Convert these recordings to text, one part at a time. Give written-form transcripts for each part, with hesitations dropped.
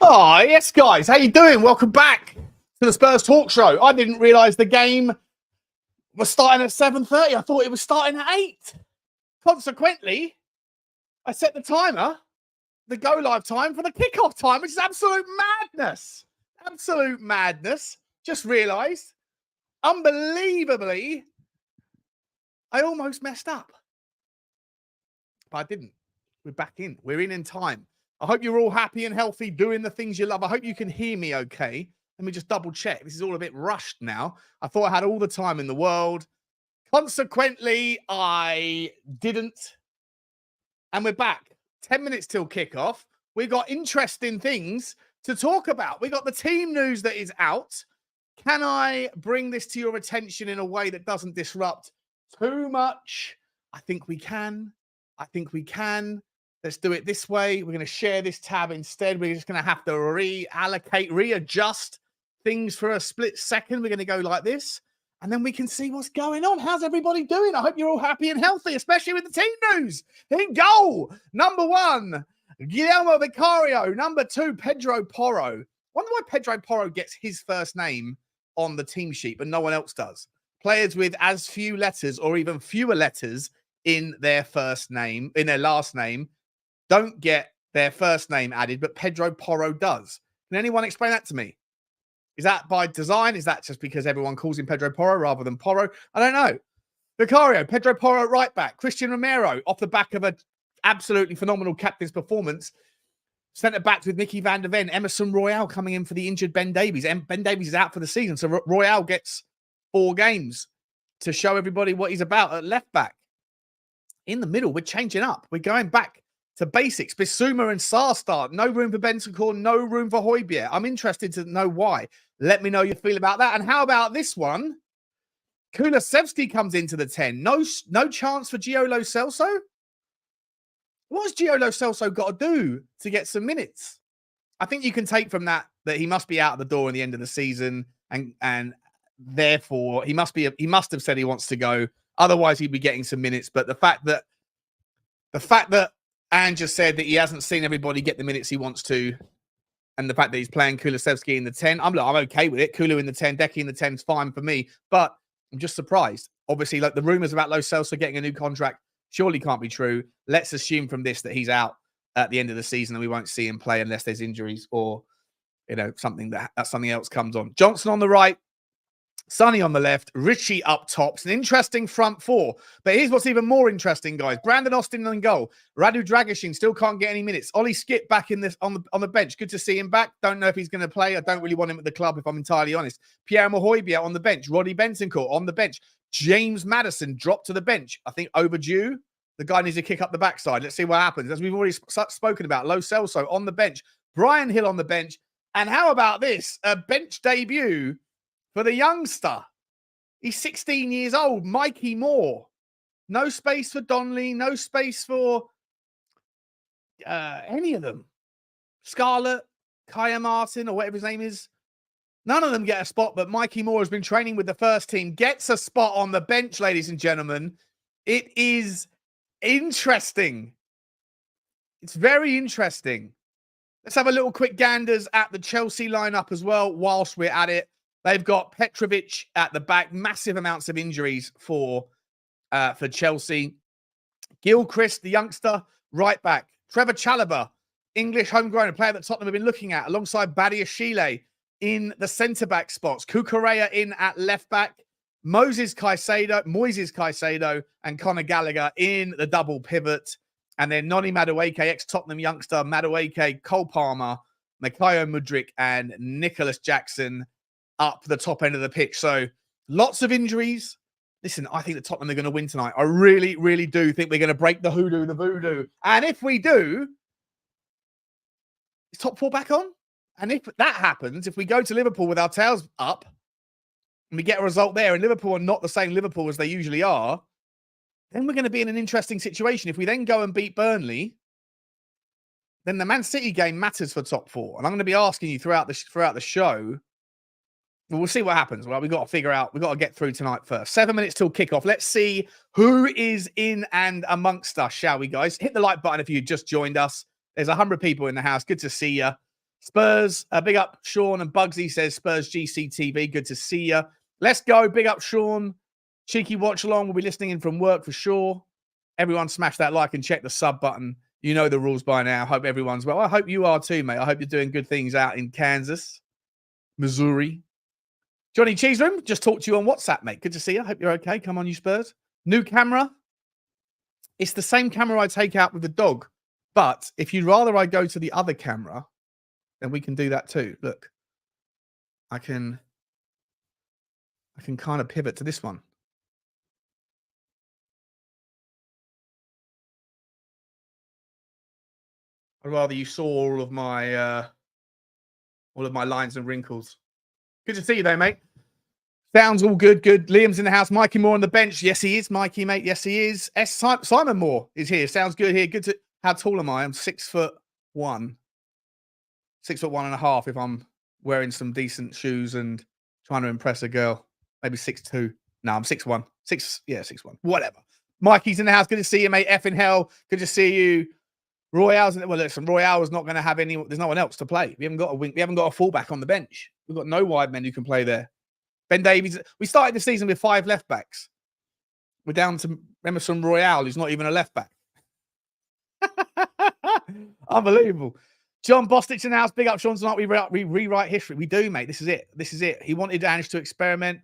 Oh, yes, guys. How you doing? Welcome back to the Spurs Talk Show. I didn't realise the game was starting at 7:30. I thought it was starting at 8. Consequently, I set the timer, the go live time for the kickoff time, which is absolute madness. Absolute madness. Just realised, unbelievably, I almost messed up. But I didn't. We're back in. We're in time. I hope you're all happy and healthy, doing the things you love. I hope you can hear me okay. Let me just double check. This is all a bit rushed now. I thought I had all the time in the world. Consequently, I didn't. And we're back. 10 minutes till kickoff. We got interesting things to talk about. We got the team news that is out. Can I bring this to your attention in a way that doesn't disrupt too much? I think we can. Let's do it this way. We're going to share this tab instead. We're just going to have to readjust things for a split second. We're going to go like this, and then we can see what's going on. How's everybody doing? I hope you're all happy and healthy, especially with the team news. In goal, number 1, Guillermo Vicario. Number 2, Pedro Porro. Wonder why Pedro Porro gets his first name on the team sheet, but no one else does. Players with as few letters or even fewer letters in their first name, in their last name, don't get their first name added, but Pedro Porro does. Can anyone explain that to me? Is that by design? Is that just because everyone calls him Pedro Porro rather than Porro? I don't know. Vicario, Pedro Porro right back. Christian Romero off the back of an absolutely phenomenal captain's performance. Centre backs with Micky Van De Ven. Emerson Royal coming in for the injured Ben Davies. Ben Davies is out for the season, so Royal gets 4 games to show everybody what he's about at left back. In the middle, we're changing up. We're going back to basics. Bissouma and Sarr start. No room for Bentancur, no room for Hojbjerg. I'm interested to know why. Let me know your feel about that. And how about this one? Kulusevski comes into the 10. No chance for Gio Lo Celso? What's Gio Lo Celso got to do to get some minutes? I think you can take from that he must be out of the door at the end of the season, and therefore he must have said he wants to go. Otherwise, he'd be getting some minutes. But the fact that Ange just said that he hasn't seen everybody get the minutes he wants to, and the fact that he's playing Kulusevski in the 10, I'm okay with it. Kulu in the 10, Decky in the 10 is fine for me. But I'm just surprised. Obviously, like the rumors about Lo Celso getting a new contract surely can't be true. Let's assume from this that he's out at the end of the season and we won't see him play unless there's injuries or something else comes on. Johnson on the right. Sonny on the left, Richie up top. It's an interesting front 4. But here's what's even more interesting, guys. Brandon Austin in goal. Radu Dragusin still can't get any minutes. Ollie Skip back in this on the bench. Good to see him back. Don't know if he's going to play. I don't really want him at the club, if I'm entirely honest. Piere Emile Hojbjerg on the bench. Roddy Bentancur on the bench. James Maddison dropped to the bench. I think overdue. The guy needs to kick up the backside. Let's see what happens. As we've already spoken about, Lo Celso on the bench. Brian Hill on the bench. And how about this? A bench debut for the youngster. He's 16 years old, Mikey Moore. No space for Donnelly, no space for any of them. Scarlett, Kaya Martin, or whatever his name is. None of them get a spot, but Mikey Moore has been training with the first team. Gets a spot on the bench, ladies and gentlemen. It is interesting. It's very interesting. Let's have a little quick ganders at the Chelsea lineup as well whilst we're at it. They've got Petrovic at the back. Massive amounts of injuries for Chelsea. Gilchrist, the youngster, right back. Trevor Chalobah, English homegrown, a player that Tottenham have been looking at, alongside Badiashile in the centre-back spots. Cucurella in at left back. Moises Caicedo and Conor Gallagher in the double pivot. And then Noni Madueke, ex-Tottenham youngster, Madueke, Cole Palmer, Makayo Mudryk, and Nicholas Jackson up the top end of the pitch. So lots of injuries. Listen, I think that Tottenham are going to win tonight. I really, really do think we're going to break the hoodoo, the voodoo. And if we do, is top 4 back on? And if that happens, if we go to Liverpool with our tails up and we get a result there, and Liverpool are not the same Liverpool as they usually are, then we're going to be in an interesting situation. If we then go and beat Burnley, then the Man City game matters for top 4. And I'm going to be asking you throughout the show. We'll see what happens. Well, we've got to figure out, we've got to get through tonight first. 7 minutes till kickoff. Let's see who is in and amongst us, shall we, guys? Hit the like button if you just joined us. There's 100 people in the house. Good to see you. Spurs, big up Sean and Bugsy says Spurs GCTV. Good to see you. Let's go. Big up Sean. Cheeky watch along. We'll be listening in from work for sure. Everyone smash that like and check the sub button. You know the rules by now. Hope everyone's well. I hope you are too, mate. I hope you're doing good things out in Kansas, Missouri. Johnny Cheeseroom, just talked to you on WhatsApp, mate. Good to see you. Hope you're okay. Come on, you Spurs. New camera. It's the same camera I take out with the dog. But if you'd rather I go to the other camera, then we can do that too. Look, I can kind of pivot to this one. I'd rather you saw all of my lines and wrinkles. Good to see you though, mate. Sounds all good. Good. Liam's in the house. Mikey Moore on the bench. Yes, he is. Mikey, mate. Yes, he is. Simon Moore is here. Sounds good here. Good to. How tall am I? I'm 6'1". 6'1.5" if I'm wearing some decent shoes and trying to impress a girl. Maybe 6'2". No, I'm 6'1". 6'1". Whatever. Mikey's in the house. Good to see you, mate. F in hell. Good to see you. Royale's in. Well, listen, Royale is not going to have any. There's no one else to play. We haven't got a wing. We haven't got a fullback on the bench. We've got no wide men who can play there. Ben Davies. We started the season with 5 left backs. We're down to Emerson Royal, who's not even a left back. Unbelievable. John Bostich in the house. Big up, Sean. Tonight we rewrite history. We do, mate. This is it. This is it. He wanted Ange to experiment.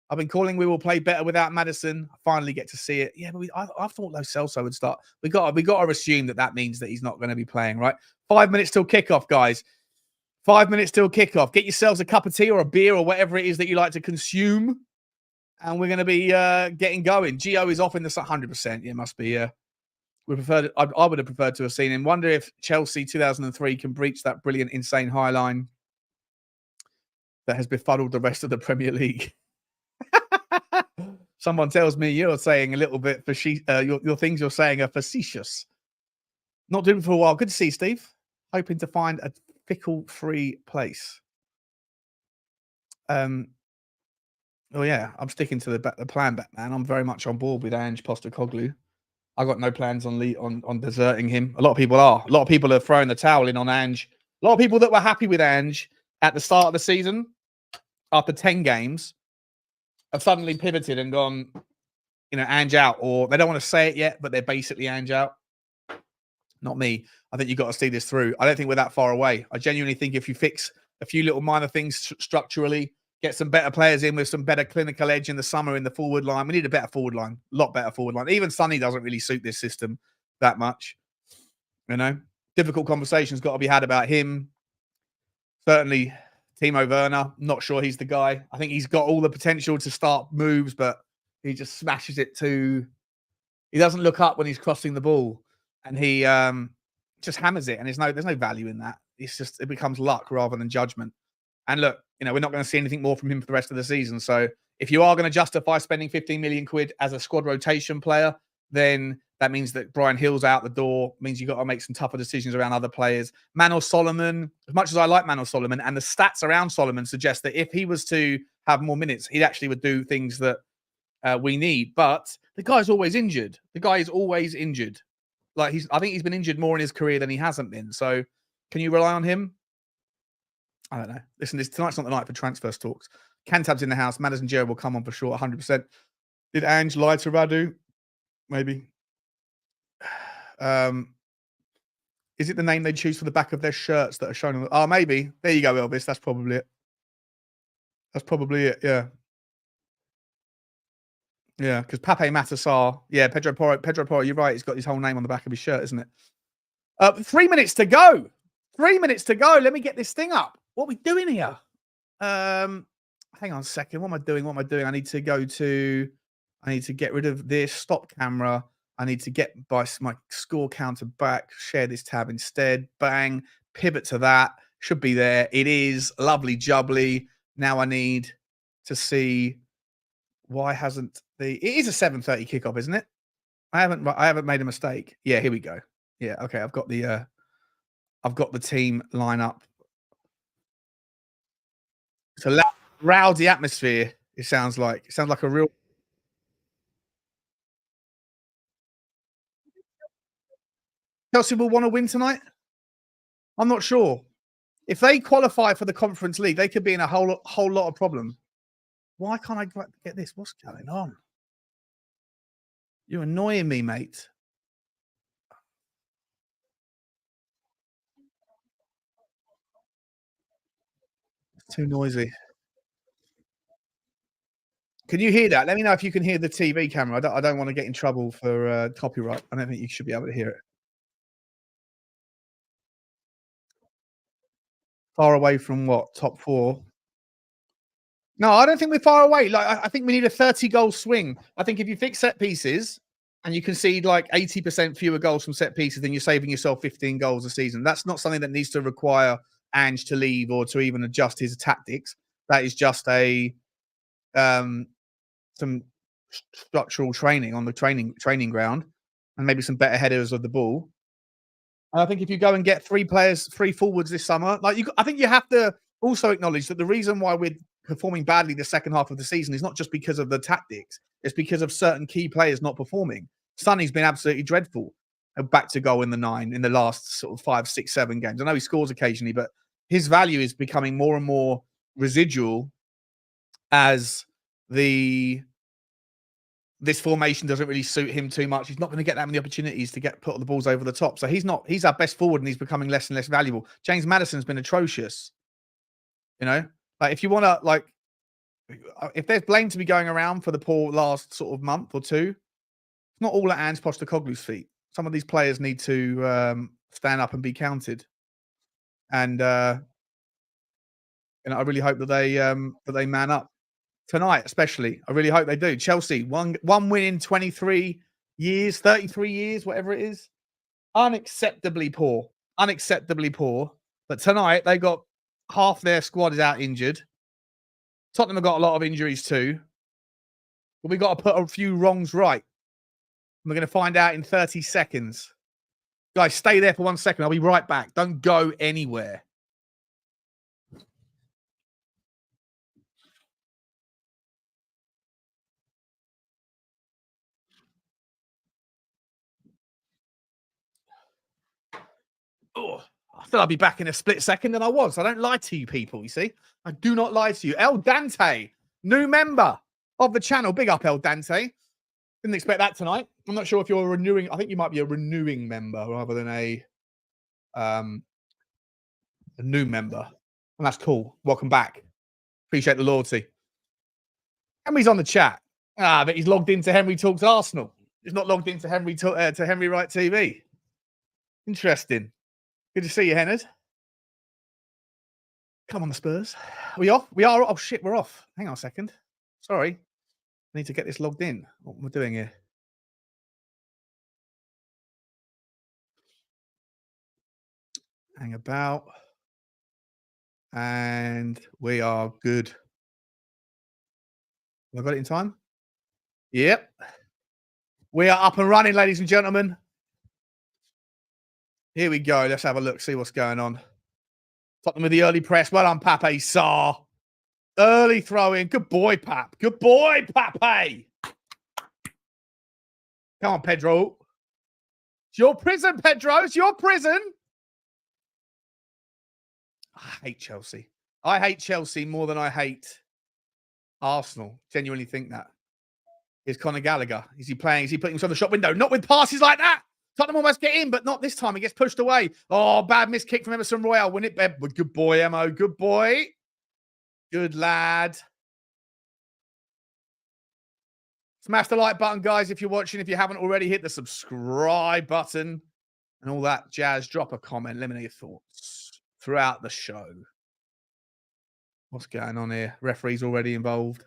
I've been calling we will play better without Maddison. I finally get to see it. Yeah, but I thought Lo Celso would start. We got to assume that means that he's not going to be playing, right? 5 minutes till kickoff, guys. 5 minutes till kickoff. Get yourselves a cup of tea or a beer or whatever it is that you like to consume. And we're going to be getting going. Gio is off in the 100%. Yeah, must be. I would have preferred to have seen him. Wonder if Chelsea 2003 can breach that brilliant, insane high line that has befuddled the rest of the Premier League. Someone tells me you're saying a little bit your things you're saying are facetious. Not doing it for a while. Good to see you, Steve. Hoping to find a fickle-free place. Oh yeah, I'm sticking to the plan, Batman. I'm very much on board with Ange Postecoglou. I got no plans on deserting him. A lot of people are. A lot of people are throwing the towel in on Ange. A lot of people that were happy with Ange at the start of the season, after 10 games, have suddenly pivoted and gone, Ange out, or they don't want to say it yet, but they're basically Ange out. Not me. I think you've got to see this through. I don't think we're that far away. I genuinely think if you fix a few little minor things structurally, get some better players in with some better clinical edge in the summer in the forward line. We need a better forward line, a lot better forward line. Even Sonny doesn't really suit this system that much. Difficult conversations got to be had about him. Certainly, Timo Werner, not sure he's the guy. I think he's got all the potential to start moves, but he just smashes it he doesn't look up when he's crossing the ball, and he just hammers it, and there's no value in that. It becomes luck rather than judgment. And look, we're not going to see anything more from him for the rest of the season. So if you are going to justify spending 15 million quid as a squad rotation player, then that means that Brian Hill's out the door, means you've got to make some tougher decisions around other players. Manor Solomon, as much as I like Manor Solomon, and the stats around Solomon suggest that if he was to have more minutes, he actually would do things that we need. But the guy's always injured. The guy is always injured. I think he's been injured more in his career than he hasn't been. So can you rely on him? I don't know. Listen, tonight's not the night for transfers talks. Cantab's in the house. Madison Jared will come on for sure, 100%. Did Ange lie to Radu? Maybe. Is it the name they choose for the back of their shirts that are shown? Oh, maybe. There you go, Elvis. That's probably it. Yeah. Yeah, because Pape Matar Sarr. Yeah, Pedro Porro, you're right. He's got his whole name on the back of his shirt, isn't it? 3 minutes to go. 3 minutes to go. Let me get this thing up. What are we doing here? Hang on a second. What am I doing? I need to get rid of this. Stop camera. I need to get my score counter back. Share this tab instead. Bang. Pivot to that. Should be there. It is. Lovely jubbly. Now I need to see why hasn't it is a 7:30 kickoff, isn't it? I haven't made a mistake. Yeah, here we go. Yeah, okay. I've got the team lineup. It's a rowdy atmosphere. It sounds like a real. Chelsea will want to win tonight. I'm not sure. If they qualify for the Conference League, they could be in a whole lot of problem. Why can't I get this? What's going on? You're annoying me, mate. It's too noisy. Can you hear that? Let me know if you can hear the TV camera. I don't want to get in trouble for copyright. I don't think you should be able to hear it. Far away from what? Top 4? No, I don't think we're far away. Like, I think we need a 30-goal swing. I think if you fix set pieces and you concede like 80% fewer goals from set pieces, then you're saving yourself 15 goals a season. That's not something that needs to require Ange to leave or to even adjust his tactics. That is just a some structural training on the training ground, and maybe some better headers of the ball. And I think if you go and get 3 forwards this summer, I think you have to also acknowledge that the reason why we're performing badly the second half of the season is not just because of the tactics; it's because of certain key players not performing. Sonny's been absolutely dreadful. Back to goal in the 9 in the last sort of 5, 6, 7 games. I know he scores occasionally, but his value is becoming more and more residual as this formation doesn't really suit him too much. He's not going to get that many opportunities to put the balls over the top. So he's our best forward and he's becoming less and less valuable. James Maddison's been atrocious. You know, like if you want to, if there's blame to be going around for the poor last sort of month or two, it's not all at Ange Postecoglou's feet. Some of these players need to stand up and be counted. And I really hope that they man up tonight, especially. I really hope they do. Chelsea, one win in 23 years, 33 years, whatever it is. Unacceptably poor. Unacceptably poor. But tonight, they got half their squad is out injured. Tottenham have got a lot of injuries too. But we've got to put a few wrongs right. We're going to find out in 30 seconds. Guys, stay there for 1 second. I'll be right back. Don't go anywhere. Oh, I thought I'd be back in a split second, and I was. I don't lie to you people, you see. I do not lie to you. El Dante, new member of the channel. Big up, El Dante. Didn't expect that tonight. I'm not sure if you're renewing. I think you might be a renewing member rather than a new member. And that's cool. Welcome back. Appreciate the loyalty. Henry's on the chat. But he's logged into Henry Talks Arsenal. He's not logged into Henry to Henry Wright TV. Interesting. Good to see you, Hennard. Come on, the Spurs. Are we off? We are. Oh, shit, we're off. Hang on a second. Sorry. I need to get this logged in. What am I doing here? Hang about. And we are good. Have I got it in time? Yep. We are up and running, ladies and gentlemen. Here we go. Let's have a look, see what's going on. Tottenham with the early press. Well done, Pape Sarr. Early throw in. Good boy, Pap. Good boy, Pape. Come on, Pedro. It's your prison, Pedro. It's your prison. I hate Chelsea. I hate Chelsea more than I hate Arsenal. Genuinely think that. Here's Conor Gallagher. Is he playing? Is he putting himself in the shop window? Not with passes like that. Tottenham almost get in, but not this time. He gets pushed away. Oh, bad miss kick from Emerson Royal. Win it, Beb. Good boy, Emo. Good boy. Good lad. Smash the like button, guys, if you're watching. If you haven't already, hit the subscribe button and all that jazz. Drop a comment. Let me know your thoughts throughout the show. What's going on here? Referee's already involved.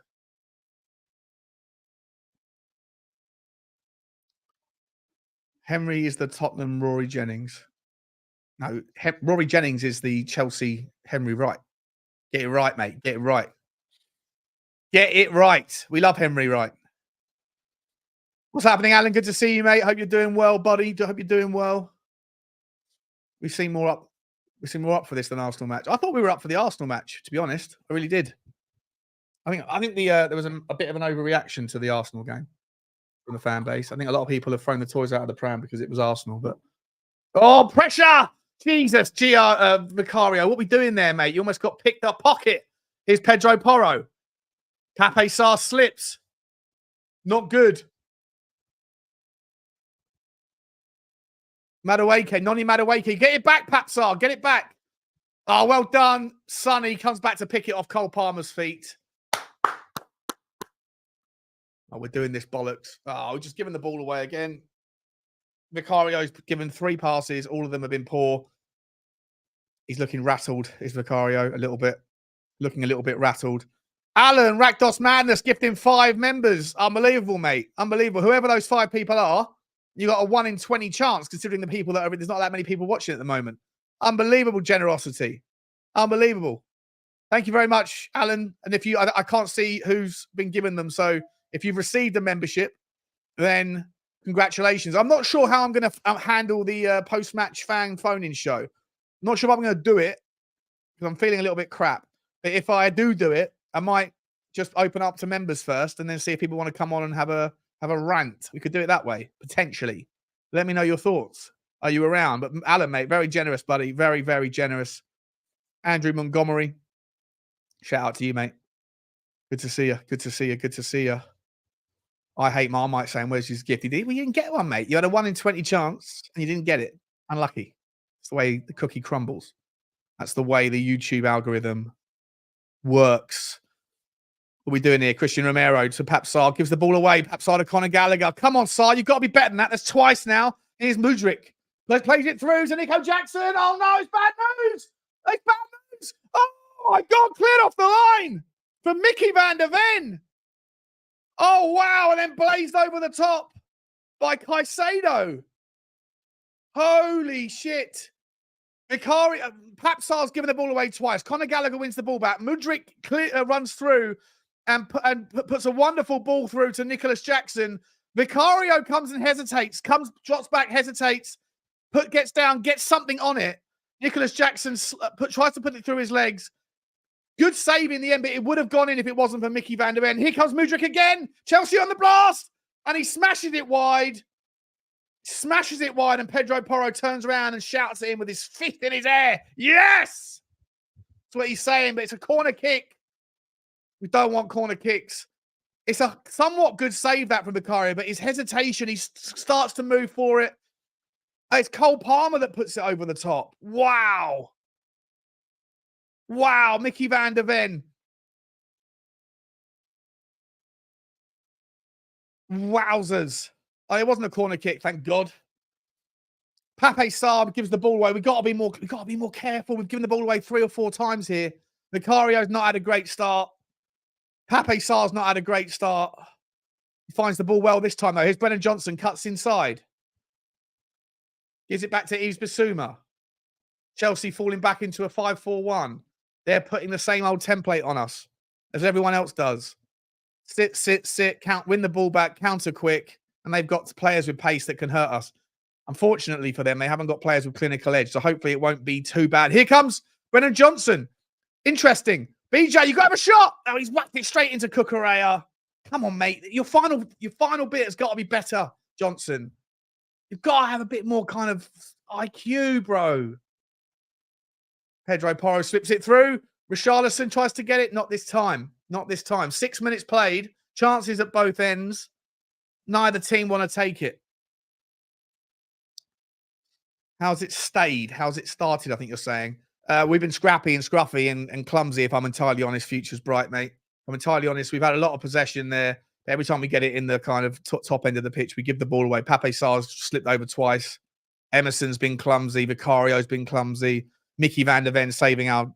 Henry is the Tottenham Rory Jennings. No, Rory Jennings is the Chelsea Henry Wright. Get it right, mate. Get it right. Get it right. We love Henry Wright. What's happening, Alan? Good to see you, mate. Hope you're doing well, buddy. Hope you're doing well. We've seen more up. We've seen more up for this than Arsenal match. I thought we were up for the Arsenal match, to be honest. I really did. I think there was a bit of an overreaction to the Arsenal game from the fan base. I think a lot of people have thrown the toys out of the pram because it was Arsenal. But pressure! Jesus, Vicario, what we doing there, mate? You almost got picked up pocket. Here's Pedro Porro. Pape Sarr slips. Not good. Madueke, Noni Madueke. Get it back, Pape Sarr. Get it back. Oh, well done. Sonny comes back to pick it off Cole Palmer's feet. Oh, we're doing this bollocks. Oh, we're just giving the ball away again. Vicario's given 3 passes. All of them have been poor. He's looking rattled, is Vicario, a little bit. Looking a little bit rattled. Alan, Rakdos Madness, gifting 5 members. Unbelievable, mate. Unbelievable. Whoever those 5 people are, you got a 1 in 20 chance, considering the people that are, there's not that many people watching at the moment. Unbelievable generosity. Unbelievable. Thank you very much, Alan. And if you, I can't see who's been given them. So if you've received a membership, then congratulations. I'm not sure how I'm going to handle the post-match fan phone-in show. I'm not sure if I'm going to do it because I'm feeling a little bit crap. But if I do it, I might just open up to members first and then see if people want to come on and have a rant. We could do it that way, potentially. Let me know your thoughts. Are you around? But Alan, mate, very generous, buddy. Very, very generous. Andrew Montgomery, shout out to you, mate. Good to see you. Good to see you. Good to see you. I hate Marmite saying, where's his gift? Well, you didn't get one, mate. You had a 1 in 20 chance and you didn't get it. Unlucky. It's the way the cookie crumbles. That's the way the YouTube algorithm works. What are we doing here? Christian Romero to Pape Sarr. Gives the ball away. Pape Sarr to Conor Gallagher. Come on, Sarr. You've got to be better than that. That's twice now. Here's Mudryk. Plays it through to Nico Jackson. Oh, no. It's bad news. It's bad news. Oh, I got cleared off the line from Micky Van De Ven. Oh, wow. And then blazed over the top by Caicedo. Holy shit. Vicario, Pape Sarr's given the ball away twice. Conor Gallagher wins the ball back. Mudryk runs through and puts a wonderful ball through to Nicholas Jackson. Vicario comes and hesitates, drops back, hesitates, gets down, gets something on it. Nicholas Jackson tries to put it through his legs. Good save in the end, but it would have gone in if it wasn't for Micky Van De Ven. Here comes Mudryk again. Chelsea on the blast. And he smashes it wide. Smashes it wide, and Pedro Porro turns around and shouts at him with his fist in his hair. Yes! That's what he's saying, but it's a corner kick. We don't want corner kicks. It's a somewhat good save, that from Vicario, but his hesitation, he starts to move for it. It's Cole Palmer that puts it over the top. Wow. Wow, Micky Van De Ven. Wowzers. Oh, it wasn't a corner kick, thank God. Pape Sarr gives the ball away. We've got to be more careful. We've given the ball away 3 or 4 times here. Vicario's not had a great start. Pape Sarr's not had a great start. He finds the ball well this time, though. Here's Brennan Johnson, cuts inside. Gives it back to Yves Bissouma. Chelsea falling back into a 5-4-1. They're putting the same old template on us as everyone else does. Sit, count, win the ball back, counter quick, and they've got players with pace that can hurt us. Unfortunately for them, they haven't got players with clinical edge, so hopefully it won't be too bad. Here comes Brennan Johnson. Interesting. BJ, you got to have a shot. Oh, he's whacked it straight into Cucurella. Come on, mate. Your final bit has got to be better, Johnson. You've got to have a bit more kind of IQ, bro. Pedro Porro slips it through. Richalison tries to get it. Not this time. Not this time. 6 minutes played. Chances at both ends. Neither team want to take it. How's it stayed? How's it started, I think you're saying? We've been scrappy and scruffy and clumsy, if I'm entirely honest. Future's bright, mate. If I'm entirely honest. We've had a lot of possession there. Every time we get it in the kind of top end of the pitch, we give the ball away. Pape Sarr's slipped over twice. Emerson's been clumsy. Vicario's been clumsy. Micky Van De Ven saving our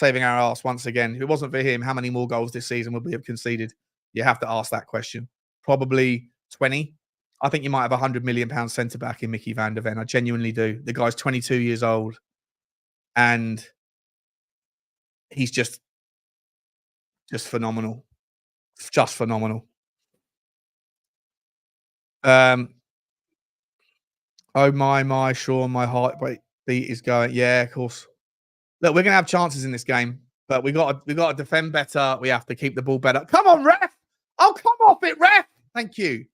arse once again. If it wasn't for him, how many more goals this season would we have conceded? You have to ask that question. Probably 20. I think you might have a £100 million centre-back in Micky Van De Ven. I genuinely do. The guy's 22 years old. And he's just phenomenal. Just phenomenal. Oh, my, Sean, my heart beat is going. Yeah, of course. Look, we're going to have chances in this game, but we got to defend better. We have to keep the ball better. Come on, ref. Oh, come off it, ref. Thank you.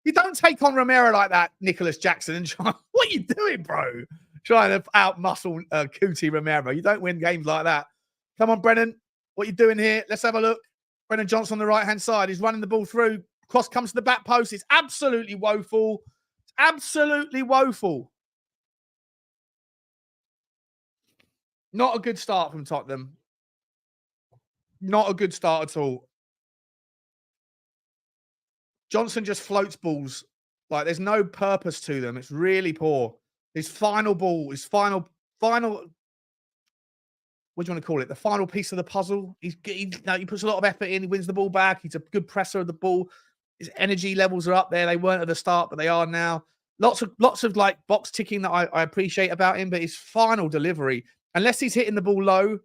You don't take on Romero like that, Nicholas Jackson. And John. What are you doing, bro? Trying to out-muscle Cootie Romero. You don't win games like that. Come on, Brennan. What are you doing here? Let's have a look. Brennan Johnson on the right-hand side. He's running the ball through. Cross comes to the back post. It's absolutely woeful. It's absolutely woeful. Not a good start from Tottenham. Not a good start at all. Johnson just floats balls. Like, there's no purpose to them. It's really poor. His final ball, his final, what do you want to call it? The final piece of the puzzle. He puts a lot of effort in. He wins the ball back. He's a good presser of the ball. His energy levels are up there. They weren't at the start, but they are now. Lots of like box ticking that I appreciate about him, but his final delivery, unless he's hitting the ball low,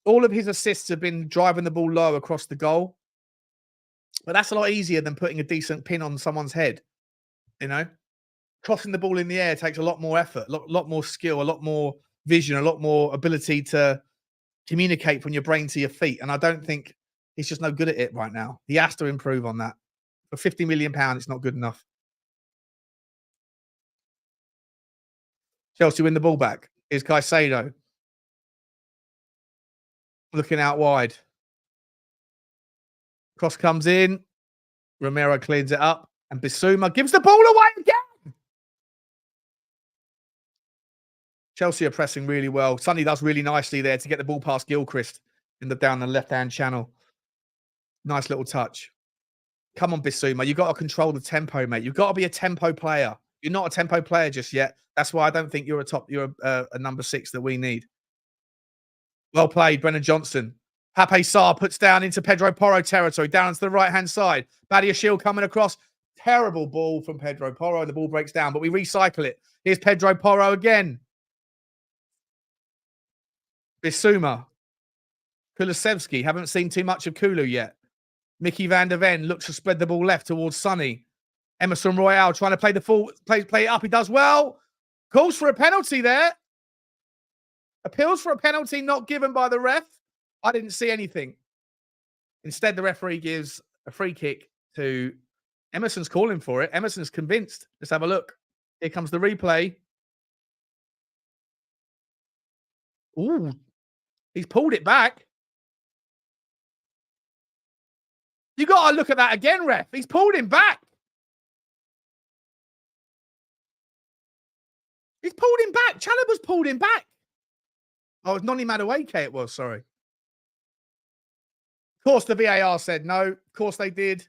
all of his assists have been driving the ball low across the goal. But that's a lot easier than putting a decent pin on someone's head. You know, crossing the ball in the air takes a lot more effort, a lot more skill, a lot more vision, a lot more ability to communicate from your brain to your feet. And I don't think he's just no good at it right now. He has to improve on that. For £50 million, it's not good enough. Chelsea win the ball back. Here's Caicedo. Looking out wide. Cross comes in. Romero cleans it up. And Bissouma gives the ball away again. Chelsea are pressing really well. Sonny does really nicely there to get the ball past Gilchrist down the left-hand channel. Nice little touch. Come on, Bissouma. You've got to control the tempo, mate. You've got to be a tempo player. You're not a tempo player just yet. That's why I don't think you're a number 6 that we need. Well played, Brennan Johnson. Pape Sarr puts down into Pedro Porro territory, down to the right-hand side. Badiashile coming across. Terrible ball from Pedro Porro. The ball breaks down, but we recycle it. Here's Pedro Porro again. Bissouma. Kulusevski. Haven't seen too much of Kulu yet. Micky Van De Ven looks to spread the ball left towards Sonny. Emerson Royal trying to play play it up. He does well. Calls for a penalty there. Appeals for a penalty not given by the ref. I didn't see anything. Instead, the referee gives a free kick to Emerson's calling for it. Emerson's convinced. Let's have a look. Here comes the replay. Ooh, he's pulled it back. You got to look at that again, ref. He's pulled him back. He's pulled him back. Chalobah's pulled him back. Oh, it's Noni Madueke it was, sorry. Of course, the VAR said no. Of course they did.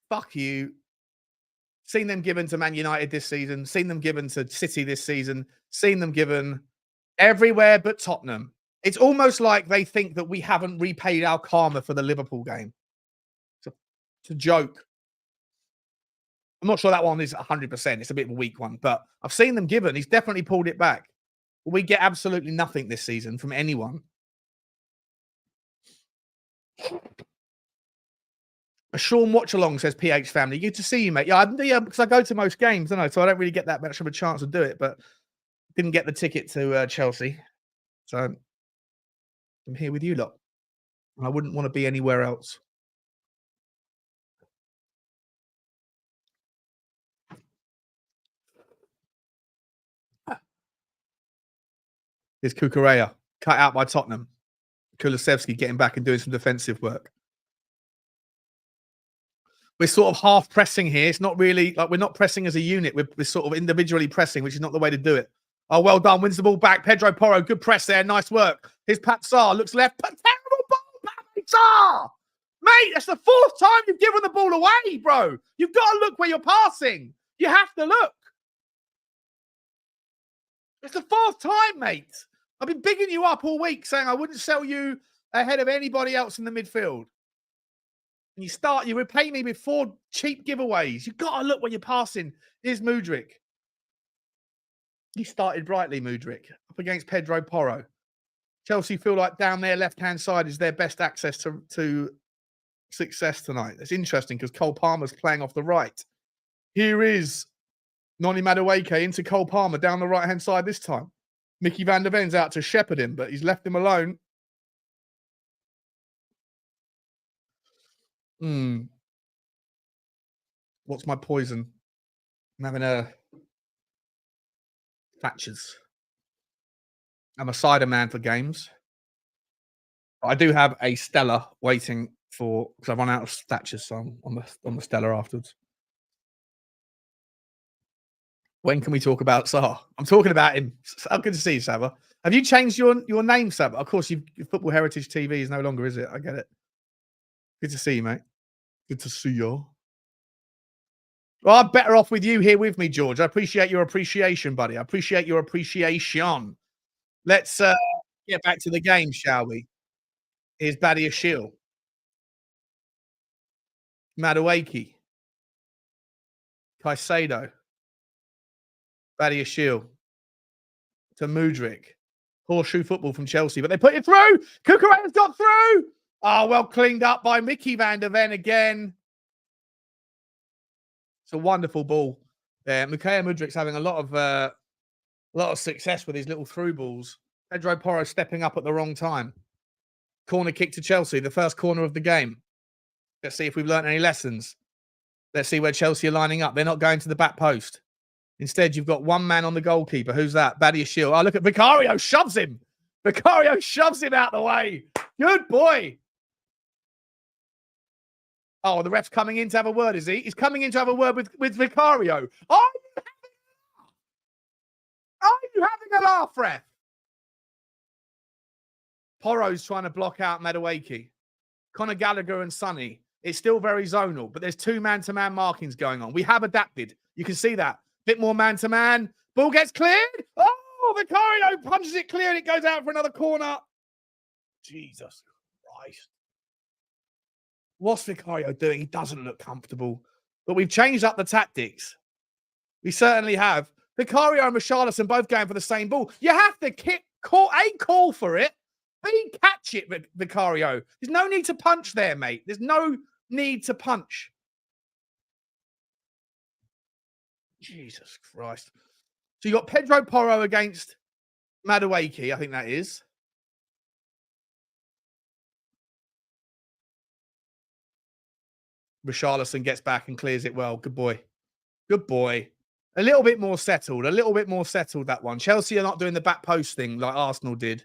Fuck you. Seen them given to Man United this season. Seen them given to City this season. Seen them given everywhere but Tottenham. It's almost like they think that we haven't repaid our karma for the Liverpool game. It's a joke. I'm not sure that one is 100%. It's a bit of a weak one, but I've seen them given. He's definitely pulled it back. We get absolutely nothing this season from anyone. A Sean Watchalong says, PH family. Good to see you, mate. Yeah, because I go to most games, don't I? So I don't really get that much of a chance to do it, but didn't get the ticket to Chelsea. So I'm here with you lot. I wouldn't want to be anywhere else. Here's Cucurella, cut out by Tottenham. Kulusevski getting back and doing some defensive work. We're sort of half pressing here. It's not really like we're not pressing as a unit. We're sort of individually pressing, which is not the way to do it. Oh, well done. Wins the ball back. Pedro Porro, good press there. Nice work. Here's Pat Sarr. Looks left. Terrible ball, Pape Sarr. Mate, that's the 4th time you've given the ball away, bro. You've got to look where you're passing. You have to look. It's the 4th time, mate. I've been bigging you up all week saying I wouldn't sell you ahead of anybody else in the midfield. And you repay me with 4 cheap giveaways. You've got to look where you're passing. Here's Mudryk. He started brightly, Mudryk, up against Pedro Porro. Chelsea feel like down their left-hand side is their best access to success tonight. It's interesting because Cole Palmer's playing off the right. Here is Noni Madueke into Cole Palmer down the right-hand side this time. Micky Van De Ven's out to shepherd him, but he's left him alone. What's my poison? I'm having a Thatcher's. I'm a cider man for games. I do have a Stella waiting for because I've run out of Thatchers, so I'm on the Stella afterwards. When can we talk about Sarr? I'm talking about him. So good to see you, Saba. Have you changed your name, Saba? Of course, your Football Heritage TV is no longer, is it? I get it. Good to see you, mate. Good to see you. Well, I'm better off with you here with me, George. I appreciate your appreciation, buddy. I appreciate your appreciation. Let's get back to the game, shall we? Here's Badia Shield, Madueke, Caicedo, Badia Shield to Mudryk. Horseshoe football from Chelsea, but they put it through. Cucurella's got through. Oh, well cleaned up by Micky Van De Ven again. It's a wonderful ball. Mikhail Mudryk's having a lot of success with his little through balls. Pedro Porro stepping up at the wrong time. Corner kick to Chelsea, the first corner of the game. Let's see if we've learned any lessons. Let's see where Chelsea are lining up. They're not going to the back post. Instead, you've got one man on the goalkeeper. Who's that? Badia Shield. Oh, look at Vicario. Shoves him. Vicario shoves him out the way. Good boy. Oh, the ref's coming in to have a word, is he? He's coming in to have a word with Vicario. Are you having a laugh, ref? Porro's trying to block out Madueke. Conor Gallagher and Sonny. It's still very zonal, but there's two man-to-man markings going on. We have adapted. You can see that. Bit more man-to-man. Ball gets cleared. Oh, Vicario punches it clear and it goes out for another corner. Jesus Christ. What's Vicario doing? He doesn't look comfortable. But we've changed up the tactics. We certainly have. Vicario and Richalison both going for the same ball. You have to call for it. B, catch it, Vicario. There's no need to punch there, mate. There's no need to punch. Jesus Christ. So you got Pedro Porro against Madueke, I think that is. Richarlison gets back and clears it well. Good boy. Good boy. A little bit more settled. A little bit more settled, that one. Chelsea are not doing the back post thing like Arsenal did.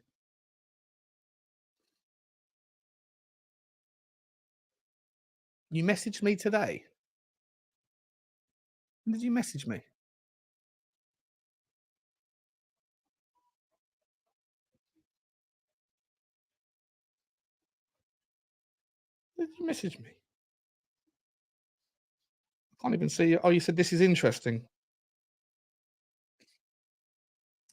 You messaged me today? When did you message me? When did you message me? I can't even see you. Oh, you said this is interesting.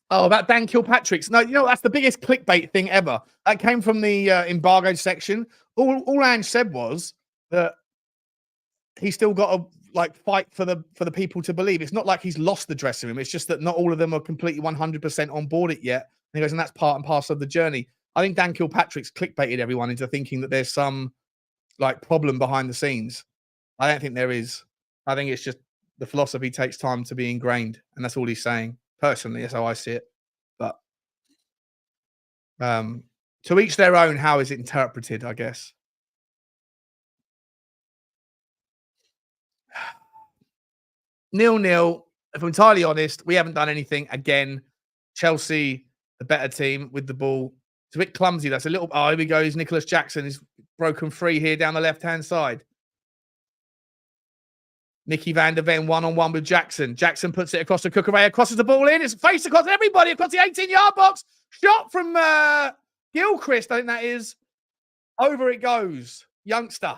Oh, about Dan Kilpatrick's. No, you know, that's the biggest clickbait thing ever. That came from the embargoed section. All Ange said was that he's still got to like fight for the people to believe. It's not like he's lost the dressing room. It's just that not all of them are completely 100% on board it yet. And he goes, and that's part and parcel of the journey. I think Dan Kilpatrick's clickbaited everyone into thinking that there's some like problem behind the scenes. I don't think there is. I think it's just the philosophy takes time to be ingrained, and that's all he's saying. Personally, that's how I see it. But to each their own, how is it interpreted, I guess. 0-0. If I'm entirely honest, we haven't done anything. Again, Chelsea, the better team with the ball. It's a bit clumsy. That's a little. Oh, here we go. Nicholas Jackson is broken free here down the left-hand side. Micky Van De Ven one-on-one with Jackson. Jackson puts it across to Cucurella, crosses the ball in. It's face across everybody across the 18-yard box. Shot from Gilchrist, I think that is. Over it goes. Youngster.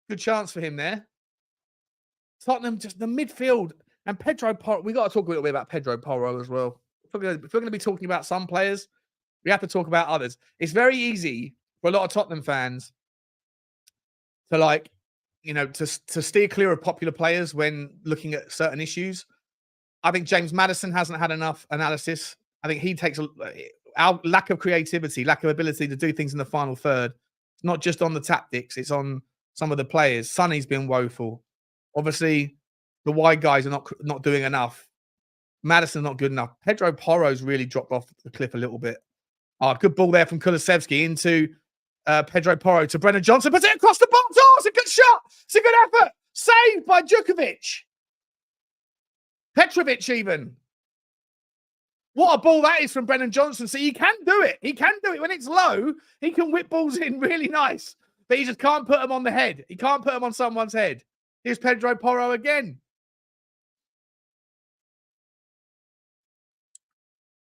Good chance for him there. Tottenham, just the midfield. And Pedro Porro. We've got to talk a little bit about Pedro Porro as well. If we're going to be talking about some players, we have to talk about others. It's very easy for a lot of Tottenham fans to like, you know, to steer clear of popular players when looking at certain issues. I think James Maddison hasn't had enough analysis. I think he takes our lack of creativity, lack of ability to do things in the final third. It's not just on the tactics, it's on some of the players. Sonny's been woeful. Obviously, the wide guys are not doing enough. Maddison's not good enough. Pedro Porro's really dropped off the cliff a little bit. Oh, good ball there from Kulusevski into Pedro Porro to Brennan Johnson. Puts it across the box. Oh, it's a good shot. It's a good effort. Saved by Djukovic. Petrovic even. What a ball that is from Brennan Johnson. See, he can do it. He can do it. When it's low, he can whip balls in really nice. But he just can't put them on the head. He can't put them on someone's head. Here's Pedro Porro again.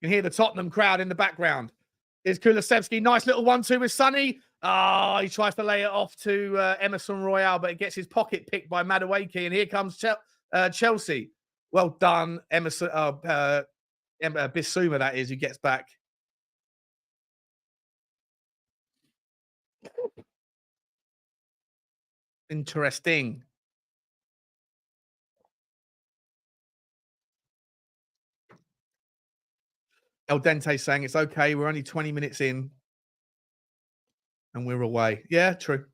You can hear the Tottenham crowd in the background. Here's Kulusevski. Nice little 1-2 with Sonny. Oh, he tries to lay it off to Emerson Royal, but it gets his pocket picked by Madueke. And here comes Chelsea. Well done, Emerson. Bissouma, that is, who gets back. Interesting. El Dente saying it's okay. We're only 20 minutes in and we're away. Yeah, true.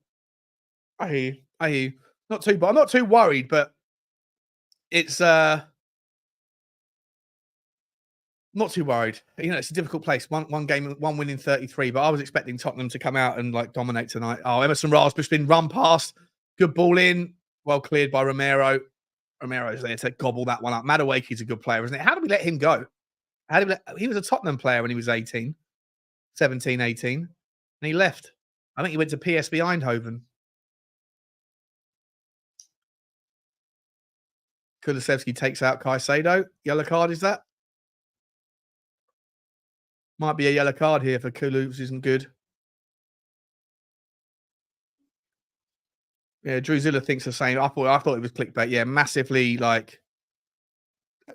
I hear you. I hear you. Not too, but I'm not too worried, but it's not too worried. You know, it's a difficult place. One game, one win in 33, but I was expecting Tottenham to come out and like dominate tonight. Oh, Emerson Royal's just been run past. Good ball in. Well cleared by Romero. Romero's there to gobble that one up. Madueke's a good player, isn't it? How did we let him go? He was a Tottenham player when he was 18, 17, 18, and he left. I think he went to PSV Eindhoven. Kulusevski takes out Caicedo. Yellow card, is that? Might be a yellow card here for Kulu, isn't good. Yeah, Drew Zilla thinks the same. I thought it was clickbait. Yeah, massively like.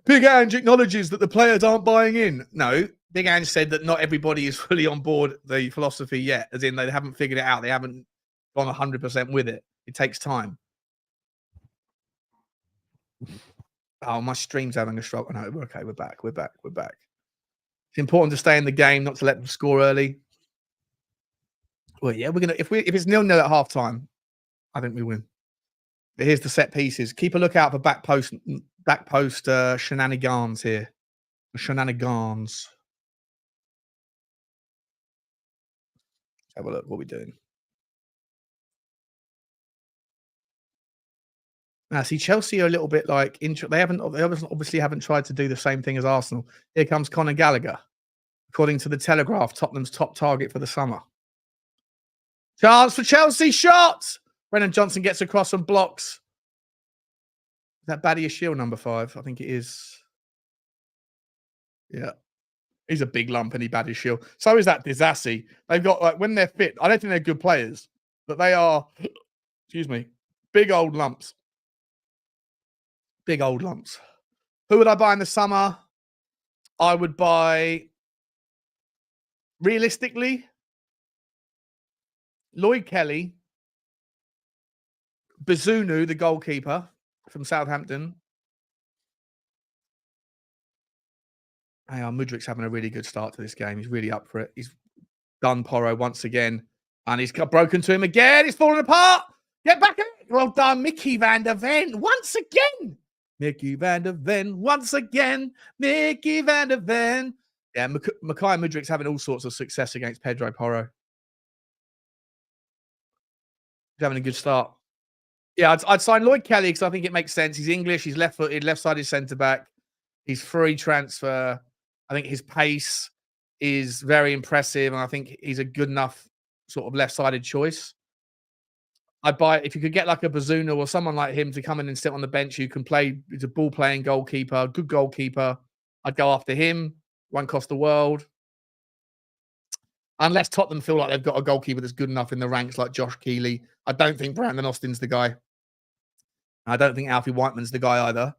Big Ange acknowledges that the players aren't buying in. No, Big Ange said that not everybody is fully on board the philosophy yet, as in they haven't figured it out. They haven't gone 100% with it. It takes time. Oh, my stream's having a struggle. No, we're okay. We're back. We're back. We're back. It's important to stay in the game, not to let them score early. Well, yeah, we're gonna if it's 0-0 at half time, I think we win. But here's the set pieces. Keep a lookout for back post shenanigans here. Shenanigans. Let's have a look. What are we doing? Now, see, Chelsea are a little bit like they obviously haven't tried to do the same thing as Arsenal. Here comes Conor Gallagher. According to the Telegraph, Tottenham's top target for the summer. Chance for Chelsea, shot! Brennan Johnson gets across and blocks. Is that Badia Shield number 5? I think it is. Yeah. He's a big lump and he Badia Shield. So is that Disassi. They've got, like, when they're fit, I don't think they're good players, but they are, excuse me, big old lumps. Big old lumps. Who would I buy in the summer? I would buy, realistically, Lloyd Kelly, Bizunu, the goalkeeper from Southampton. Hey, Mudrik's having a really good start to this game. He's really up for it. He's done Porro once again. And he's got broken to him again. He's falling apart. Get back in. Well done, Micky Van De Ven. Once again. Micky Van De Ven. Once again. Micky Van De Ven. Yeah, Makai Mudrik's having all sorts of success against Pedro Porro. He's having a good start. Yeah, I'd sign Lloyd Kelly because I think it makes sense. He's English. He's left-footed, left-sided centre-back. He's free transfer. I think his pace is very impressive, and I think he's a good enough sort of left-sided choice. I'd buy if you could get like a Bizuna or someone like him to come in and sit on the bench who can play. He's a ball-playing goalkeeper, good goalkeeper. I'd go after him. Won't cost the world. Unless Tottenham feel like they've got a goalkeeper that's good enough in the ranks like Josh Keeley. I don't think Brandon Austin's the guy. I don't think Alfie Whiteman's the guy either.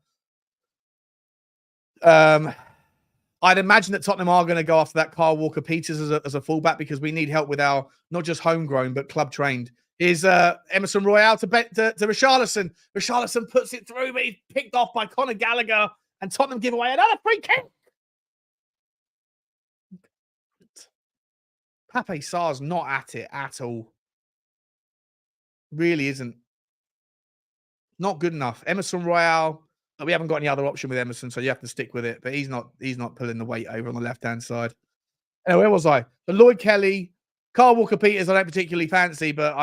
I'd imagine that Tottenham are going to go after that Kyle Walker-Peters as a fullback because we need help with our not just homegrown but club trained. Here's Emerson Royal to Richalison. Richalison puts it through, but he's picked off by Conor Gallagher, and Tottenham give away another free kick. Pape Sarr's not at it at all. Really isn't. Not good enough. Emerson Royal. We haven't got any other option with Emerson, so you have to stick with it. But he's not pulling the weight over on the left-hand side. Anyway, where was I? So Lloyd Kelly, Kyle Walker-Peters, I don't particularly fancy, but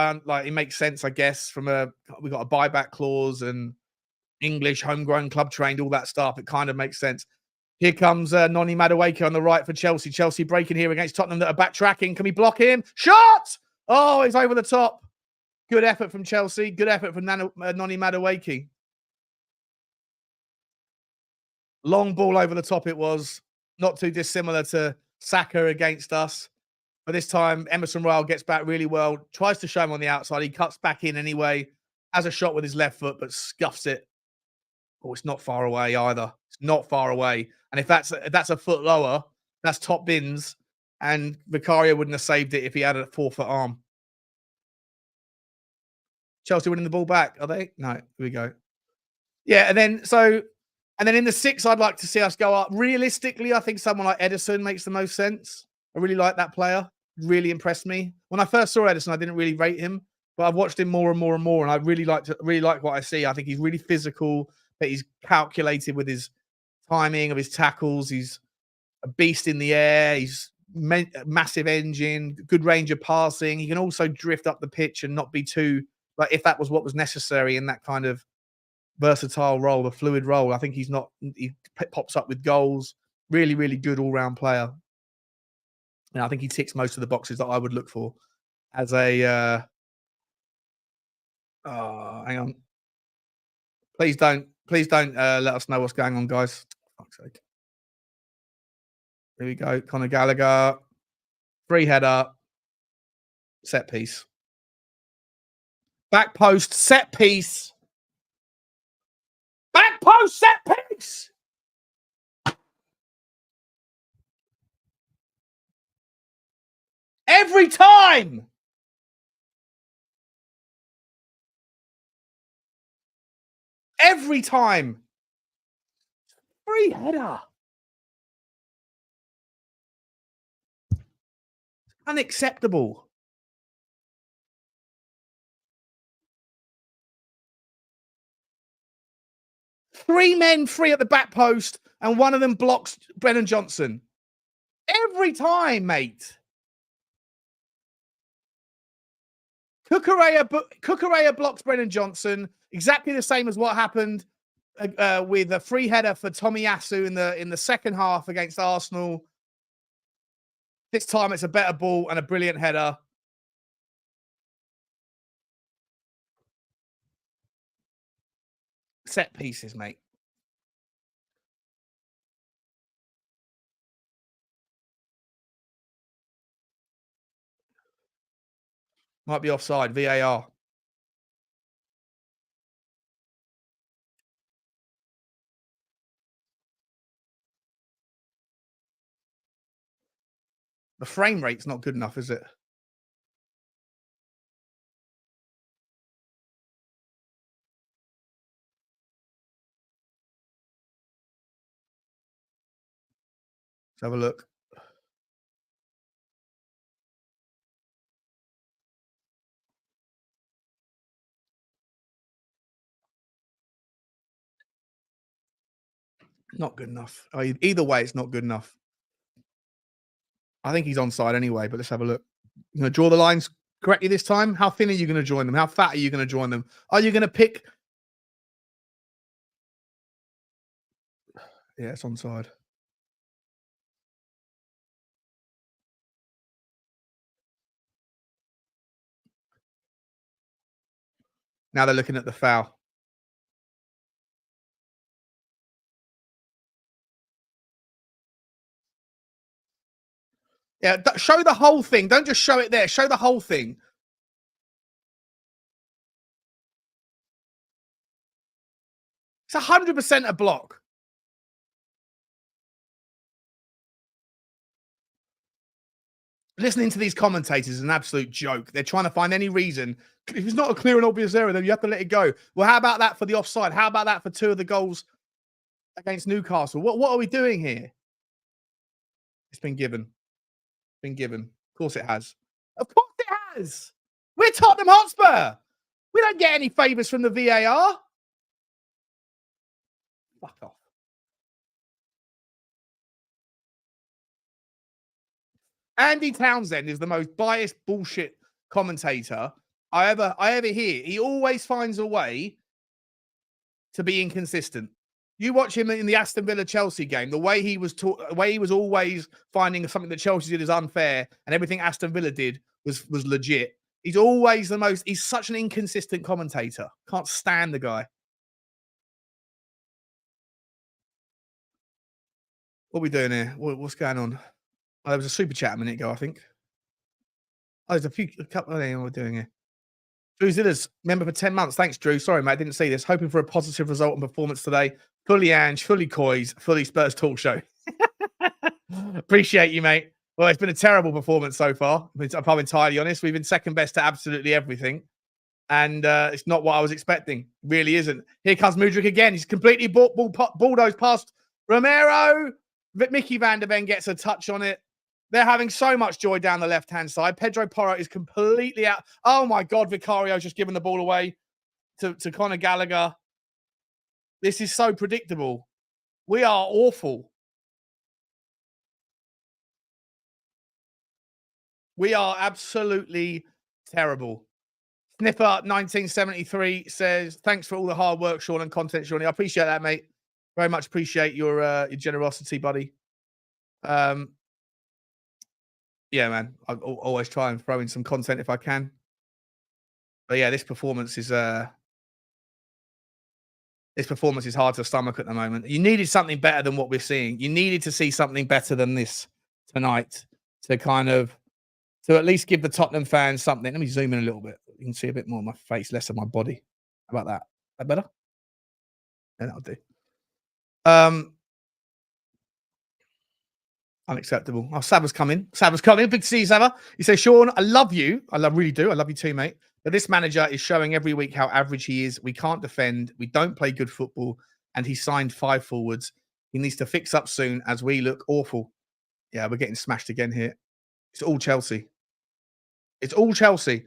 it makes sense, I guess, we've got a buyback clause and English, homegrown, club trained, all that stuff. It kind of makes sense. Here comes Noni Madueke on the right for Chelsea. Chelsea breaking here against Tottenham that are backtracking. Can we block him? Shot! Oh, it's over the top. Good effort from Chelsea. Good effort from Noni Madueke. Long ball over the top it was. Not too dissimilar to Saka against us. But this time, Emerson Royal gets back really well. Tries to show him on the outside. He cuts back in anyway. Has a shot with his left foot, but scuffs it. Oh, it's not far away either. It's not far away. And if that's a foot lower, that's top bins. And Vicario wouldn't have saved it if he had a 4-foot arm. Chelsea winning the ball back, are they? No, here we go. Yeah, and then in the 6, I'd like to see us go up. Realistically, I think someone like Ederson makes the most sense. I really like that player. Really impressed me. When I first saw Ederson, I didn't really rate him, but I've watched him more and more and more, and I really like what I see. I think he's really physical, but he's calculated with his timing of his tackles. He's a beast in the air. He's massive engine, good range of passing. He can also drift up the pitch and not be too, like, if that was what was necessary in that kind of versatile role, the fluid role. I think he pops up with goals. Really, really good all-round player. And I think he ticks most of the boxes that I would look for as a hang on. Please don't let us know what's going on, guys. For fuck's sake. Here we go. Conor Gallagher. Free header. Set piece. Back post, set piece. Back post, set piece. Every time. Every time. Free header. Unacceptable. Three men free at the back post, and one of them blocks Brennan Johnson. Every time, mate. Cucurella blocks Brennan Johnson. Exactly the same as what happened with a free header for Tomiyasu in the second half against Arsenal. This time it's a better ball and a brilliant header. Set pieces, mate. Might be offside. VAR. The frame rate's not good enough, is it? Let's have a look. Not good enough. Either way, it's not good enough. I think he's onside anyway, but let's have a look. You going to draw the lines correctly this time? How thin are you going to join them? How fat are you going to join them? Are you going to pick? Yeah, it's onside. Now they're looking at the foul. Yeah, show the whole thing. Don't just show it there. Show the whole thing. It's 100% a block. Listening to these commentators is an absolute joke. They're trying to find any reason. If it's not a clear and obvious error, then you have to let it go. Well, how about that for the offside? How about that for 2 of the goals against Newcastle? What are we doing here? It's been given. It's been given. Of course it has. Of course it has. We're Tottenham Hotspur. We don't get any favours from the VAR. Fuck off. Andy Townsend is the most biased bullshit commentator I ever hear. He always finds a way to be inconsistent. You watch him in the Aston Villa Chelsea game. The way he was the way he was always finding something that Chelsea did is unfair, and everything Aston Villa did was legit. He's always the most. He's such an inconsistent commentator. Can't stand the guy. What are we doing here? What's going on? Oh, there was a super chat a minute ago, I think. Oh, there's a couple of things we're doing here. Drew Zillas, member for 10 months. Thanks, Drew. Sorry, mate, I didn't see this. Hoping for a positive result and performance today. Fully Ange, fully Coys, fully Spurs talk show. Appreciate you, mate. Well, it's been a terrible performance so far. If I'm entirely honest, we've been second best to absolutely everything. And it's not what I was expecting. Really isn't. Here comes Mudryk again. He's completely bulldozed past Romero. Micky Van De Ven gets a touch on it. They're having so much joy down the left-hand side. Pedro Porro is completely out. Oh, my God. Vicario's just given the ball away to Conor Gallagher. This is so predictable. We are awful. We are absolutely terrible. Sniffer 1973 says, thanks for all the hard work, Sean, and content, Sean. I appreciate that, mate. Very much appreciate your generosity, buddy. Yeah, man. I always try and throw in some content if I can. But yeah, this performance is hard to stomach at the moment. You needed something better than what we're seeing. You needed to see something better than this tonight to to at least give the Tottenham fans something. Let me zoom in a little bit. You can see a bit more of my face, less of my body. How about that? That better? Yeah, that'll do. Unacceptable. Oh, Sava's coming. Sava's coming. Big to see you, Sava. He says, Sean, I love you. Really do. I love you too, mate. But this manager is showing every week how average he is. We can't defend. We don't play good football. And he signed 5 forwards. He needs to fix up soon as we look awful. Yeah, we're getting smashed again here. It's all Chelsea. It's all Chelsea.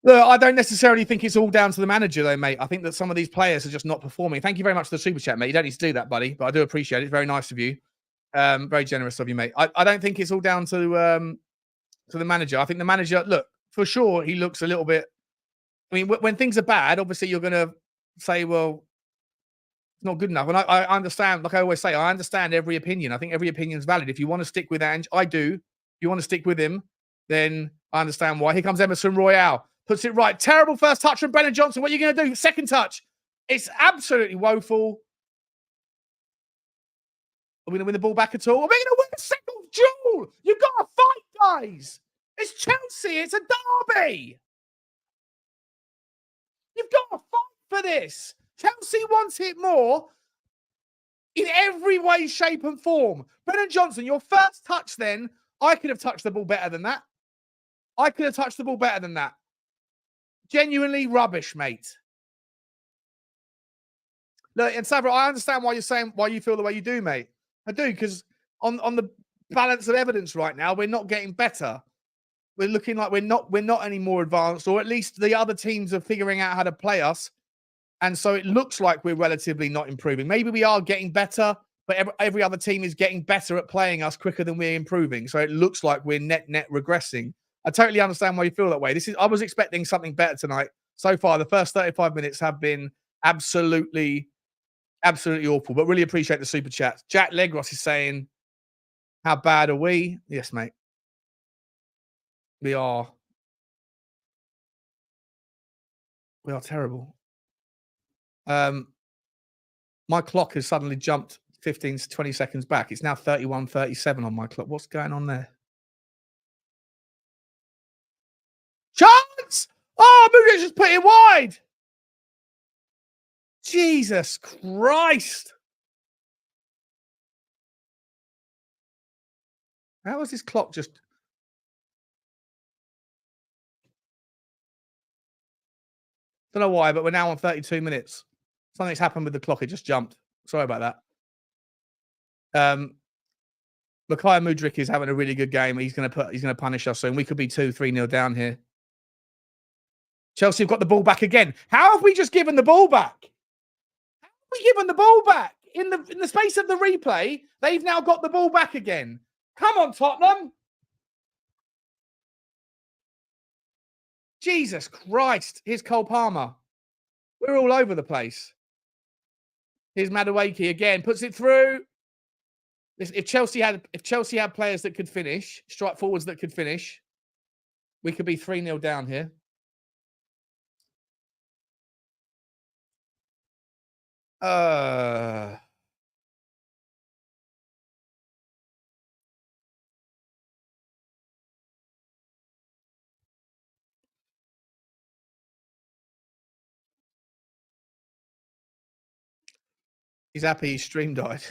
Look, I don't necessarily think it's all down to the manager, though, mate. I think that some of these players are just not performing. Thank you very much for the super chat, mate. You don't need to do that, buddy, but I do appreciate it. It's very nice of you. Very generous of you, mate. I don't think it's all down to the manager. I think the manager, look, for sure, he looks a little bit. I mean, when things are bad, obviously you're going to say, well, it's not good enough. And I understand, like I always say, I understand every opinion. I think every opinion is valid. If you want to stick with Ange, I do. If you want to stick with him, then I understand why. Here comes Emerson Royal. Puts it right. Terrible first touch from Brennan Johnson. What are you going to do? Second touch. It's absolutely woeful. Are we going to win the ball back at all? Are we going to win the second duel? You've got to fight, guys. It's Chelsea. It's a derby. You've got to fight for this. Chelsea wants it more in every way, shape, and form. Brennan Johnson, your first touch then, I could have touched the ball better than that. I could have touched the ball better than that. Genuinely rubbish, mate. Look, and Sabra, I understand why you're saying why you feel the way you do, mate. I do, because on the balance of evidence right now, we're not getting better. We're looking like we're not any more advanced, or at least the other teams are figuring out how to play us. And so it looks like we're relatively not improving. Maybe we are getting better, but every other team is getting better at playing us quicker than we're improving. So it looks like we're net regressing. I totally understand why you feel that way. I was expecting something better tonight. So far, the first 35 minutes have been absolutely awful, but really appreciate the super chats. Jack Legros is saying, how bad are we? Yes, mate. We are terrible. My clock has suddenly jumped 15 to 20 seconds back. It's now 31:37 on my clock. What's going on there? Chance! Oh, Mudryk just put it wide. Jesus Christ. How was this clock just... Don't know why, but we're now on 32 minutes. Something's happened with the clock. It just jumped. Sorry about that. Micky Mudryk is having a really good game. He's going to punish us soon. We could be 2-3-0 down here. Chelsea have got the ball back again. How have we just given the ball back? How have we given the ball back? In the space of the replay, they've now got the ball back again. Come on, Tottenham. Jesus Christ. Here's Cole Palmer. We're all over the place. Here's Madueke again, puts it through. If Chelsea had players that could finish, strike forwards that could finish, we could be 3-0 down here. He's happy his stream died.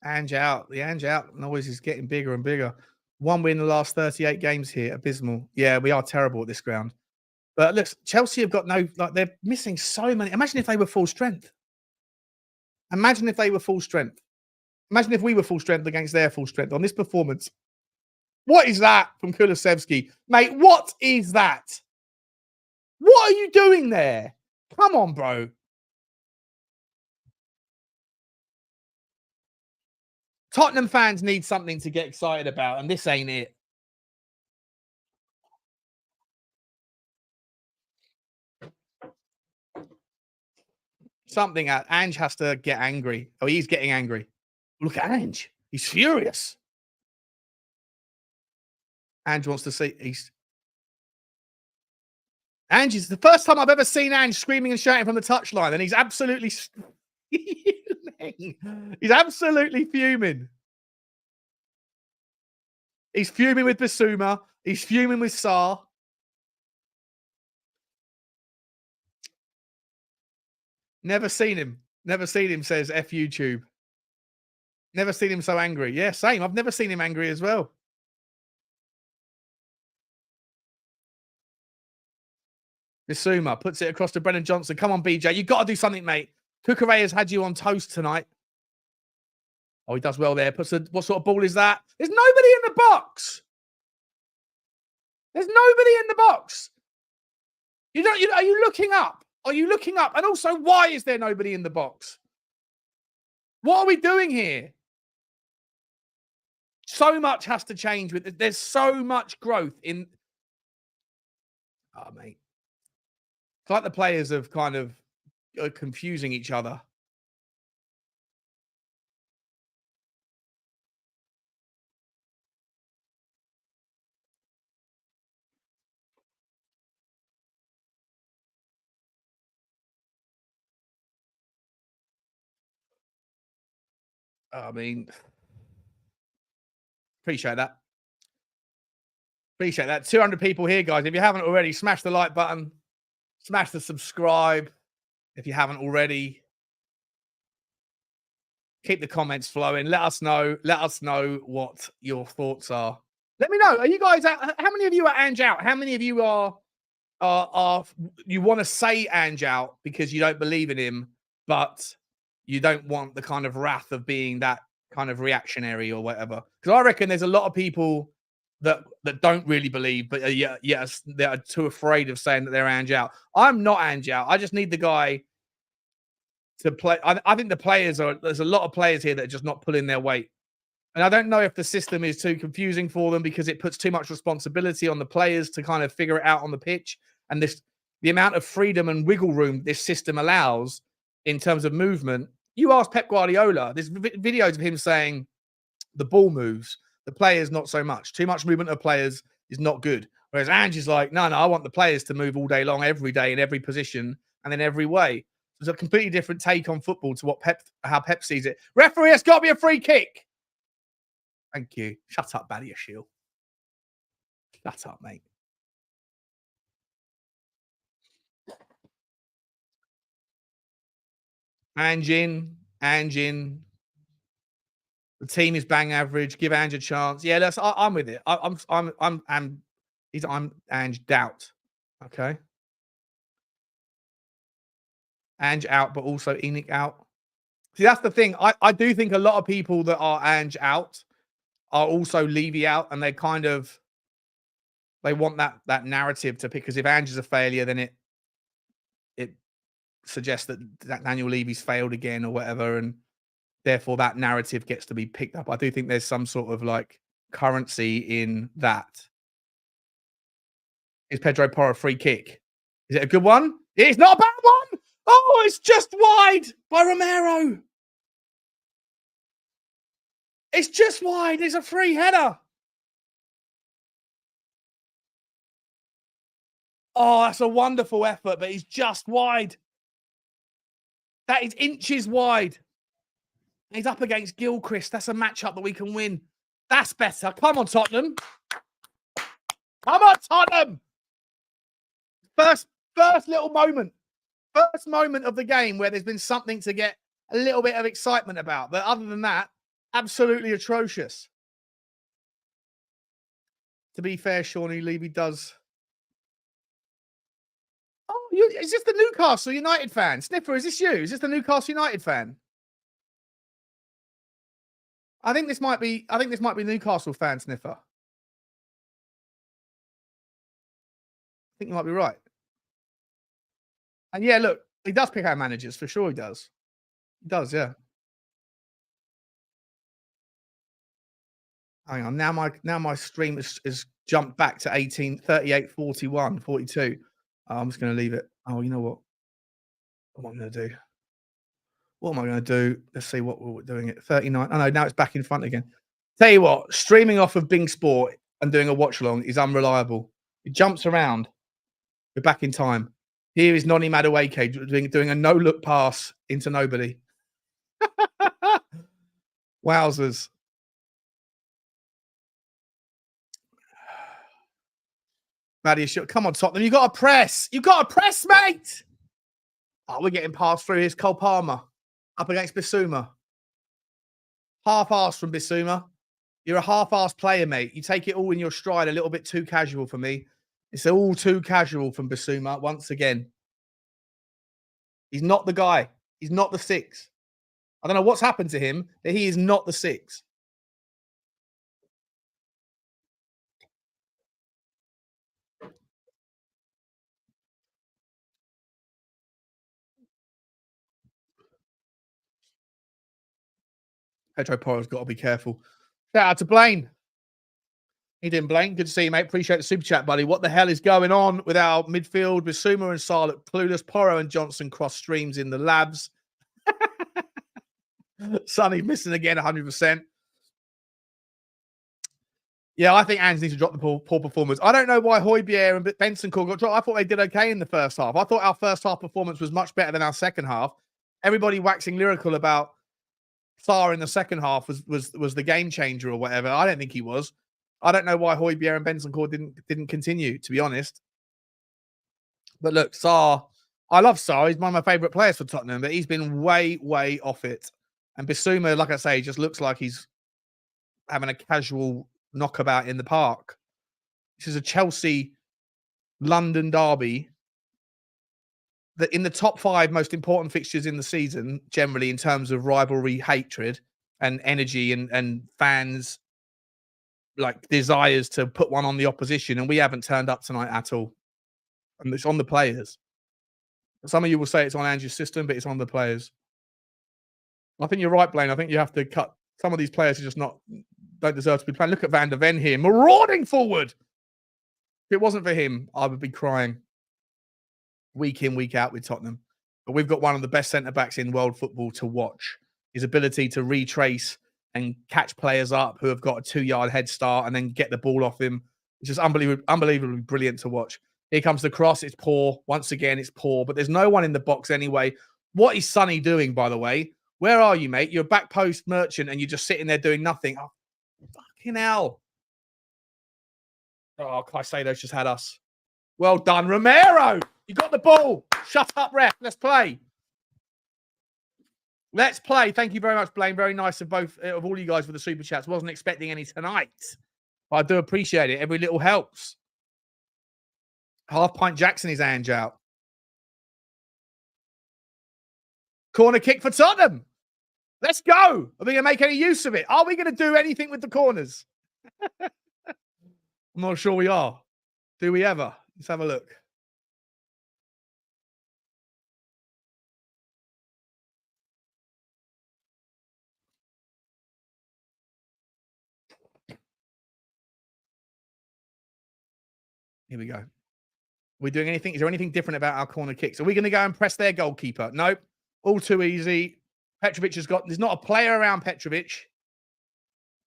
Ange out. The Ange out noise is getting bigger and bigger. 1 win in the last 38 games here. Abysmal. Yeah, we are terrible at this ground. But look, Chelsea have got they're missing so many. Imagine if they were full strength. Imagine if they were full strength. Imagine if we were full strength against their full strength on this performance. What is that from Kulusevski? Mate, what is that? What are you doing there? Come on, bro. Tottenham fans need something to get excited about, and this ain't it. Something Ange has to get angry. Oh, he's getting angry. Look at Ange. He's furious. Ange wants to see. Ange is the first time I've ever seen Ange screaming and shouting from the touchline, and he's absolutely fuming. He's absolutely fuming. He's fuming with Bissouma. He's fuming with Sarr. Never seen him. Never seen him, says F YouTube. Never seen him so angry. Yeah, same. I've never seen him angry as well. Bissouma puts it across to Brennan Johnson. Come on, BJ. You've got to do something, mate. Kukurea has had you on toast tonight. Oh, he does well there. What sort of ball is that? There's nobody in the box. There's nobody in the box. Are you looking up? Are you looking up? And also, why is there nobody in the box? What are we doing here? So much has to change. There's so much growth in. Oh, mate. It's like the players of kind of confusing each other. I mean, appreciate that. Appreciate that. 200 people here, guys. If you haven't already, smash the like button. Smash the subscribe if you haven't already. Keep the comments flowing. Let us know. Let us know what your thoughts are. Let me know. Are you guys? How many of you are Ange out? How many of you are you want to say Ange out because you don't believe in him, but you don't want the kind of wrath of being that kind of reactionary or whatever? Because I reckon there's a lot of people that don't really believe, but yes, they are too afraid of saying that they're Ange out. I'm not Ange out. I just need the guy to play. I think there's a lot of players here that are just not pulling their weight. And I don't know if the system is too confusing for them because it puts too much responsibility on the players to kind of figure it out on the pitch. And the amount of freedom and wiggle room this system allows in terms of movement. You ask Pep Guardiola, there's videos of him saying the ball moves, the players not so much. Too much movement of players is not good. Whereas Ange is like, no, I want the players to move all day long, every day, in every position, and in every way. It's a completely different take on football to how Pep sees it. Referee, it's got to be a free kick. Thank you. Shut up, Badiashile. Shut up, mate. Ange in. The team is bang average. Give Ange a chance. Yeah, I'm with it. I'm Ange doubt. Okay. Ange out, but also Enoch out. See, that's the thing. I do think a lot of people that are Ange out are also Levy out, and they want that narrative to pick. Because if Ange is a failure, then it suggests that Daniel Levy's failed again or whatever, and therefore that narrative gets to be picked up. I do think there's some sort of like currency in that. Is Pedro Porro a free kick? Is it a good one? It's not a bad one. Oh, it's just wide by Romero. It's just wide. It's a free header. Oh, that's a wonderful effort, but he's just wide. That is inches wide. He's up against Gilchrist. That's a matchup that we can win. That's better. Come on, Tottenham. Come on, Tottenham. First little moment. First moment of the game where there's been something to get a little bit of excitement about. But other than that, absolutely atrocious. To be fair, Shawnee Levy does. Oh, is this the Newcastle United fan? Sniffer, is this you? Is this the Newcastle United fan? I think this might be Newcastle fan, Sniffer. I think you might be right. And yeah, look, he does pick our managers for sure. He does. He does, yeah. Hang on. Now my stream is jumped back to 18, 38, 41, 42. I'm just going to leave it. Oh, you know what? What am I going to do? What am I going to do? Let's see what we're doing at 39. Oh no, now it's back in front again. Tell you what, streaming off of Bing Sport and doing a watch along is unreliable. It jumps around. We're back in time. Here is Noni Madueke doing a no-look pass into nobody. Wowzers. Come on, Tottenham. You got to press. You got to press, mate. Oh, we're getting passed through. Here's Cole Palmer up against Bissouma. Half-ass from Bissouma. You're a half-ass player, mate. You take it all in your stride a little bit too casual for me. It's all too casual from Bissouma once again. He's not the guy. He's not the 6. I don't know what's happened to him, but he is not the 6. Pedro Porro's got to be careful. Shout out to Blaine. He didn't, Blaine. Good to see you, mate. Appreciate the super chat, buddy. What the hell is going on with our midfield? Bissouma and Sarr look clueless. Porro and Johnson cross streams in the labs. Sonny missing again 100%. Yeah, I think Ange needs to drop the poor performance. I don't know why Hojbjerg and Bentancur got dropped. I thought they did okay in the first half. I thought our first half performance was much better than our second half. Everybody waxing lyrical about Sarr in the second half was the game changer or whatever. I don't think he was. I don't know why Hojbjerg and Bentancur didn't continue, to be honest. But look, Sarr, I love Sarr. He's one of my favourite players for Tottenham, but he's been way, way off it. And Bissouma, like I say, just looks like he's having a casual knockabout in the park. This is a Chelsea London derby that in the top 5 most important fixtures in the season, generally in terms of rivalry, hatred, and energy, and fans like desires to put one on the opposition, and we haven't turned up tonight at all. And it's on the players. Some of you will say it's on Andrew's system, but it's on the players. I think you're right, Blaine. I think you have to cut. Some of these players are just don't deserve to be playing. Look at Van De Ven here, marauding forward. If it wasn't for him, I would be crying week in, week out with Tottenham. But we've got one of the best centre-backs in world football to watch. His ability to retrace and catch players up who have got a 2-yard head start and then get the ball off him. It's just unbelievably brilliant to watch. Here comes the cross. It's poor. Once again, it's poor. But there's no one in the box anyway. What is Sonny doing, by the way? Where are you, mate? You're a back post merchant and you're just sitting there doing nothing. Oh, fucking hell. Oh, Caicedo's just had us. Well done, Romero. You got the ball. Shut up, ref. Let's play. Let's play. Thank you very much, Blaine. Very nice of all you guys for the super chats. Wasn't expecting any tonight. But I do appreciate it. Every little helps. Half Pint Jackson is Ange out. Corner kick for Tottenham. Let's go. Are we going to make any use of it? Are we going to do anything with the corners? I'm not sure we are. Do we ever? Let's have a look. Here we go. We doing anything? Is there anything different about our corner kicks? Are we going to go and press their goalkeeper? Nope. All too easy. Petrovic has got, there's not a player around Petrovic.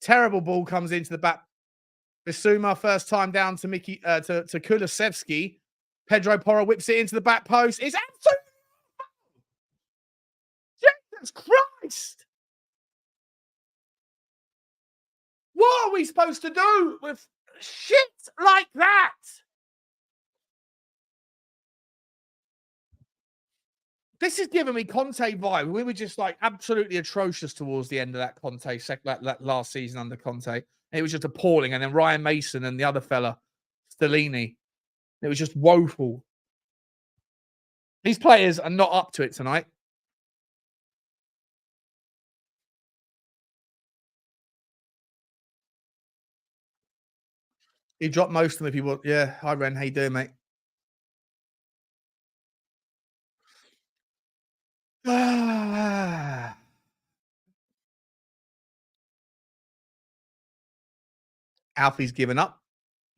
Terrible ball comes into the back. Bissouma, first time down to to Kulusevski. Pedro Porro whips it into the back post. It's absolutely Jesus Christ! What are we supposed to do with shit like that? This is giving me Conte vibe. We were just like absolutely atrocious towards the end of that Conte that last season under Conte. It was just appalling. And then Ryan Mason and the other fella, Stellini. It was just woeful. These players are not up to it tonight. He dropped most of them if he was. Yeah. Hi, Ren. How you doing, mate? Alfie's given up.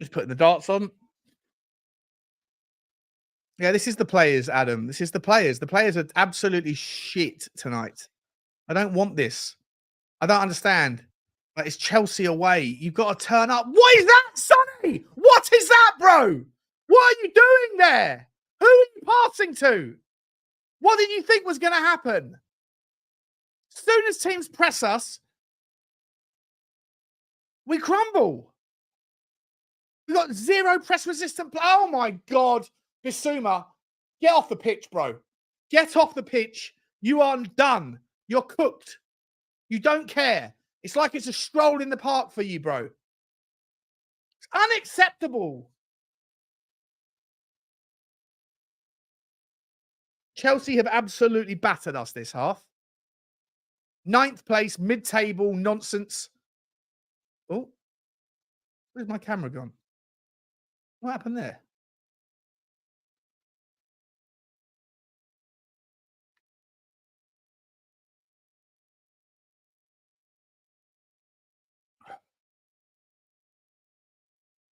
Just putting the darts on. Yeah, this is the players, Adam. This is the players. The players are absolutely shit tonight. I don't want this. I don't understand. Like, it's Chelsea away. You've got to turn up. What is that, Sonny? What is that, bro? What are you doing there? Who are you passing to? What did you think was going to happen? As soon as teams press us, we crumble. We've got zero press resistant. Oh my God. Bissouma, get off the pitch, bro. Get off the pitch. You are done. You're cooked. You don't care. It's like it's a stroll in the park for you, bro. It's unacceptable. Chelsea have absolutely battered us this half. 9th place, mid-table nonsense. Oh, where's my camera gone? What happened there?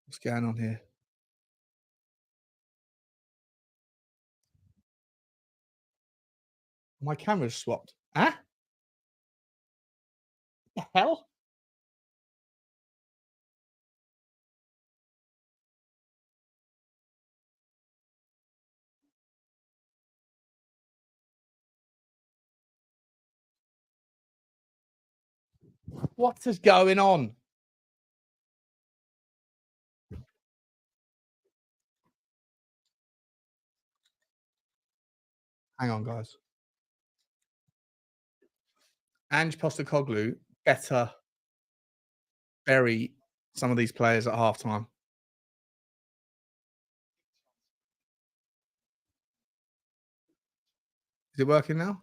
What's going on here? My camera's swapped. Huh? The hell? What is going on? Hang on, guys. Ange Postecoglou better bury some of these players at halftime. Is it working now?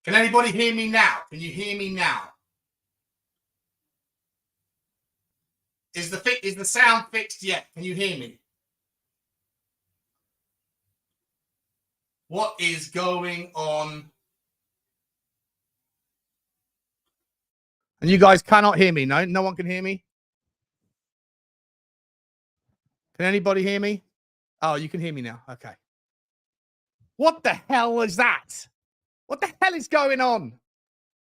Can anybody hear me now? Can you hear me now? Is the sound fixed yet? Can you hear me? What is going on? And you guys cannot hear me, no? No one can hear me? Can anybody hear me? Oh, you can hear me now. Okay. What the hell is that? What the hell is going on?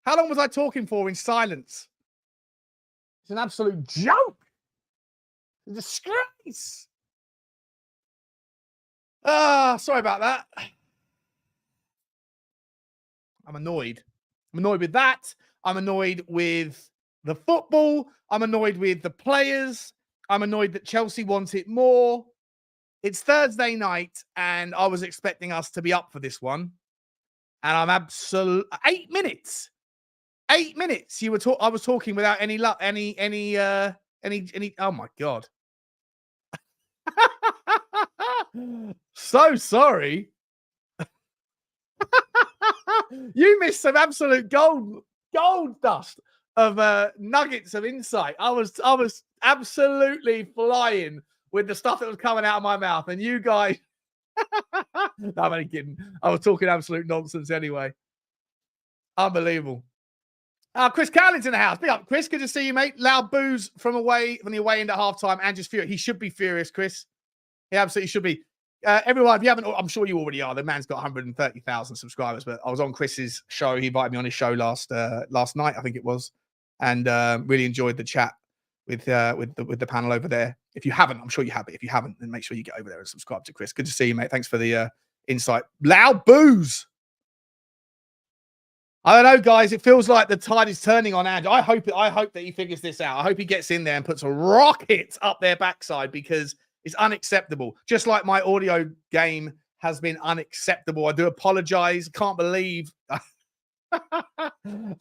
How long was I talking for in silence? It's an absolute joke. A disgrace. Sorry about that. I'm annoyed. I'm annoyed with that. I'm annoyed with the football. I'm annoyed with the players. I'm annoyed that Chelsea want it more. It's Thursday night, and I was expecting us to be up for this one. And I'm absolute 8 minutes. 8 minutes. I was talking without any luck, any. Oh my god. So sorry. You missed some absolute gold dust of nuggets of insight. I was absolutely flying with the stuff that was coming out of my mouth, and you guys. No, I'm only kidding. I was talking absolute nonsense anyway. Unbelievable. Chris Cowling's in the house. Big up, Chris. Good to see you, mate. Loud boos from the away end at halftime, and just furious. He should be furious, Chris. He absolutely should be. Everyone, if you haven't, I'm sure you already are. The man's got 130,000 subscribers. But I was on Chris's show. He invited me on his show last night, I think it was, and really enjoyed the chat with the panel over there. If you haven't, I'm sure you have. But if you haven't, then make sure you get over there and subscribe to Chris. Good to see you, mate. Thanks for the insight. Loud boos. I don't know, guys. It feels like the tide is turning on Andrew. I hope that he figures this out. I hope he gets in there and puts a rocket up their backside, because it's unacceptable. Just like my audio game has been unacceptable. I do apologize. Can't believe.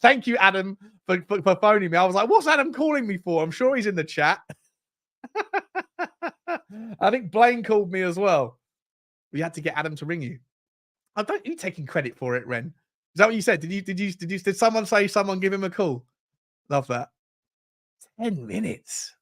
Thank you, Adam, for phoning me. I was like, what's Adam calling me for? I'm sure he's in the chat. I think Blaine called me as well. We had to get Adam to ring you. I don't you taking credit for it, Ren. Is that what you said? Did someone say someone give him a call? Love that. 10 minutes.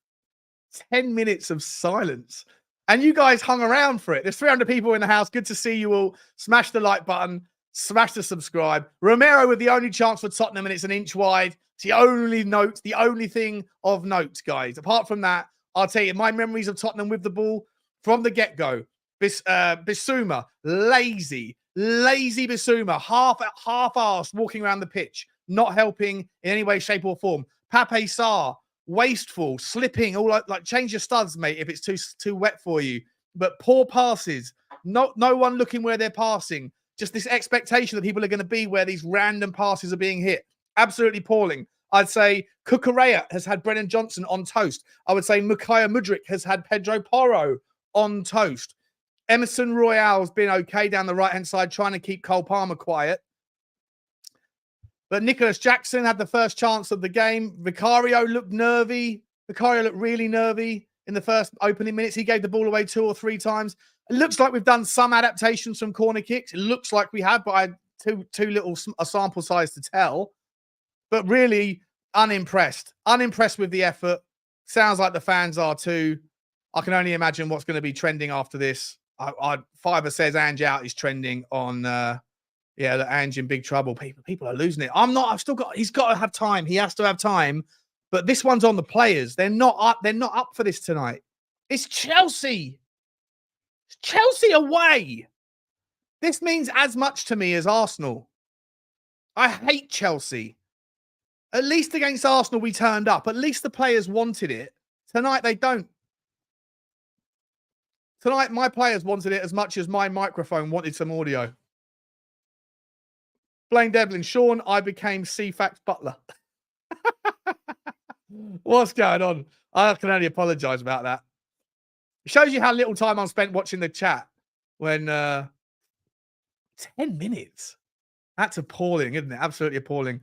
10 minutes of silence. And you guys hung around for it. There's 300 people in the house. Good to see you all. Smash the like button. Smash the subscribe. Romero with the only chance for Tottenham, and it's an inch wide. It's the only thing of note, guys. Apart from that, I'll tell you, my memories of Tottenham with the ball from the get-go. Bissouma, lazy Bissouma, half-arsed walking around the pitch, not helping in any way, shape, or form. Pape Sarr, wasteful, slipping, all like change your studs, mate, if it's too wet for you. But poor passes, no one looking where they're passing. Just this expectation that people are going to be where these random passes are being hit. Absolutely appalling. I'd say Cucurella has had Brennan Johnson on toast. I would say Mukaya Mudryk has had Pedro Porro on toast. Emerson Royal's been okay down the right-hand side, trying to keep Cole Palmer quiet. But Nicholas Jackson had the first chance of the game. Vicario looked nervy. Vicario looked really nervy in the first opening minutes. He gave the ball away 2 or 3 times. It looks like we've done some adaptations from corner kicks. It looks like we have, but I had too little a sample size to tell. But really unimpressed. Unimpressed with the effort. Sounds like the fans are too. I can only imagine what's going to be trending after this. Fiverr says Ange out is trending on the Ange in big trouble. People are losing it. He's got to have time. He has to have time. But this one's on the players. They're not up for this tonight. It's Chelsea. It's Chelsea away. This means as much to me as Arsenal. I hate Chelsea. At least against Arsenal we turned up. At least the players wanted it. Tonight they don't. Tonight, my players wanted it as much as my microphone wanted some audio. Blaine Devlin, Sean, I became CFAX Butler. What's going on? I can only apologize about that. It shows you how little time I spent watching the chat when 10 minutes. That's appalling, isn't it? Absolutely appalling.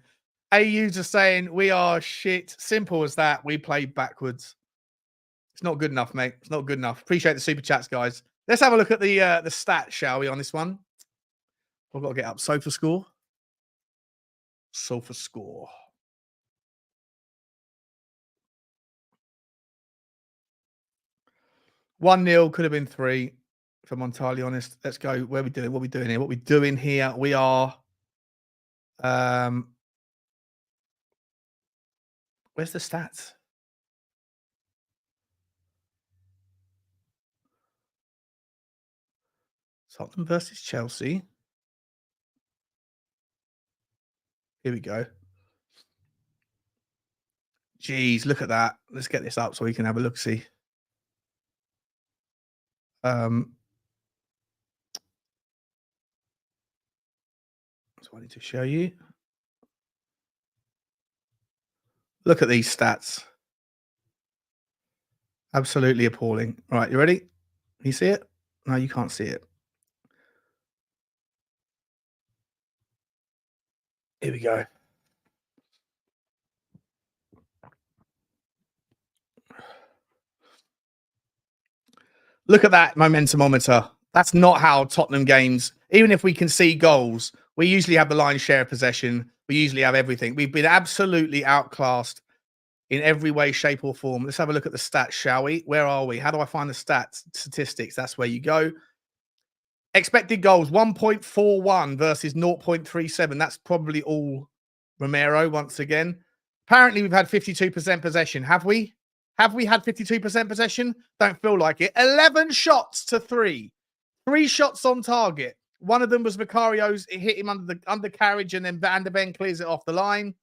AU's just saying, we are shit. Simple as that. We played backwards. It's not good enough, mate. It's not good enough. Appreciate the super chats, guys. Let's have a look at the stats, shall we, on this one? I've got to get up. Sofa score. Sofa score. One 0 could have been 3. If I'm entirely honest, let's go. Where are we doing? What are we doing here? What are we doing here? We are. Where's the stats? Tottenham versus Chelsea. Here we go. Jeez, look at that. Let's get this up so we can have a look. See. So I need to show you. Look at these stats. Absolutely appalling. All right, you ready? Can you see it? No, you can't see it. Here we go. Look at that momentumometer. That's not how Tottenham games, even if we concede goals, we usually have the lion's share of possession. We usually have everything. We've been absolutely outclassed in every way, shape, or form. Let's have a look at the stats, shall we? Where are we? How do I find the stats? Statistics. That's where you go. Expected goals 1.41 versus 0.37. That's probably all Romero once again. Apparently, we've had 52% possession. Have we? Have we had 52% possession? Don't feel like it. 11 shots to 3. 3 shots on target. One of them was Vicario's. It hit him under the undercarriage, and then Van De Ven clears it off the line.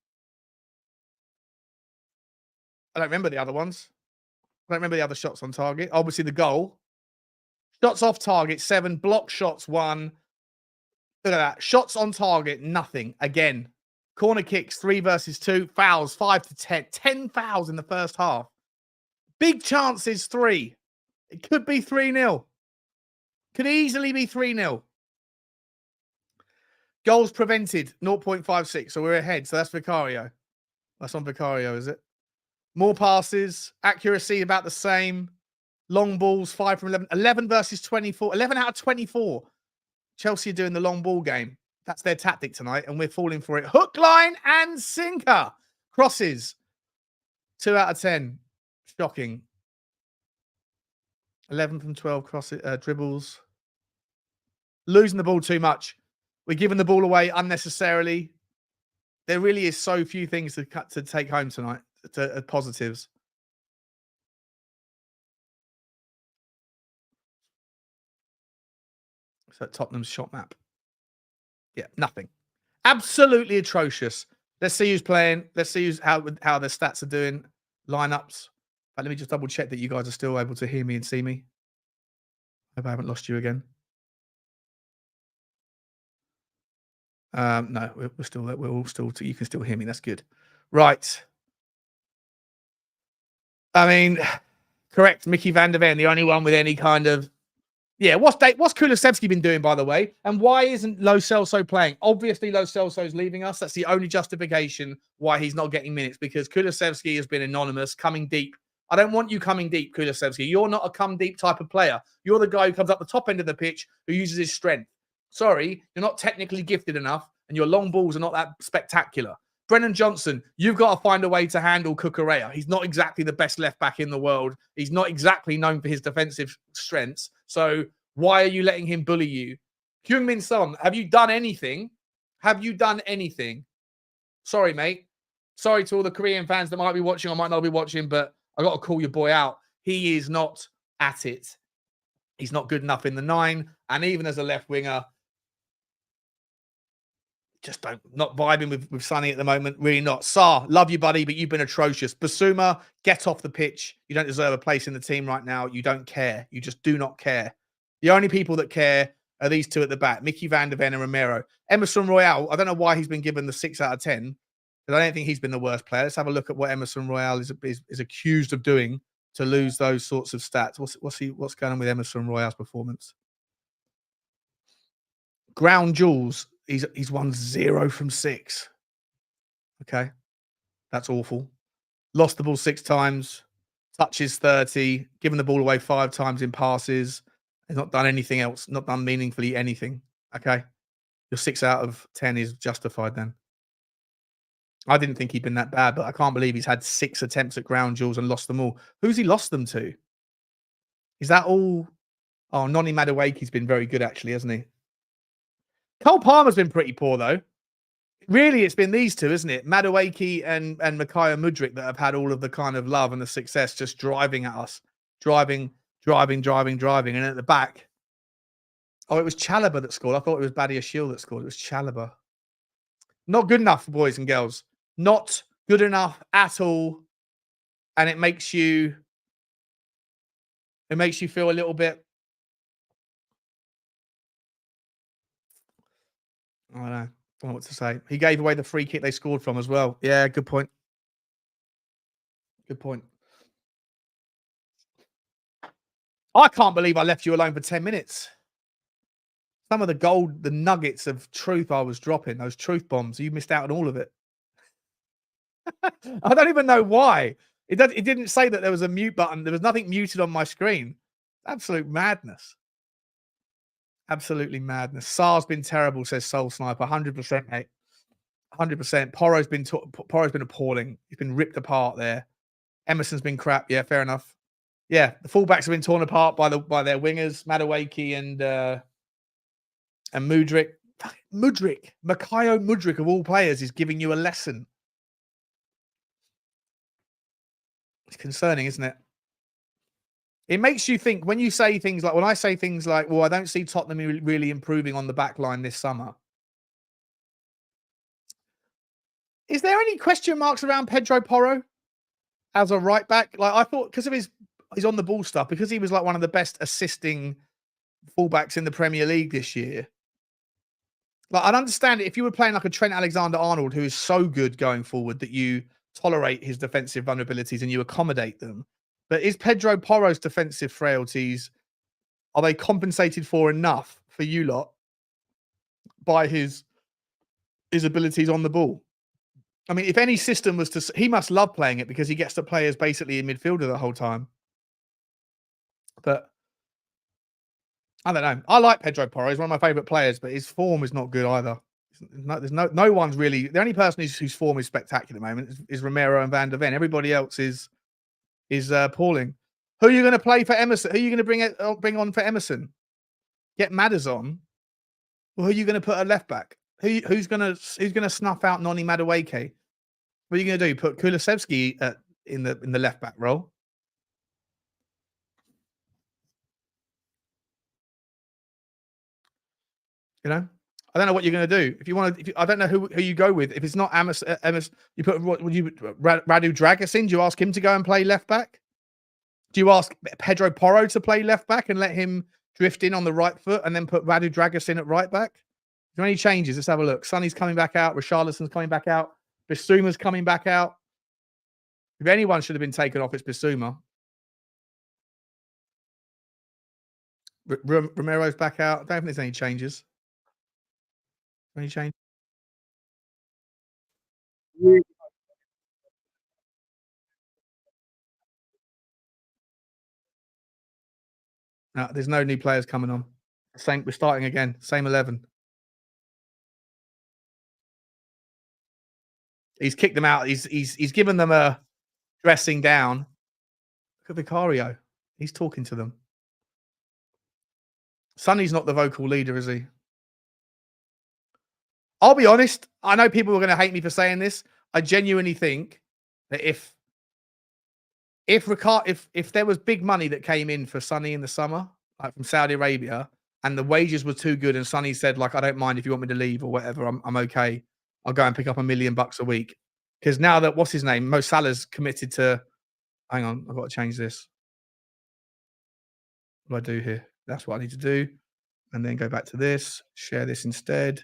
I don't remember the other ones. I don't remember the other shots on target. Obviously, the goal. Shots off target, 7. Block shots, 1. Look at that. Shots on target, nothing. Again. Corner kicks, 3 versus 2. Fouls, 5 to 10. 10 fouls in the first half. Big chances, 3. It could be 3-0. Could easily be 3-0. Goals prevented, 0.56. So we're ahead. So that's Vicario. That's on Vicario, is it? More passes. Accuracy about the same. Long balls, 5 from 11. 11 versus 24. 11 out of 24. Chelsea are doing the long ball game. That's their tactic tonight, and we're falling for it. Hook, line, and sinker. Crosses. 2 out of 10. Shocking. 11 from 12 dribbles. Losing the ball too much. We're giving the ball away unnecessarily. There really is so few things to take home tonight, positives. So Tottenham's shot map. Yeah, nothing. Absolutely atrocious. Let's see who's playing. Let's see how the stats are doing. Lineups. But let me just double check that you guys are still able to hear me and see me. Hope I haven't lost you again. No, we're still there. We're all still. You can still hear me. That's good. Right. I mean, correct. Micky Van De Ven, the only one with any kind of. Yeah, what's Kulusevski been doing, by the way? And why isn't Lo Celso playing? Obviously, Lo Celso's leaving us. That's the only justification why he's not getting minutes, because Kulusevski has been anonymous, coming deep. I don't want you coming deep, Kulusevski. You're not a come deep type of player. You're the guy who comes up the top end of the pitch, who uses his strength. Sorry, you're not technically gifted enough, and your long balls are not that spectacular. Brennan Johnson, you've got to find a way to handle Cucurella. He's not exactly the best left back in the world. He's not exactly known for his defensive strengths. So why are you letting him bully you? Heung Min Son, have you done anything? Have you done anything? Sorry, mate. Sorry to all the Korean fans that might be watching or might not be watching, but I got to call your boy out. He is not at it. He's not good enough in the 9. And even as a left winger, just not vibing with Sonny at the moment. Really not. Sarr, love you, buddy, but you've been atrocious. Bissouma, get off the pitch. You don't deserve a place in the team right now. You don't care. You just do not care. The only people that care are these two at the back, Micky Van De Ven and Romero. Emerson Royal, I don't know why he's been given the 6 out of 10, but I don't think he's been the worst player. Let's have a look at what Emerson Royal is accused of doing to lose those sorts of stats. What's going on with Emerson Royal's performance? Ground jewels. He's won 0 from 6. Okay. That's awful. Lost the ball 6 times. Touches 30. Given the ball away 5 times in passes. He's not done anything else. Not done meaningfully anything. Okay. Your 6 out of 10 is justified then. I didn't think he'd been that bad, but I can't believe he's had 6 attempts at ground duels and lost them all. Who's he lost them to? Is that all? Oh, Noni Madueke's been very good actually, hasn't he? Cole Palmer's been pretty poor though. Really, it's been these two, isn't it? Madueke and Mikhail Mudryk that have had all of the kind of love and the success just driving at us. Driving. And at the back. Oh, it was Chalobah that scored. I thought it was Badiashile that scored. It was Chalobah. Not good enough for boys and girls. Not good enough at all. And it makes you feel a little bit, I don't know what to say. He gave away the free kick they scored from as well. Yeah, good point. Good point. I can't believe I left you alone for 10 minutes. Some of the nuggets of truth I was dropping, those truth bombs, you missed out on all of it. I don't even know why. It didn't say that there was a mute button. There was nothing muted on my screen. Absolute madness. Absolutely madness. Sarr's been terrible, says Soul Sniper. 100%, mate. 100%. Porro's been appalling. He's been ripped apart there. Emerson's been crap. Yeah, fair enough. Yeah, the fullbacks have been torn apart by their wingers, Madueke and Mudryk. Mikhail Mudryk of all players is giving you a lesson. It's concerning, isn't it? It makes you think when you say things like, when I say things like, well, I don't see Tottenham really improving on the back line this summer. Is there any question marks around Pedro Porro as a right back? Like I thought, because of his on the ball stuff, because he was like one of the best assisting fullbacks in the Premier League this year. Like I'd understand it if you were playing like a Trent Alexander-Arnold, who is so good going forward that you tolerate his defensive vulnerabilities and you accommodate them. But is Pedro Porro's defensive frailties, are they compensated for enough for you lot by his abilities on the ball? I mean, if any system was to, he must love playing it because he gets to play as basically a midfielder the whole time. But I don't know. I like Pedro Porro. He's one of my favourite players, but his form is not good either. There's no one's really, the only person whose form is spectacular at the moment is Romero and Van De Ven. Everybody else is appalling. Who are you going to play for Emerson? Who are you going to bring on for Emerson? Get Madders on? Well, who are you going to put at left back? Who's going to snuff out Noni Madueke? What are you going to do? Put Kulusevski in the left back role? You know, I don't know what you're going to do. If you want to, I don't know who you go with. If it's not Emerson, you put Radu Dragusin? Do you ask him to go and play left back? Do you ask Pedro Porro to play left back and let him drift in on the right foot and then put Radu Dragusin at right back? Is there any changes? Let's have a look. Sonny's coming back out. Richarlison's coming back out. Bissouma's coming back out. If anyone should have been taken off, it's Bissouma. Romero's back out. I don't think there's any changes. Any change? No, there's no new players coming on. Same. We're starting again. Same 11. He's kicked them out. He's given them a dressing down. Look at Vicario. He's talking to them. Sonny's not the vocal leader, is he? I'll be honest. I know people are going to hate me for saying this. I genuinely think that if there was big money that came in for Sonny in the summer, like from Saudi Arabia, and the wages were too good, and Sonny said, like, I don't mind if you want me to leave or whatever, I'm okay. I'll go and pick up $1 million a week. Because now that what's his name? Mo Salah's committed to, hang on, I've got to change this. What do I do here? That's what I need to do. And then go back to this, share this instead.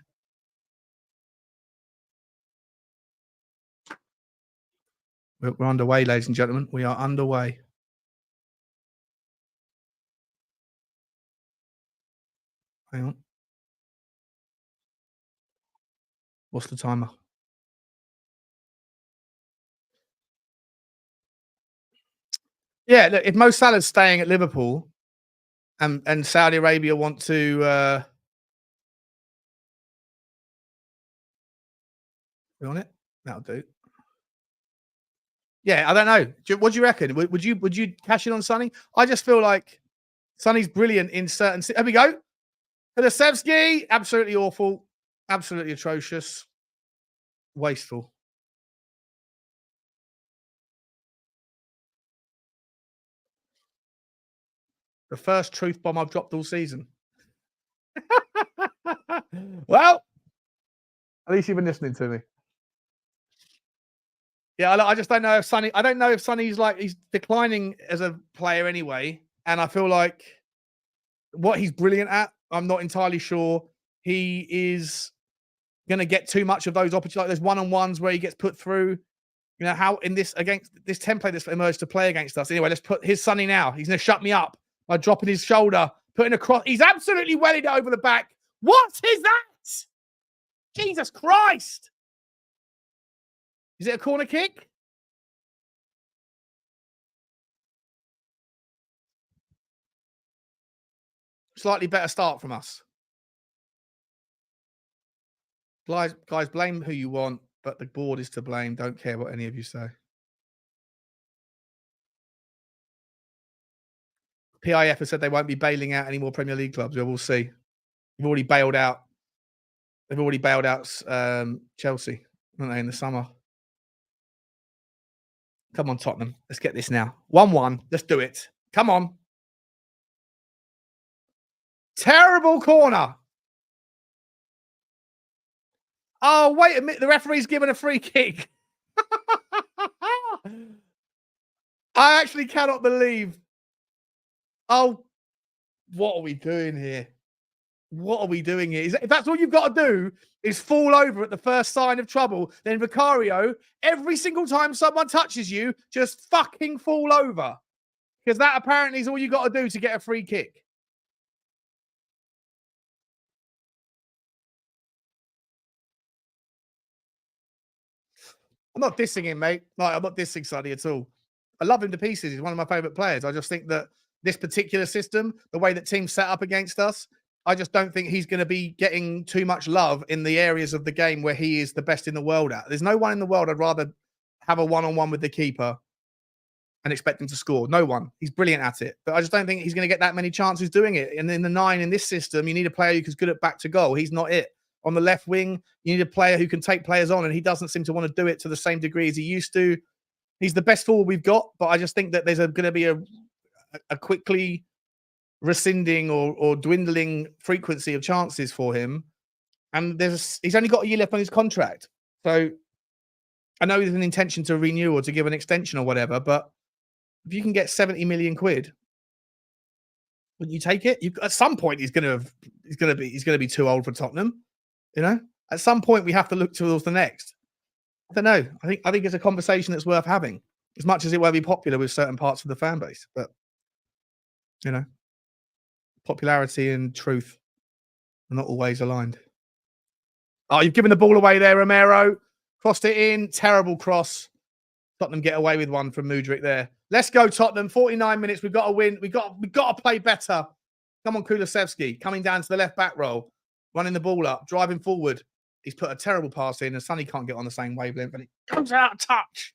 We're underway, ladies and gentlemen. We are underway. Hang on. What's the timer? Yeah, look, if Mo Salah's staying at Liverpool and Saudi Arabia want to be on it, that'll do. Yeah, I don't know. What do you reckon? Would you cash in on Sonny? I just feel like Sonny's brilliant in certain. There we go. Kulusevski, absolutely awful, absolutely atrocious, wasteful. The first truth bomb I've dropped all season. Well, at least you've been listening to me. Yeah, I just don't know if Sonny. I don't know if Sonny's like he's declining as a player anyway, and I feel like what he's brilliant at, I'm not entirely sure he is going to get too much of those opportunities. Like there's one-on-ones where he gets put through. You know how in this against this template that's emerged to play against us. Anyway, let's put his Sonny now. He's going to shut me up by dropping his shoulder, putting a cross. He's absolutely welling it over the back. What is that? Jesus Christ! Is it a corner kick? Slightly better start from us. Guys, blame who you want, but the board is to blame. Don't care what any of you say. PIF has said they won't be bailing out any more Premier League clubs. We'll see. They've already bailed out. They've already bailed out Chelsea, haven't they, in the summer? Come on, Tottenham. Let's get this now. 1-1. Let's do it. Come on. Terrible corner. Oh, wait a minute. The referee's given a free kick. I actually cannot believe. Oh, what are we doing here? What are we doing here? If that's all you've got to do is fall over at the first sign of trouble, then Vicario, every single time someone touches you, just fucking fall over. Because that apparently is all you got to do to get a free kick. I'm not dissing him, mate. Like, I'm not dissing Sonny at all. I love him to pieces. He's one of my favourite players. I just think that this particular system, the way that teams set up against us, I just don't think he's going to be getting too much love in the areas of the game where he is the best in the world at. There's no one in the world I'd rather have a one-on-one with the keeper and expect him to score. No one. He's brilliant at it. But I just don't think he's going to get that many chances doing it. And in the 9 in this system, you need a player who's good at back to goal. He's not it. On the left wing, you need a player who can take players on, and he doesn't seem to want to do it to the same degree as he used to. He's the best forward we've got, but I just think that there's going to be a quickly rescinding or dwindling frequency of chances for him. And he's only got a year left on his contract. So I know there's an intention to renew or to give an extension or whatever, but if you can get 70 million quid, wouldn't you take it? At some point, he's going to be too old for Tottenham. You know, at some point we have to look towards the next. I don't know. I think it's a conversation that's worth having, as much as it won't be popular with certain parts of the fan base. But you know, popularity and truth are not always aligned. Oh, you've given the ball away there, Romero. Crossed it in. Terrible cross. Tottenham get away with one from Mudryk there. Let's go, Tottenham. 49 minutes. We've got to win. We've got to play better. Come on, Kulusevski. Coming down to the left back roll. Running the ball up. Driving forward. He's put a terrible pass in, and Sonny can't get on the same wavelength, and it comes out of touch.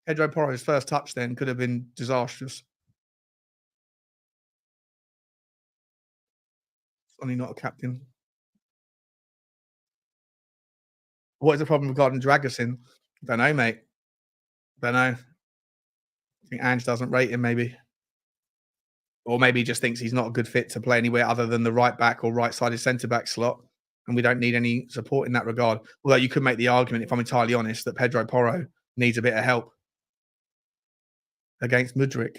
Pedro Porro's first touch then could have been disastrous. Sonny not a captain. What is the problem regarding Dragusin? Don't know, mate. Don't know. I think Ange doesn't rate him, maybe. Or maybe he just thinks he's not a good fit to play anywhere other than the right back or right-sided centre-back slot. And we don't need any support in that regard. Although you could make the argument, if I'm entirely honest, that Pedro Porro needs a bit of help against Mudryk.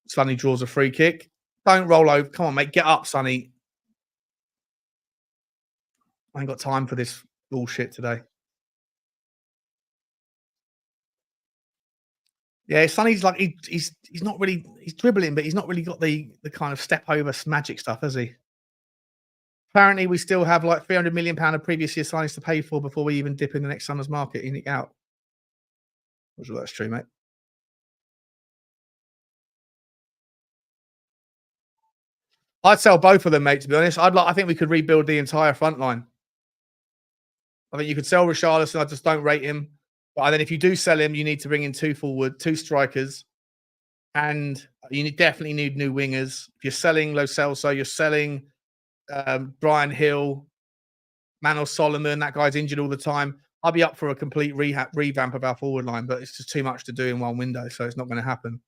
Sonny draws a free kick. Don't roll over. Come on, mate. Get up, Sonny. I ain't got time for this bullshit today. Yeah, Sonny's like he's not really he's dribbling, but he's not really got the kind of step over magic stuff, has he? Apparently, we still have like £300 million of previous year signings to pay for before we even dip in the next summer's market and it out. I'm sure that's true, mate. I'd sell both of them, mate, to be honest. I think we could rebuild the entire front line. I think you could sell Richarlison. I just don't rate him. But then if you do sell him, you need to bring in 2 forward, 2 strikers, and definitely need new wingers. If you're selling Lo Celso, you're selling Brian Hill, Manuel Solomon. That guy's injured all the time. I'll be up for a complete revamp of our forward line, but it's just too much to do in one window, so it's not going to happen.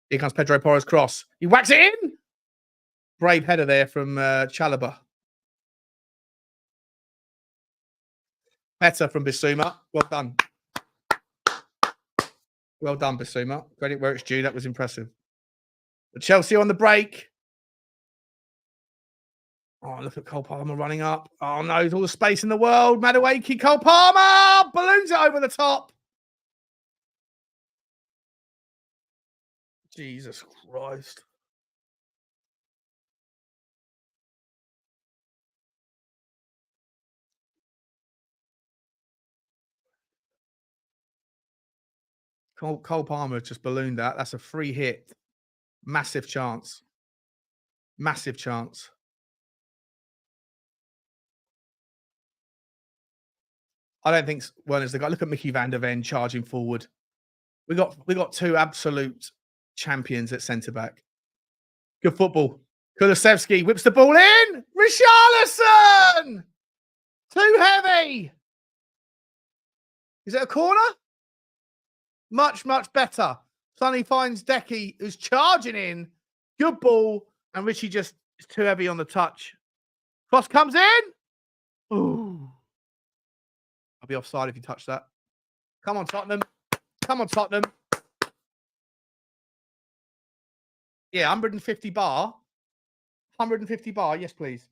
Here comes Pedro Porro's cross. He whacks it in. Brave header there from Chalobah. Better from Bissouma. Well done. Well done, Bissouma. Credit where it's due. That was impressive. But Chelsea on the break. Oh, look at Cole Palmer running up. Oh, no, there's all the space in the world. Madueke, Cole Palmer balloons it over the top. Jesus Christ. Cole Palmer just ballooned that. That's a free hit. Massive chance. Massive chance. I don't think Werner's the guy. Look at Micky Van De Ven charging forward. We got 2 absolute champions at centre back. Good football. Kulusevski whips the ball in. Richarlison! Too heavy. Is it a corner? Much, much better. Sonny finds Decky, who's charging in. Good ball. And Richie just is too heavy on the touch. Cross comes in. Ooh. I'll be offside if you touch that. Come on, Tottenham. Come on, Tottenham. Yeah, 150 bar. 150 bar. Yes, please.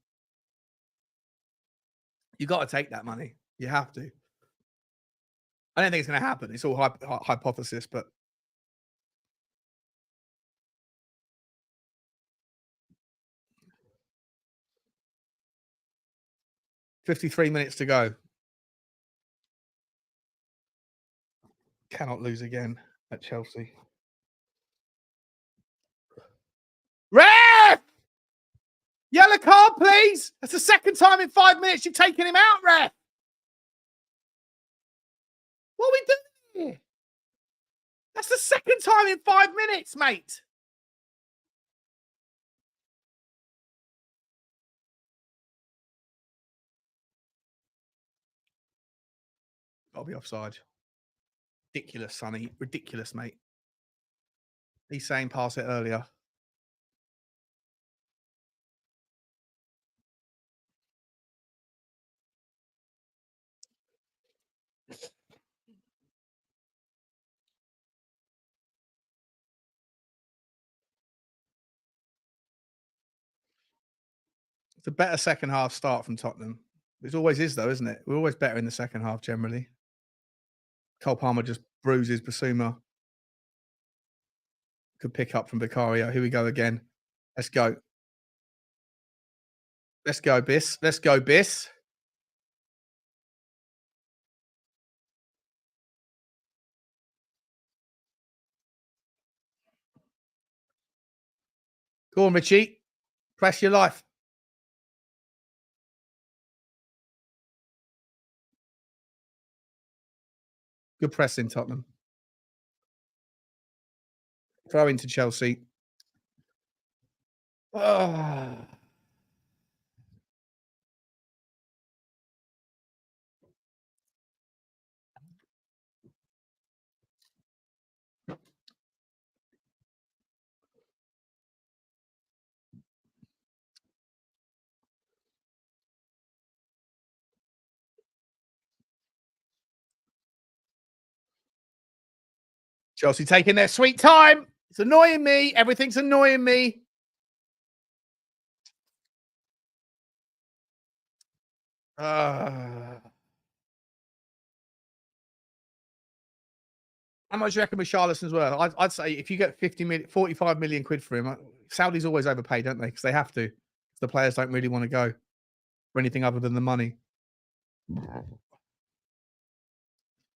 You got to take that money. You have to. I don't think it's going to happen. It's all hypothesis, but 53 minutes to go. Cannot lose again at Chelsea. Ref! Yellow card, please. That's the second time in 5 minutes you've taken him out, ref. What are we doing here? That's the second time in 5 minutes, mate. Got to be offside. Ridiculous, Sonny. Ridiculous, mate. He's saying pass it earlier. It's a better second half start from Tottenham. It always is, though, isn't it? We're always better in the second half, generally. Cole Palmer just bruises Bissouma. Good pick up from Vicario. Here we go again. Let's go. Let's go, Biss. Let's go, Biss. Go on, Richie. Press your life. Good pressing, Tottenham. Throw into Chelsea. Oh. Chelsea taking their sweet time. It's annoying me. Everything's annoying me. How much do you reckon Richarlison's worth? I'd say if you get 45 million quid for him, Saudis always overpay, don't they? Because they have to. The players don't really want to go for anything other than the money.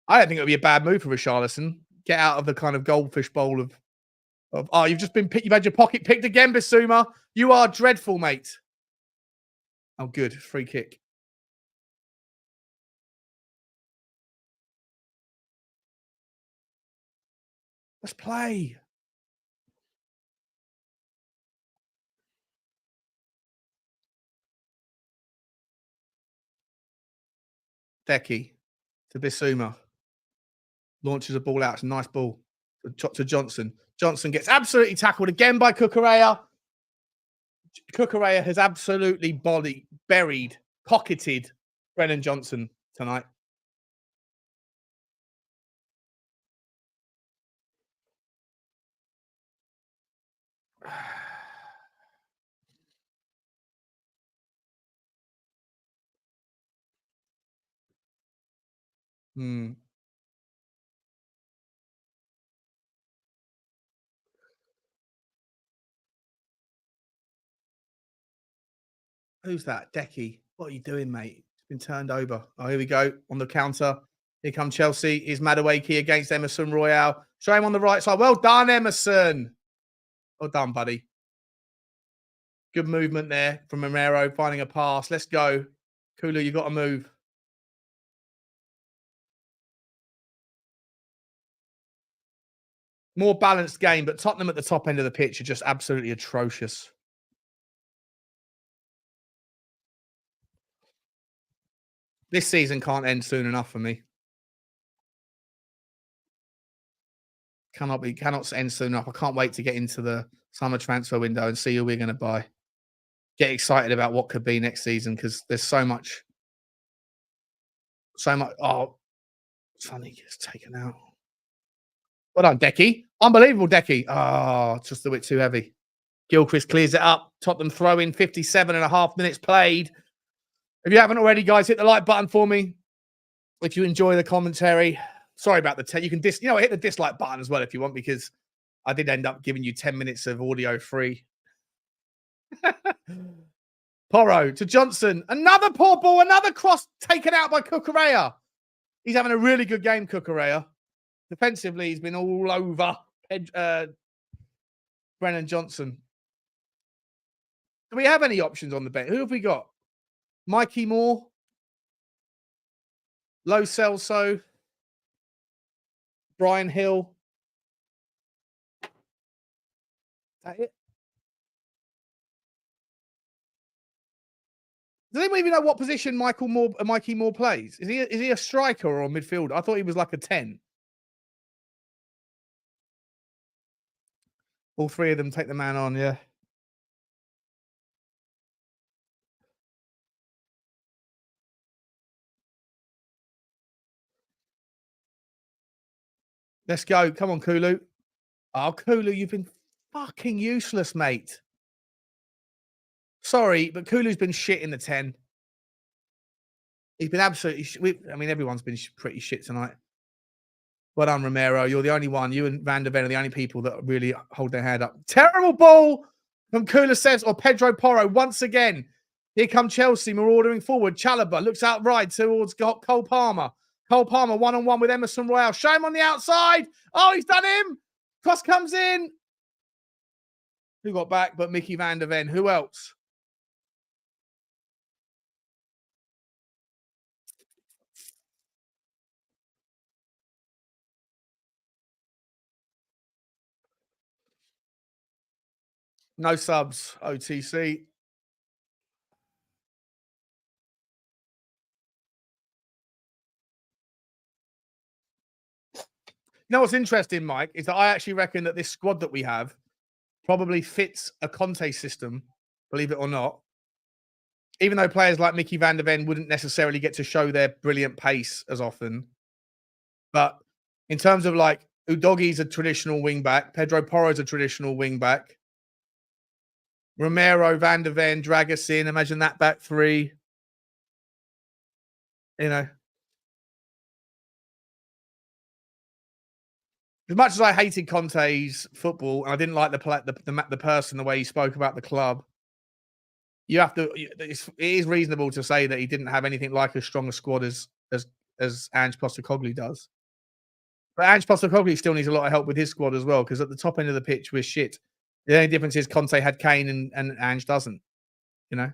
I don't think it would be a bad move for Richarlison. Get out of the kind of goldfish bowl of Oh, you've just been picked. You've had your pocket picked again, Bissouma. You are dreadful, mate. Oh, good. Free kick. Let's play. Decky to Bissouma. Launches a ball out. It's a nice ball to Johnson. Johnson gets absolutely tackled again by Cucurella. Cucurella has absolutely buried, pocketed Brennan Johnson tonight. Hmm. Who's that? Decky. What are you doing, mate? It's been turned over. Oh, here we go. On the counter. Here come Chelsea. Is Madueke against Emerson Royal. Show him on the right side. Well done, Emerson. Well done, buddy. Good movement there from Romero, finding a pass. Let's go. Kulu, you've got to move. More balanced game, but Tottenham at the top end of the pitch are just absolutely atrocious. This season can't end soon enough for me. Cannot end soon enough. I can't wait to get into the summer transfer window and see who we're going to buy. Get excited about what could be next season because there's so much. Oh, Sonny gets taken out. Well done, Decky. Unbelievable, Decky. Oh, just a bit too heavy. Gilchrist clears it up. Tottenham throw in 57.5 minutes played. If you haven't already, guys, hit the like button for me. If you enjoy the commentary, sorry about the you can hit the dislike button as well if you want, because I did end up giving you 10 minutes of audio free. Porro to Johnson. Another poor ball, another cross taken out by Cucurella. He's having a really good game, Cucurella. Defensively, he's been all over Brennan Johnson. Do we have any options on the bench? Who have we got? Mikey Moore, Lo Celso, Brian Hill. Is that it? Does anyone even know what position Mikey Moore plays? Is he a striker or a midfielder? I thought he was like a 10. All three of them take the man on, yeah. Let's go. Come on, Kulu. Oh, Kulu, you've been fucking useless, mate. Sorry, but Kulu's been shit in the 10. He's been absolutely everyone's been pretty shit tonight. Well done, Romero. You're the only one. You and Van De Ven are the only people that really hold their hand up. Terrible ball from Kulusevs or Pedro Porro once again. Here come Chelsea marauding forward. Chalobah looks out right towards Cole Palmer. Cole Palmer one-on-one with Emerson Royal. Show him on the outside. Oh, he's done him. Cross comes in. Who got back but Micky Van De Ven? Who else? No subs, OTC. You know what's interesting, Mike, is that I actually reckon that this squad that we have probably fits a Conte system, believe it or not. Even though players like Micky Van De Ven wouldn't necessarily get to show their brilliant pace as often. But in terms of like, Udogie's a traditional wing back. Pedro Porro's a traditional wing back. Romero, Van De Ven, drag us in. Imagine that back three. You know. As much as I hated Conte's football, and I didn't like the person, the way he spoke about the club, you have to. It is reasonable to say that he didn't have anything like as strong a squad as Ange Postecoglou does. But Ange Postecoglou still needs a lot of help with his squad as well, because at the top end of the pitch, we're shit. The only difference is Conte had Kane and Ange doesn't, you know?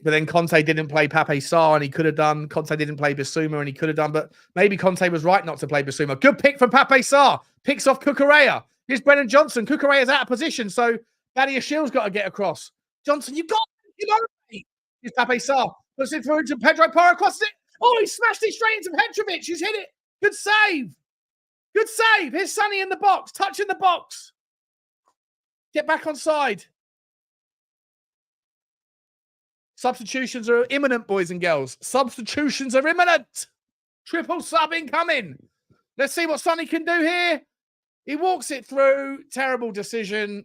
But then Conte didn't play Pape Sarr, and he could have done. Conte didn't play Bissouma, and he could have done. But maybe Conte was right not to play Bissouma. Good pick from Pape Sarr. Picks off Cucurella. Here's Brennan Johnson. Cucurella's out of position, so Thaddeus Shield's got to get across. Johnson, you know, mate. Here's Pape Sarr. Puts it through to Pedro Porro. Crosses it. Oh, he smashed it straight into Petrovic. He's hit it. Good save. Good save. Here's Sonny in the box. Touching the box. Get back on side. Substitutions are imminent, boys and girls. Substitutions are imminent. Triple sub incoming. Let's see what Sonny can do here. He walks it through. Terrible decision.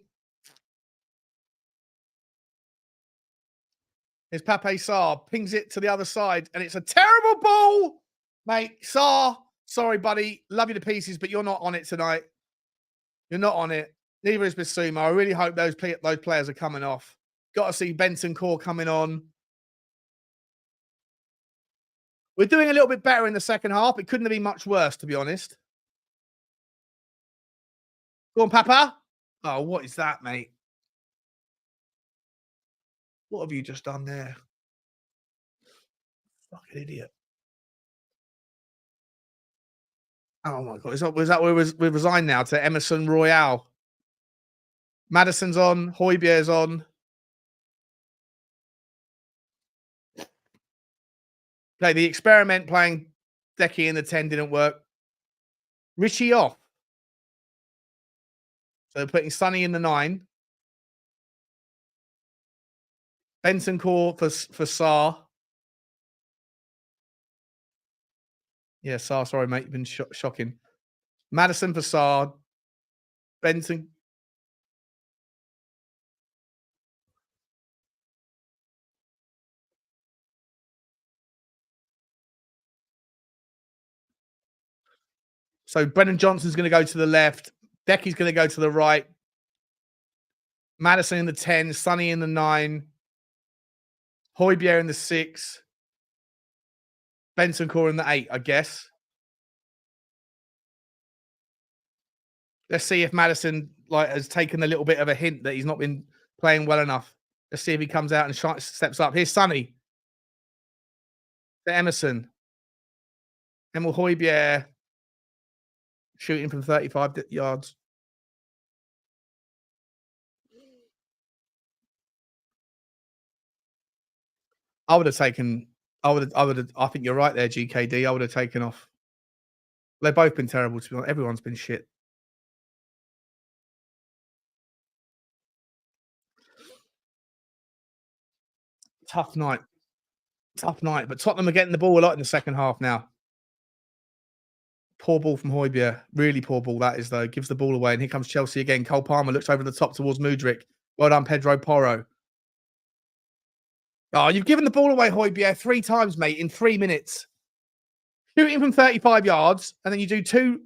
Here's Pape Sarr. Pings it to the other side. And it's a terrible ball. Mate, Sarr, sorry, buddy. Love you to pieces, but you're not on it tonight. You're not on it. Neither is Bissouma. I really hope those players are coming off. Got to see Benton Core coming on. We're doing a little bit better in the second half. It couldn't have been much worse, to be honest. Go on, Papa. Oh, what is that, mate? What have you just done there? Fucking idiot. Oh, my God. Was that where we resigned now to Emerson Royal? Maddison's on. Hojbjerg's on. Okay, the experiment playing Decky in the 10 didn't work. Richie off. So putting Sonny in the 9. Benton Core for Sarr. Yeah, Sarr, sorry, mate. You've been shocking. Maddison for Sarr. Benton. So Brennan Johnson's going to go to the left. Decky's going to go to the right. Maddison in the 10. Sonny in the 9. Hojbjerg in the 6. Benton Core in the 8, I guess. Let's see if Maddison has taken a little bit of a hint that he's not been playing well enough. Let's see if he comes out and steps up. Here's Sonny. To Emerson. Emile Hojbjerg. Shooting from 35 yards. I would have taken. I think you're right there, GKD. I would have taken off. They've both been terrible, to be honest. Everyone's been shit. Tough night. Tough night. But Tottenham are getting the ball a lot in the second half now. Poor ball from Hojbjerg. Really poor ball that is, though. Gives the ball away. And here comes Chelsea again. Cole Palmer looks over the top towards Mudryk. Well done, Pedro Porro. Oh, you've given the ball away, Hojbjerg, 3 times, mate, in 3 minutes. Shooting from 35 yards, and then you do 2.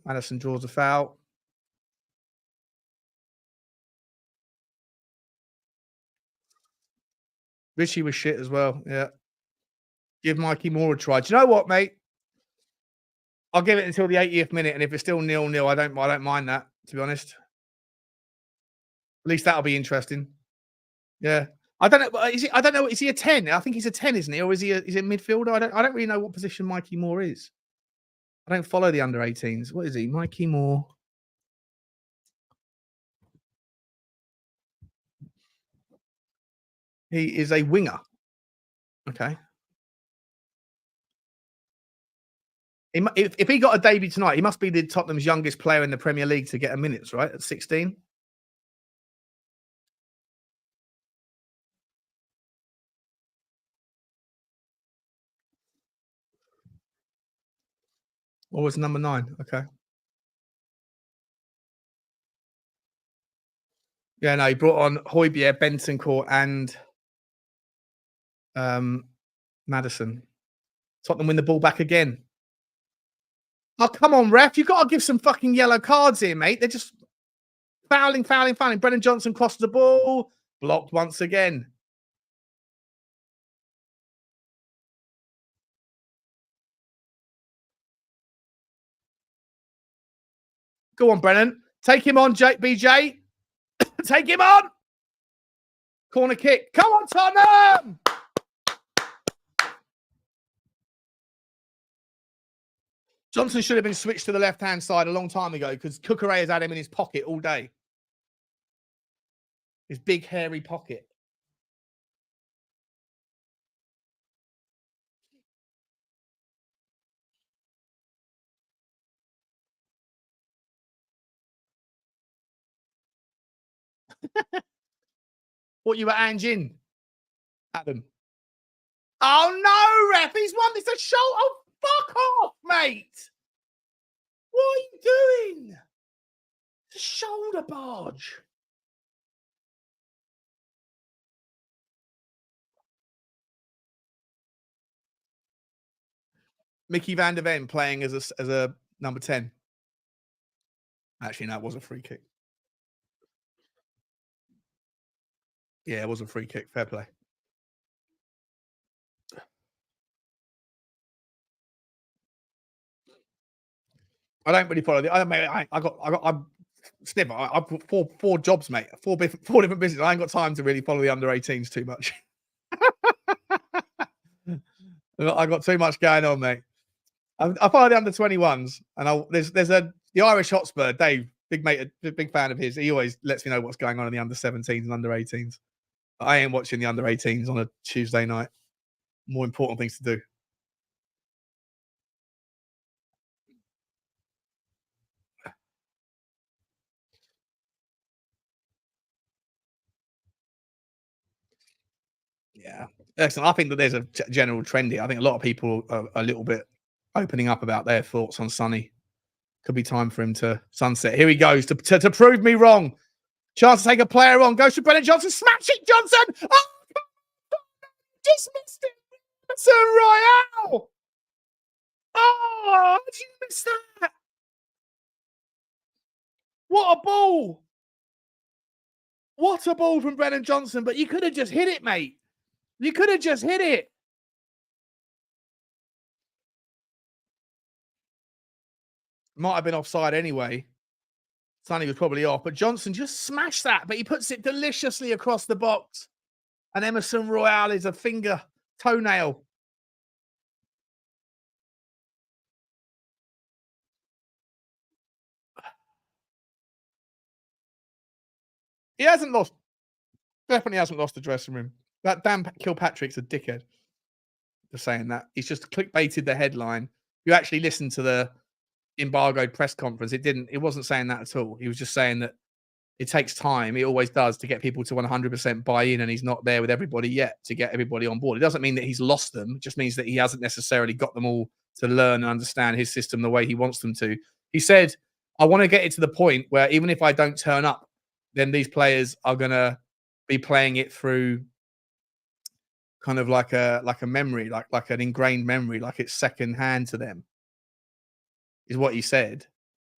Maddison draws a foul. Richie was shit as well. Yeah. Give Mikey Moore a try. Do you know what, mate? I'll give it until the 80th minute, and if it's still 0-0, I don't mind that, to be honest. At least that'll be interesting. Yeah. I don't know. I don't know. Is he a 10? I think he's a 10, isn't he? Or is he midfielder? I don't really know what position Mikey Moore is. I don't follow the under 18s. What is he? Mikey Moore. He is a winger. Okay. If he got a debut tonight, he must be the Tottenham's youngest player in the Premier League to get a minutes, right? At 16. Or was number 9? Okay. Yeah, no, he brought on Hojbjerg, Bentancur, and Maddison. Tottenham win the ball back again. Oh, come on, ref. You've got to give some fucking yellow cards here, mate. They're just fouling. Brennan Johnson crosses the ball. Blocked once again. Go on, Brennan. Take him on, BJ. Take him on. Corner kick. Come on, Tottenham. Johnson should have been switched to the left-hand side a long time ago because Cucurella has had him in his pocket all day. His big, hairy pocket. What, you were Anjin, Adam? Oh, no, ref. He's won this a show. Oh, fuck off, mate. What are you doing? It's a shoulder barge. Micky Van De Ven playing as a number 10. Actually, no, it was a free kick. Yeah, it was a free kick. Fair play. I don't really follow the. I'm Snip. I've got four jobs, mate. Four different businesses. I ain't got time to really follow the under 18s too much. I got too much going on, mate. I follow the under 21s, and there's the Irish Hotspur, Dave, big mate, big fan of his. He always lets me know what's going on in the under 17s and under 18s. I am watching the under 18s on a Tuesday night. More important things to do. Yeah, excellent. I think that there's a general trend here. I think a lot of people are a little bit opening up about their thoughts on Sonny. Could be time for him to sunset. Here he goes to prove me wrong. Chance to take a player on. Goes to Brennan Johnson. Smash it, Johnson. Oh, just missed it. Emerson Royal. Oh, how did you miss that? What a ball. What a ball from Brennan Johnson. But you could have just hit it, mate. You could have just hit it. Might have been offside anyway. Sonny was probably off, but Johnson just smashed that, but he puts it deliciously across the box. And Emerson Royal is a toenail. He hasn't lost, definitely hasn't lost the dressing room. That damn Kilpatrick's a dickhead for saying that. He's just clickbaited the headline. You actually listen to the embargoed press conference. It wasn't saying that at all. He was just saying that it takes time. It always does to get people to 100% buy in, and he's not there with everybody yet to get everybody on board. It doesn't mean that he's lost them. It just means that he hasn't necessarily got them all to learn and understand his system the way he wants them to. He said, I want to get it to the point where even if I don't turn up, then these players are going to be playing it through kind of like a memory, like an ingrained memory, like it's second hand to them, is what he said.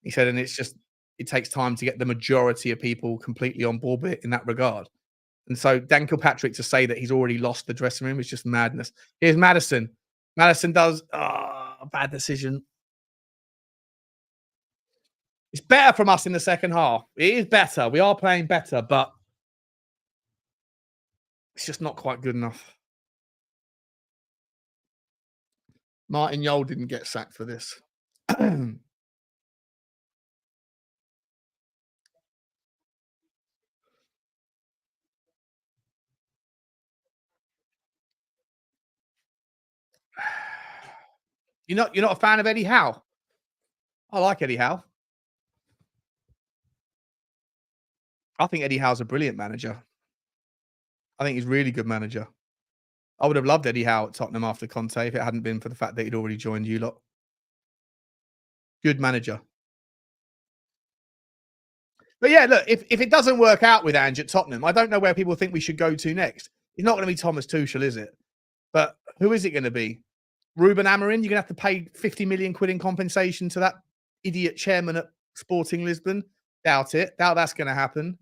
He said, and it takes time to get the majority of people completely on board with it in that regard. And so Dan Kilpatrick to say that he's already lost the dressing room is just madness. Here's Maddison. Maddison does a bad decision. It's better from us in the second half. It is better. We are playing better, but it's just not quite good enough. Martin Yole didn't get sacked for this. You're not a fan of Eddie Howe? I like Eddie Howe. I think Eddie Howe's a brilliant manager. I think he's a really good manager. I would have loved Eddie Howe at Tottenham after Conte if it hadn't been for the fact that he'd already joined you lot. Good manager. But yeah, look, if it doesn't work out with Ange at Tottenham, I don't know where people think we should go to next. It's not going to be Thomas Tuchel, is it? But who is it going to be? Ruben Amorim, you're gonna have to pay 50 million quid in compensation to that idiot chairman at Sporting Lisbon. Doubt it. Doubt that's gonna happen.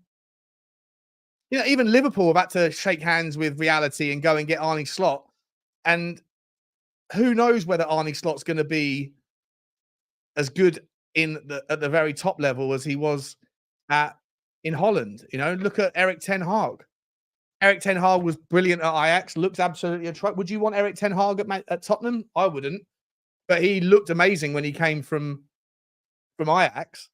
You know, even Liverpool have had to shake hands with reality and go and get Arne Slot. And who knows whether Arne Slot's gonna be as good at the very top level as he was at in Holland. You know, look at Eric Ten Hag. Eric Ten Hag was brilliant at Ajax, looked absolutely atrocious. Would you want Eric Ten Hag at Tottenham? I wouldn't. But he looked amazing when he came from Ajax.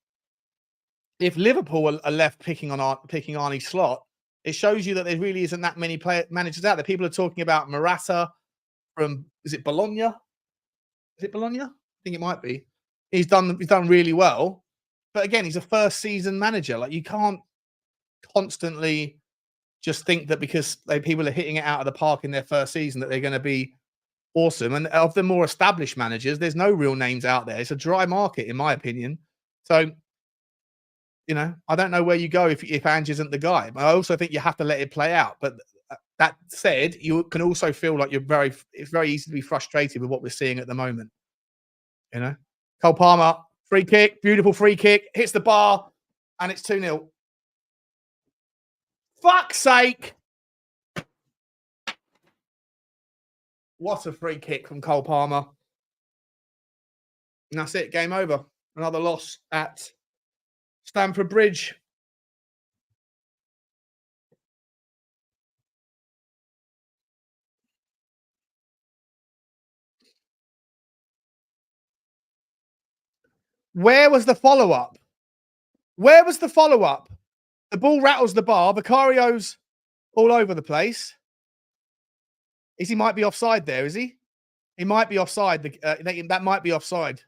If Liverpool are left picking Arne Slot, it shows you that there really isn't that many managers out there. People are talking about Morata from, is it Bologna? Is it Bologna? I think it might be. He's done really well. But again, he's a first season manager. Like, you can't constantly just think that because people are hitting it out of the park in their first season that they're going to be awesome. And of the more established managers, there's no real names out there. It's a dry market, in my opinion. So, you know, I don't know where you go if Ange isn't the guy. But I also think you have to let it play out. But that said, you can also feel like it's very easy to be frustrated with what we're seeing at the moment. You know, Cole Palmer, free kick, beautiful free kick, hits the bar, and it's 2-0. Fuck's sake. What a free kick from Cole Palmer. And that's it. Game over. Another loss at Stamford Bridge. Where was the follow-up? Where was the follow-up? The ball rattles the bar. Vicario's all over the place. He might be offside there, is he? He might be offside. That might be offside.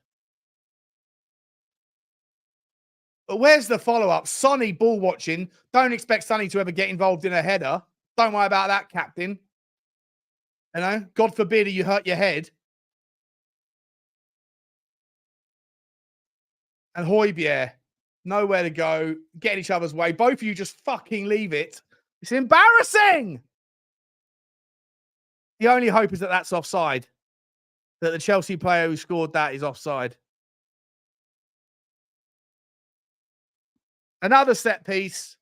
But where's the follow-up? Sonny ball watching. Don't expect Sonny to ever get involved in a header. Don't worry about that, captain. You know, God forbid you hurt your head. And Hojbjerg, nowhere to go. Get in each other's way. Both of you just fucking leave it. It's embarrassing. The only hope is that that's offside. That the Chelsea player who scored that is offside. Another set piece.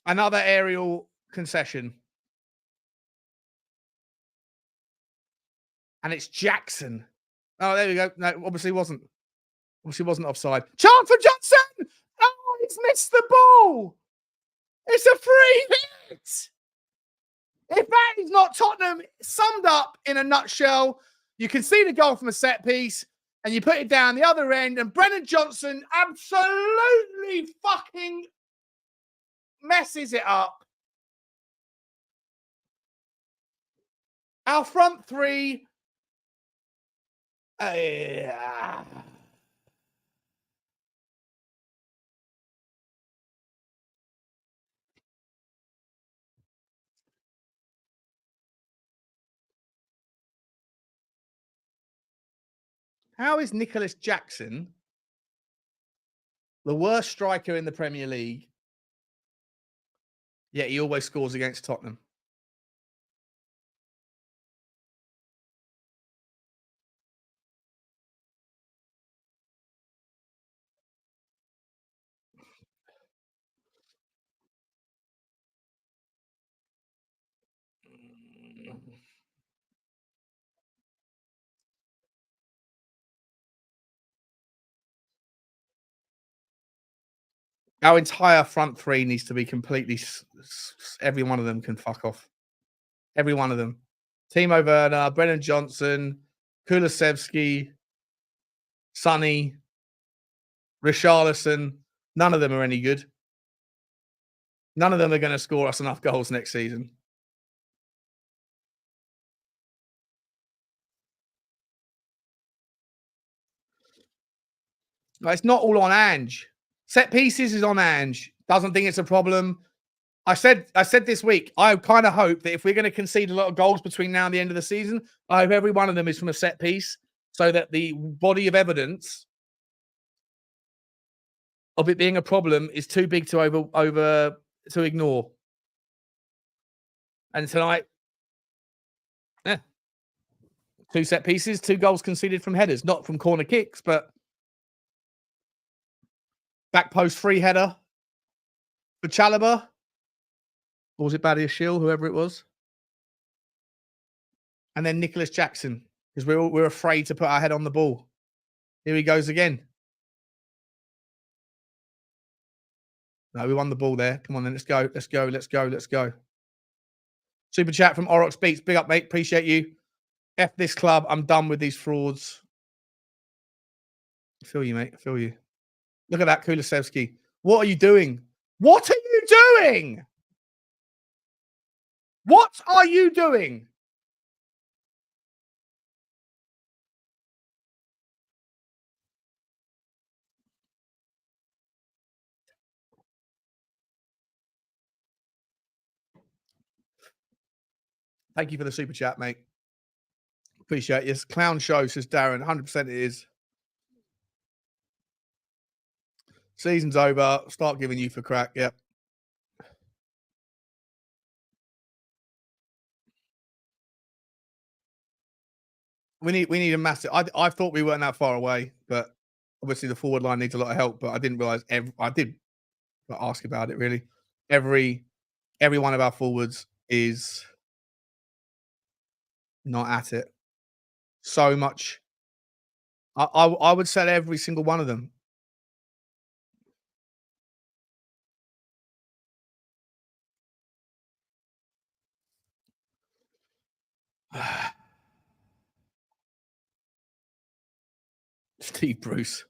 Another aerial concession. And it's Jackson. Oh, there we go. No, obviously wasn't. Obviously wasn't offside. Chance for Johnson! Oh, he's missed the ball! It's a free hit! If that is not Tottenham summed up in a nutshell, you can see the goal from a set piece, and you put it down the other end, and Brennan Johnson absolutely fucking messes it up. Our front three. How is Nicholas Jackson the worst striker in the Premier League, yet he always scores against Tottenham? Our entire front three needs to be completely. Every one of them can fuck off. Every one of them. Timo Werner, Brennan Johnson, Kulusevski, Sonny, Richarlison. None of them are any good. None of them are going to score us enough goals next season. It's not all on Ange. Set pieces is on Ange. Doesn't think it's a problem. I said this week, I kind of hope that if we're going to concede a lot of goals between now and the end of the season, I hope every one of them is from a set piece so that the body of evidence of it being a problem is too big to ignore. And tonight, 2 set pieces, 2 goals conceded from headers, not from corner kicks, but back post free header for Chalobah. Or was it Badiashile, whoever it was? And then Nicholas Jackson, because we're afraid to put our head on the ball. Here he goes again. No, we won the ball there. Come on, then let's go. Let's go. Let's go. Let's go. Super chat from Orox Beats. Big up, mate. Appreciate you. F this club. I'm done with these frauds. I feel you, mate. I feel you. Look at that, Kulusevski. What are you doing? What are you doing? What are you doing? Thank you for the super chat, mate. Appreciate you. Clown show, says Darren. 100% it is. Season's over. Start giving you for crack. Yep. We need a massive. I thought we weren't that far away, but obviously the forward line needs a lot of help. But I didn't realize. I did ask about it really. Every one of our forwards is not at it. So much. I would sell every single one of them. Steve Bruce.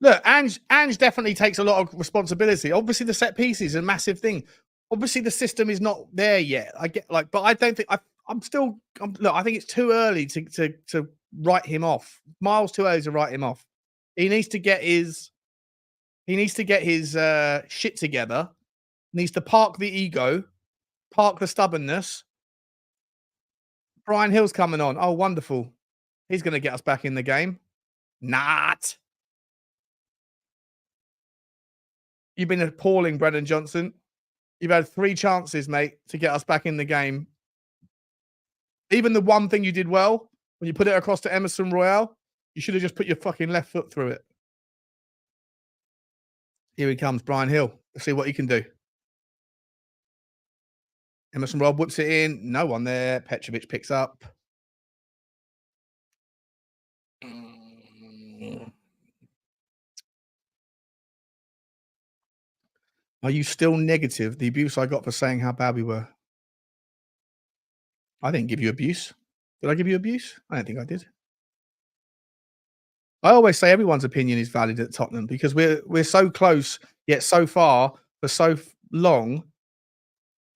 Look, Ange definitely takes a lot of responsibility. Obviously, the set piece is a massive thing. Obviously, the system is not there yet. I get but I don't think look, I think it's too early to write him off. Miles too early to write him off. He needs to get his shit together. Needs to park the ego, park the stubbornness. Brian Hill's coming on. Oh, wonderful. He's going to get us back in the game. Not. You've been appalling, Brennan Johnson. You've had 3 chances, mate, to get us back in the game. Even the one thing you did well, when you put it across to Emerson Royal, you should have just put your fucking left foot through it. Here he comes, Brian Hill. Let's see what he can do. Emerson Royal whips it in. No one there. Petrovic picks up. Are you still negative? The abuse I got for saying how bad we were. I didn't give you abuse. Did I give you abuse? I don't think I did. I always say everyone's opinion is valid at Tottenham because we're so close yet so far for so long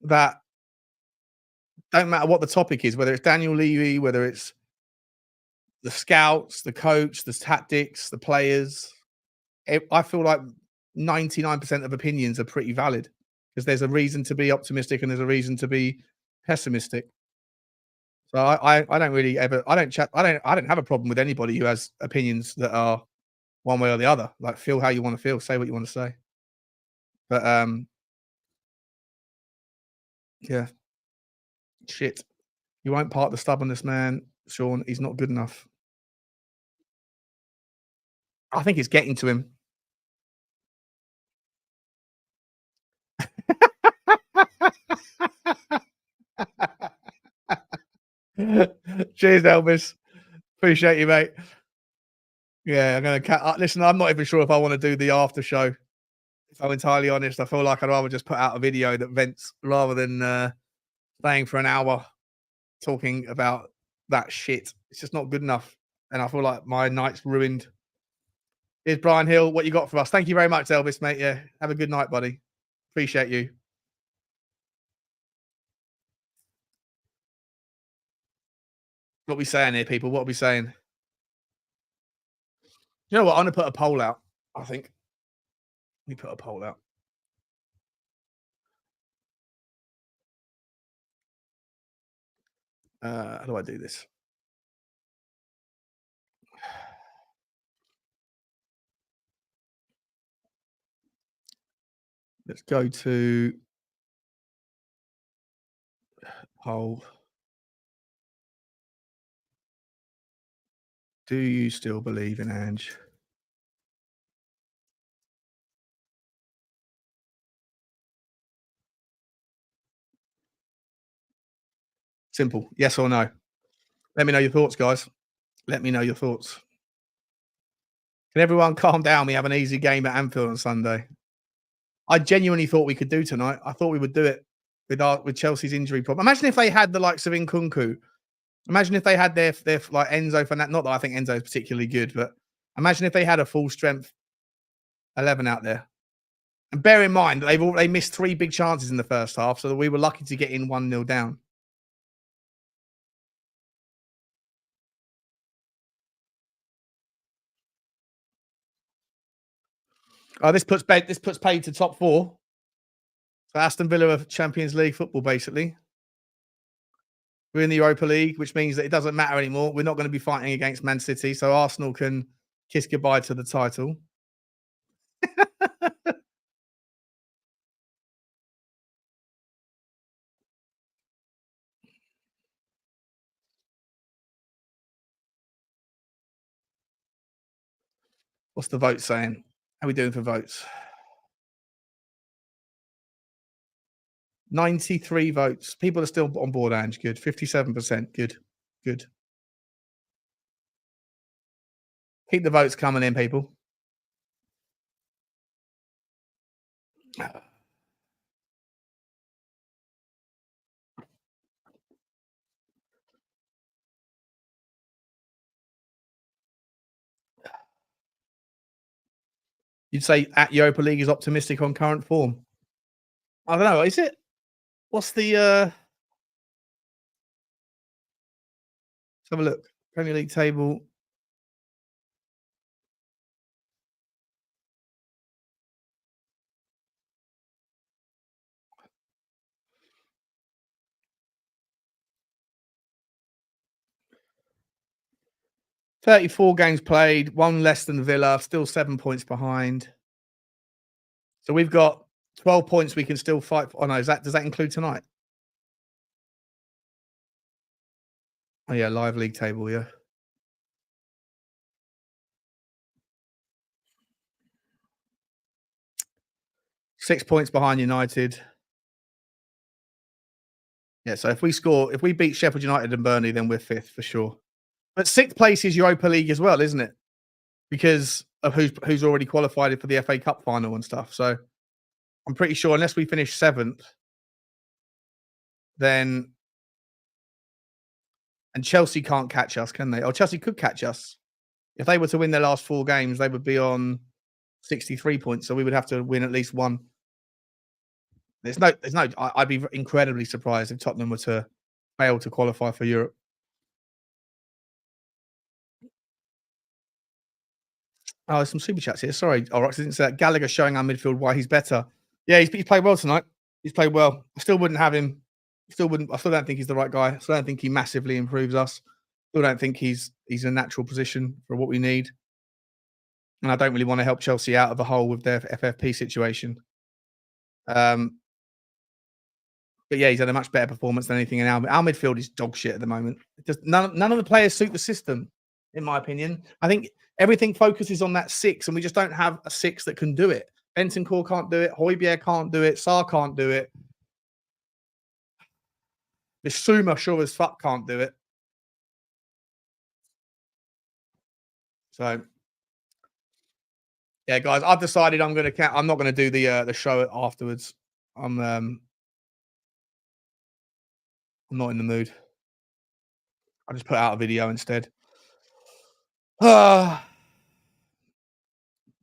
that don't matter what the topic is, whether it's Daniel Levy, whether it's the scouts, the coach, the tactics, the players. I feel like 99% of opinions are pretty valid because there's a reason to be optimistic and there's a reason to be pessimistic. So I don't really ever I don't have a problem with anybody who has opinions that are one way or the other. Like feel how you want to feel, say what you want to say. But yeah. Shit. You won't part the stubbornness, man. Sean, he's not good enough. I think it's getting to him. Cheers, Elvis. Appreciate you, mate. Yeah, I'm gonna listen. I'm not even sure if I want to do the after show. If I'm entirely honest, I feel like I'd rather just put out a video that vents rather than staying for an hour talking about that shit. It's just not good enough, and I feel like my night's ruined. Here's Brian Hill. What you got for us? Thank you very much, Elvis, mate. Yeah, have a good night, buddy. Appreciate you. What we saying here, people? What are we saying? You know what? I'm gonna put a poll out. I think. Let me put a poll out. How do I do this? Let's go to Poll. Do you still believe in Ange? Simple. Yes or no? Let me know your thoughts, guys. Let me know your thoughts. Can everyone calm down? We have an easy game at Anfield on Sunday. I genuinely thought we could do tonight. I thought we would do it with Chelsea's injury problem. Imagine if they had the likes of Nkunku. Imagine if they had their like Enzo Fernandez. Not that I think Enzo is particularly good, but imagine if they had a full strength 11 out there. And bear in mind they missed 3 big chances in the first half, so we were lucky to get in 1-0 down. Oh, this puts paid to top 4. So Aston Villa are Champions League football, basically. We're in the Europa League, which means that it doesn't matter anymore. We're not going to be fighting against Man City, so Arsenal can kiss goodbye to the title. What's the vote saying? How are we doing for votes? 93 votes. People are still on board, Ange. Good. 57%. Good. Good. Keep the votes coming in, people. You'd say at Europa League is optimistic on current form. I don't know. Is it? What's the let's have a look. Premier League table. "34 games played, 1 less than Villa, still 7 points behind." So we've got 12 points we can still fight for. Oh, no, does that include tonight? Oh, yeah, live league table, yeah. Six points behind United. Yeah, so if we beat Sheffield United and Burnley, then we're 5th for sure. But 6th place is Europa League as well, isn't it? Because of who's already qualified for the FA Cup final and stuff. So I'm pretty sure unless we finish 7th, then and Chelsea can't catch us, can they? Or Chelsea could catch us. If they were to win their last 4 games, they would be on 63 points. So we would have to win at least 1. I'd be incredibly surprised if Tottenham were to fail to qualify for Europe. Oh, there's some super chats here. Sorry, Orox didn't say that. Gallagher showing our midfield why he's better. Yeah, he's played well tonight. He's played well. I still wouldn't have him. I still don't think he's the right guy. I still don't think he massively improves us. Still don't think he's a natural position for what we need. And I don't really want to help Chelsea out of a hole with their FFP situation. But yeah, he's had a much better performance than anything in our midfield is dog shit at the moment. Just none of the players suit the system, in my opinion. I think everything focuses on that 6, and we just don't have a 6 that can do it. Bentancur can't do it. Hojbjerg can't do it. Sarr can't do it. Bissouma sure as fuck can't do it. So yeah, guys, I've decided I'm not gonna do the show afterwards. I'm not in the mood. I just put out a video instead.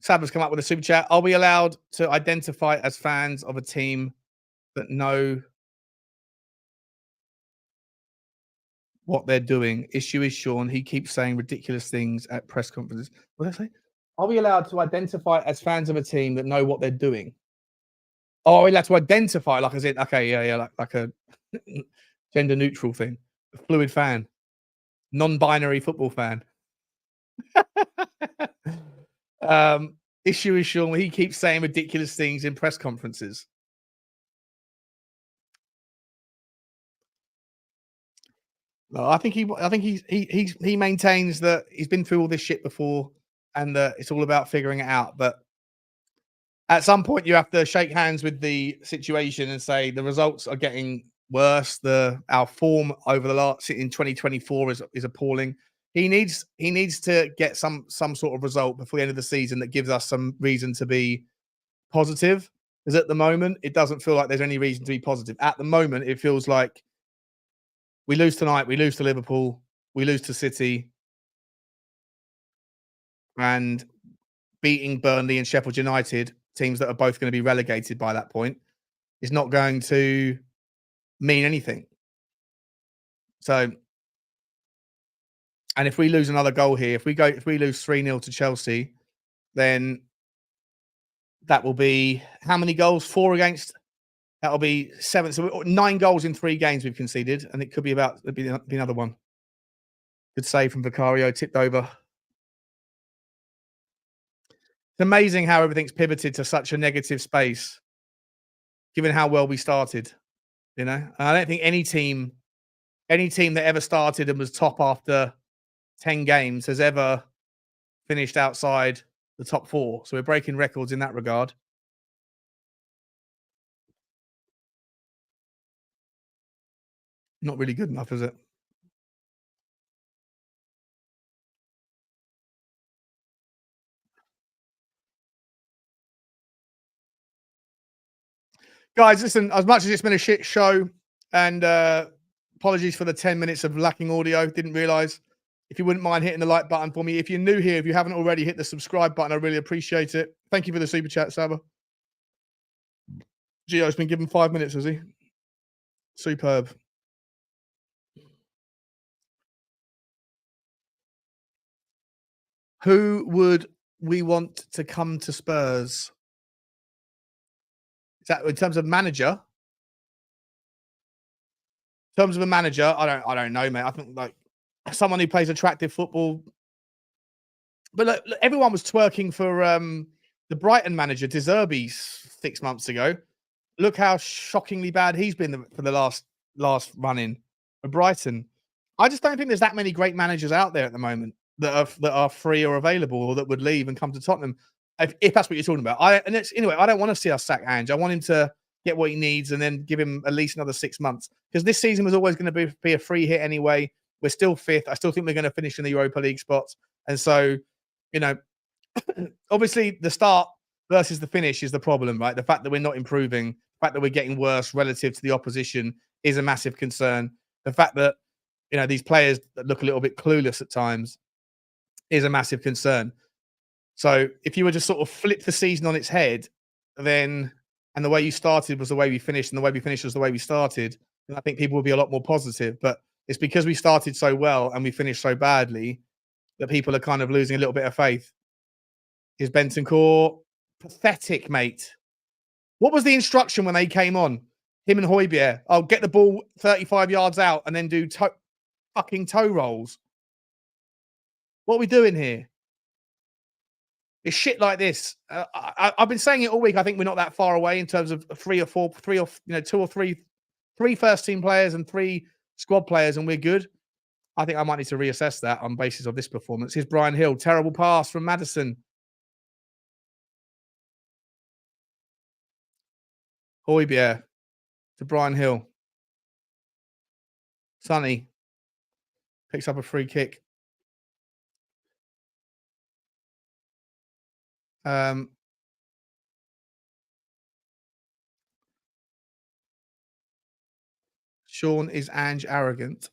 Sabba's come up with a super chat. Are we allowed to identify as fans of a team that know what they're doing? Issue is Sean. He keeps saying ridiculous things at press conferences. What did I say? Are we allowed to identify as fans of a team that know what they're doing? Oh, are we allowed to identify like as in okay, yeah, like a gender neutral thing, a fluid fan, non-binary football fan. Issue is Sean. He keeps saying ridiculous things in press conferences. No, I think he maintains that he's been through all this shit before, and that it's all about figuring it out. But at some point, you have to shake hands with the situation and say the results are getting worse. Our form over the last in 2024 is appalling. He needs to get some sort of result before the end of the season that gives us some reason to be positive. Because at the moment, it doesn't feel like there's any reason to be positive. At the moment, it feels like we lose tonight, we lose to Liverpool, we lose to City, and beating Burnley and Sheffield United, teams that are both going to be relegated by that point, is not going to mean anything. So, and if we lose another goal here, if we lose 3-0 to Chelsea, then that will be how many goals? 4 against. That'll be 7. So 9 goals in 3 games we've conceded, and it could be it'll be another one. Good save from Vicario, tipped over. It's amazing how everything's pivoted to such a negative space, given how well we started. You know, and I don't think any team that ever started and was top after 10 games has ever finished outside the top 4. So we're breaking records in that regard. Not really good enough, is it? Guys, listen, as much as it's been a shit show, and apologies for the 10 minutes of lacking audio, didn't realize. If you wouldn't mind hitting the like button for me. If you're new here, if you haven't already, hit the subscribe button. I really appreciate it. Thank you for the super chat, Saba. Gio's been given 5 minutes, has he? Superb. Who would we want to come to Spurs? Is that in terms of manager? In terms of a manager, I don't know, mate. I think like someone who plays attractive football. But look, everyone was twerking for the Brighton manager, De Zerbi, 6 months ago. Look how shockingly bad he's been for the last run in for Brighton. I just don't think there's that many great managers out there at the moment that are free or available or that would leave and come to Tottenham. If that's what you're talking about. Anyway, I don't want to see us sack Ange. I want him to get what he needs and then give him at least another 6 months. Because this season was always going to be a free hit anyway. We're still 5th. I still think we're going to finish in the Europa League spots. And so, you know, obviously the start versus the finish is the problem, right? The fact that we're not improving, the fact that we're getting worse relative to the opposition is a massive concern. The fact that, you know, these players that look a little bit clueless at times is a massive concern. So if you were to sort of flip the season on its head, then, and the way you started was the way we finished, and the way we finished was the way we started, then I think people would be a lot more positive. But it's because we started so well and we finished so badly that people are kind of losing a little bit of faith. Is Bentancur pathetic, mate? What was the instruction when they came on? Him and Hojbjerg. Oh, get the ball 35 yards out and then do fucking toe rolls. What are we doing here? It's shit like this. I've been saying it all week. I think we're not that far away in terms of 3 or 4, 3 or 2 or 3 first team players and 3 squad players, and we're good. I think I might need to reassess that on basis of this performance. Here's Brian Hill. Terrible pass from Maddison. Hojbjerg to Brian Hill. Sonny picks up a free kick. Sean, is Ange arrogant?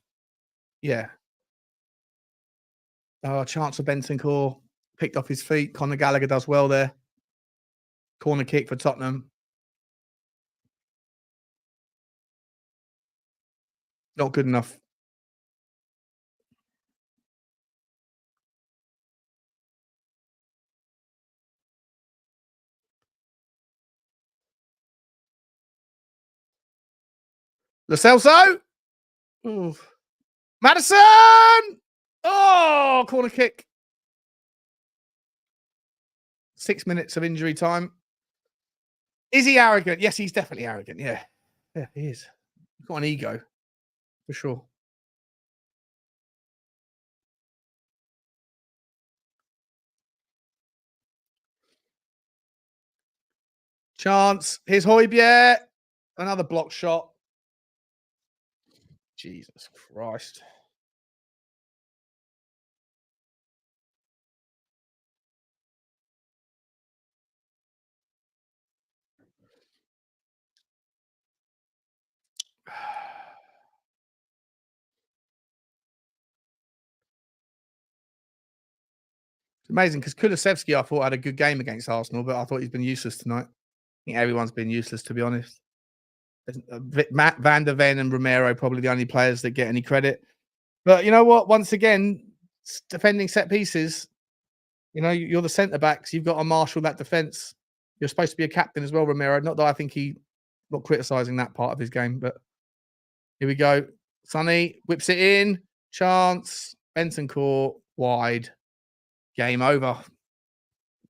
Yeah. Chance for Bentancur. Picked off his feet. Conor Gallagher does well there. Corner kick for Tottenham. Not good enough. Lo Celso. Ooh. Maddison! Oh, corner kick. 6 minutes of injury time. Is he arrogant? Yes, he's definitely arrogant. Yeah. Yeah, he is. He's got an ego, for sure. Chance. Here's Hojbjerg. Another block shot. Jesus Christ. It's amazing because Kulusevski, I thought, had a good game against Arsenal, but I thought he's been useless tonight. I think everyone's been useless, to be honest. Van De Ven and Romero probably the only players that get any credit. But you know what? Once again, defending set pieces, you know, you're the centre backs. You've got to marshal that defence. You're supposed to be a captain as well, Romero. Not that I think he not criticising that part of his game, but here we go. Sonny whips it in. Chance. Benton Court wide. Game over.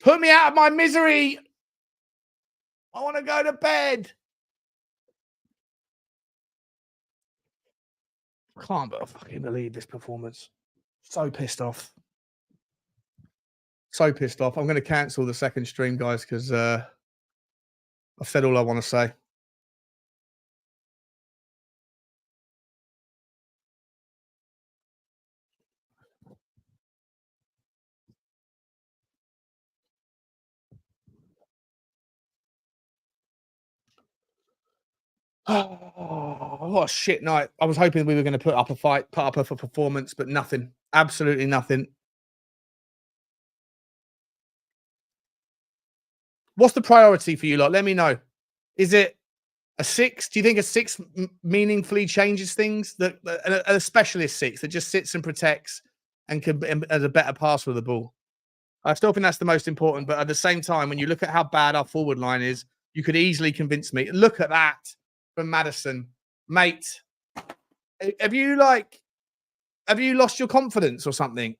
Put me out of my misery. I want to go to bed. Can't fucking believe this performance. So pissed off. So pissed off. I'm going to cancel the second stream, guys, because I've said all I want to say. Oh, what a shit night. I was hoping we were going to put up a fight, put up a performance, but nothing. Absolutely nothing. What's the priority for you lot? Let me know. Is it a 6? Do you think a 6 meaningfully changes things? That a specialist 6 that just sits and protects and can as a better passer of the ball? I still think that's the most important. But at the same time, when you look at how bad our forward line is, you could easily convince me. Look at that from Maddison, mate. Have you lost your confidence or something?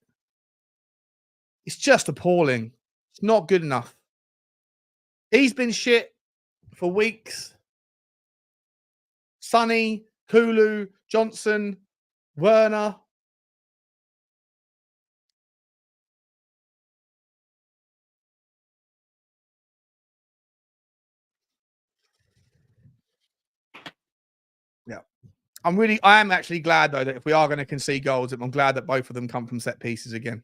It's just appalling. It's not good enough. He's been shit for weeks. Sonny, Kulu, Johnson, Werner. Yeah. I am actually glad, though, that if we are going to concede goals, I'm glad that both of them come from set pieces again.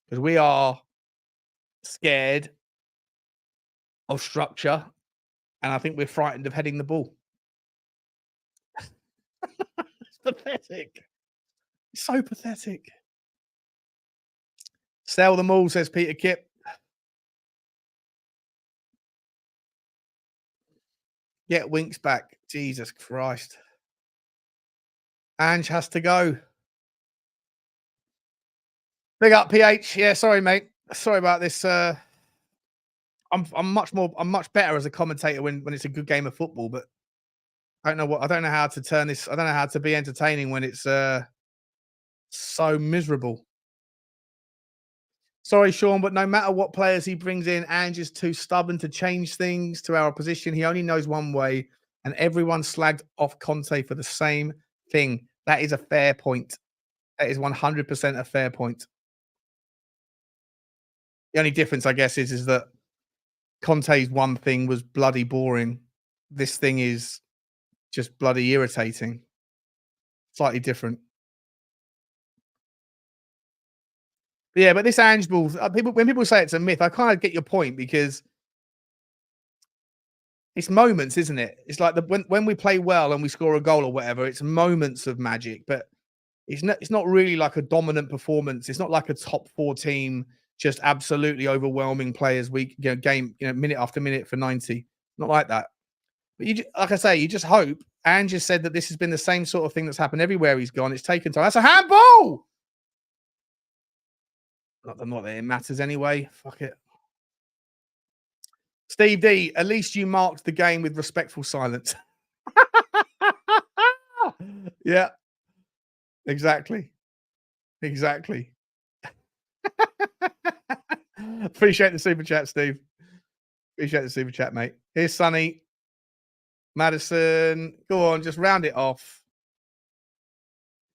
Because we are scared of structure, and I think we're frightened of heading the ball. It's pathetic. It's so pathetic. Sell them all, says Peter Kip. Get Winks back. Jesus Christ. Ange has to go. Big up, PH. Yeah, sorry, mate. Sorry about this. I'm much better as a commentator when it's a good game of football, but I don't know how to turn this. I don't know how to be entertaining when it's so miserable. Sorry, Sean, but no matter what players he brings in, Ange is too stubborn to change things to our opposition. He only knows one way, and everyone slagged off Conte for the same thing. That is a fair point. That is 100% a fair point. The only difference, I guess, is that Conte's one thing was bloody boring. This thing is just bloody irritating. Slightly different. But yeah, but this Ange ball, when people say it's a myth, I kind of get your point because it's moments, isn't it? It's like when we play well and we score a goal or whatever, it's moments of magic, but it's not really like a dominant performance. It's not like a top 4 team just absolutely overwhelming players game, minute after minute for 90. Not like that. But like I say, you just hope. Ange just said that this has been the same sort of thing that's happened everywhere he's gone. It's taken time. That's a handball. Not that it matters anyway. Fuck it. Steve D, at least you marked the game with respectful silence. Yeah, exactly. Exactly. Appreciate the super chat, Steve. Appreciate the super chat, mate. Here's Sonny. Maddison. Go on, just round it off.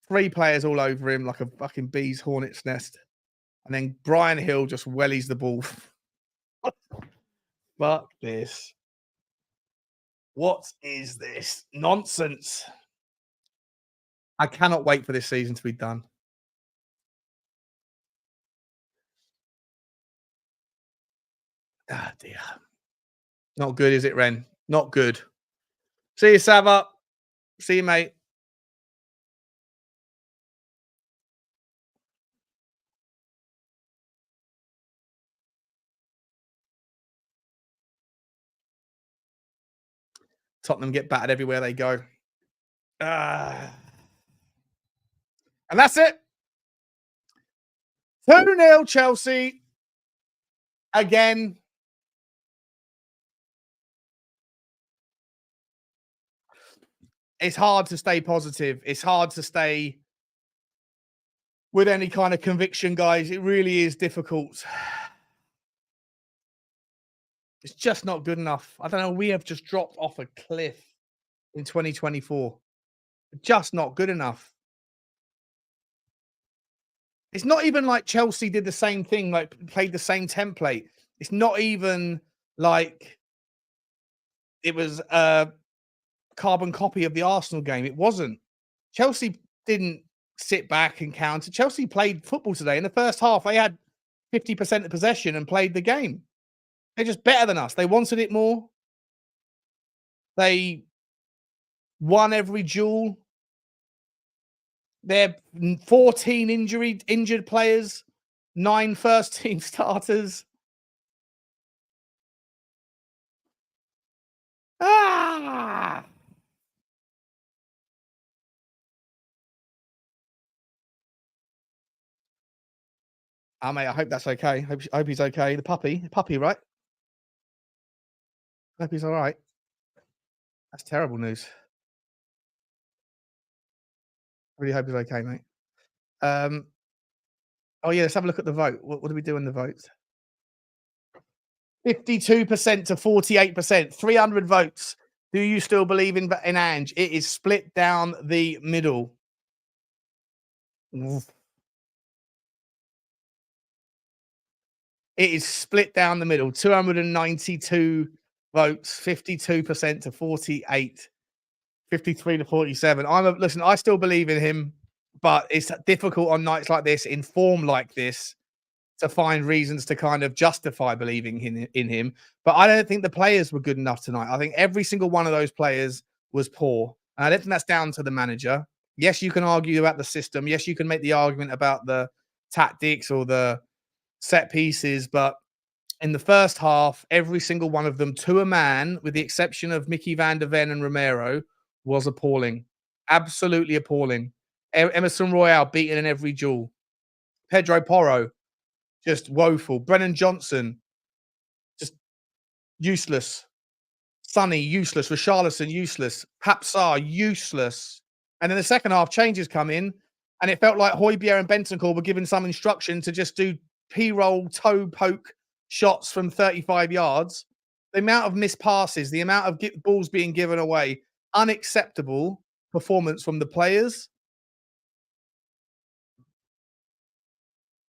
3 players all over him like a fucking bee's hornet's nest. And then Brian Hill just wellies the ball Fuck this. What is this nonsense? I cannot wait for this season to be done. Ah, dear. Not good, is it, Ren? Not good. See you, Sava. See you, mate. Tottenham get battered everywhere they go. Ah. And that's it. 2-0 Chelsea. Again. It's hard to stay positive. It's hard to stay with any kind of conviction, guys. It really is difficult. It's just not good enough. I don't know. We have just dropped off a cliff in 2024. Just not good enough. It's not even like Chelsea did the same thing, like played the same template. It's not even like it was a carbon copy of the Arsenal game. It wasn't. Chelsea didn't sit back and counter. Chelsea played football today. In the first half, they had 50% of possession and played the game. They're just better than us. They wanted it more. They won every duel. They're 14 injured players, 9 first team starters. Ah! Oh, mate, I hope that's okay. Hope he's okay. The puppy, right? Hope he's all right. That's terrible news. Really hope he's okay, mate. Oh yeah, let's have a look at the vote. What do we do in the votes? 52% to 48%, 300 votes. Do you still believe in Ange? It is split down the middle. Oof. It is split down the middle. 292 votes, 52% to 48, 53 to 47. Listen, I still believe in him, but it's difficult on nights like this, in form like this, to find reasons to kind of justify believing in him. But I don't think the players were good enough tonight. I think every single one of those players was poor. And I don't think that's down to the manager. Yes, you can argue about the system. Yes, you can make the argument about the tactics or the set pieces. But in the first half, every single one of them, to a man, with the exception of Micky Van De Ven and Romero, was appalling. Absolutely appalling. Emerson Royal beaten in every duel. Pedro Porro, just woeful. Brennan Johnson, just useless. Sonny, useless. Richalison, useless. Pape Sarr, useless. And then the second half, changes come in, and it felt like Hojbjerg and Bentancur were given some instruction to just do P-roll, toe poke shots from 35 yards. The amount of missed passes, the amount of balls being given away, unacceptable performance from the players.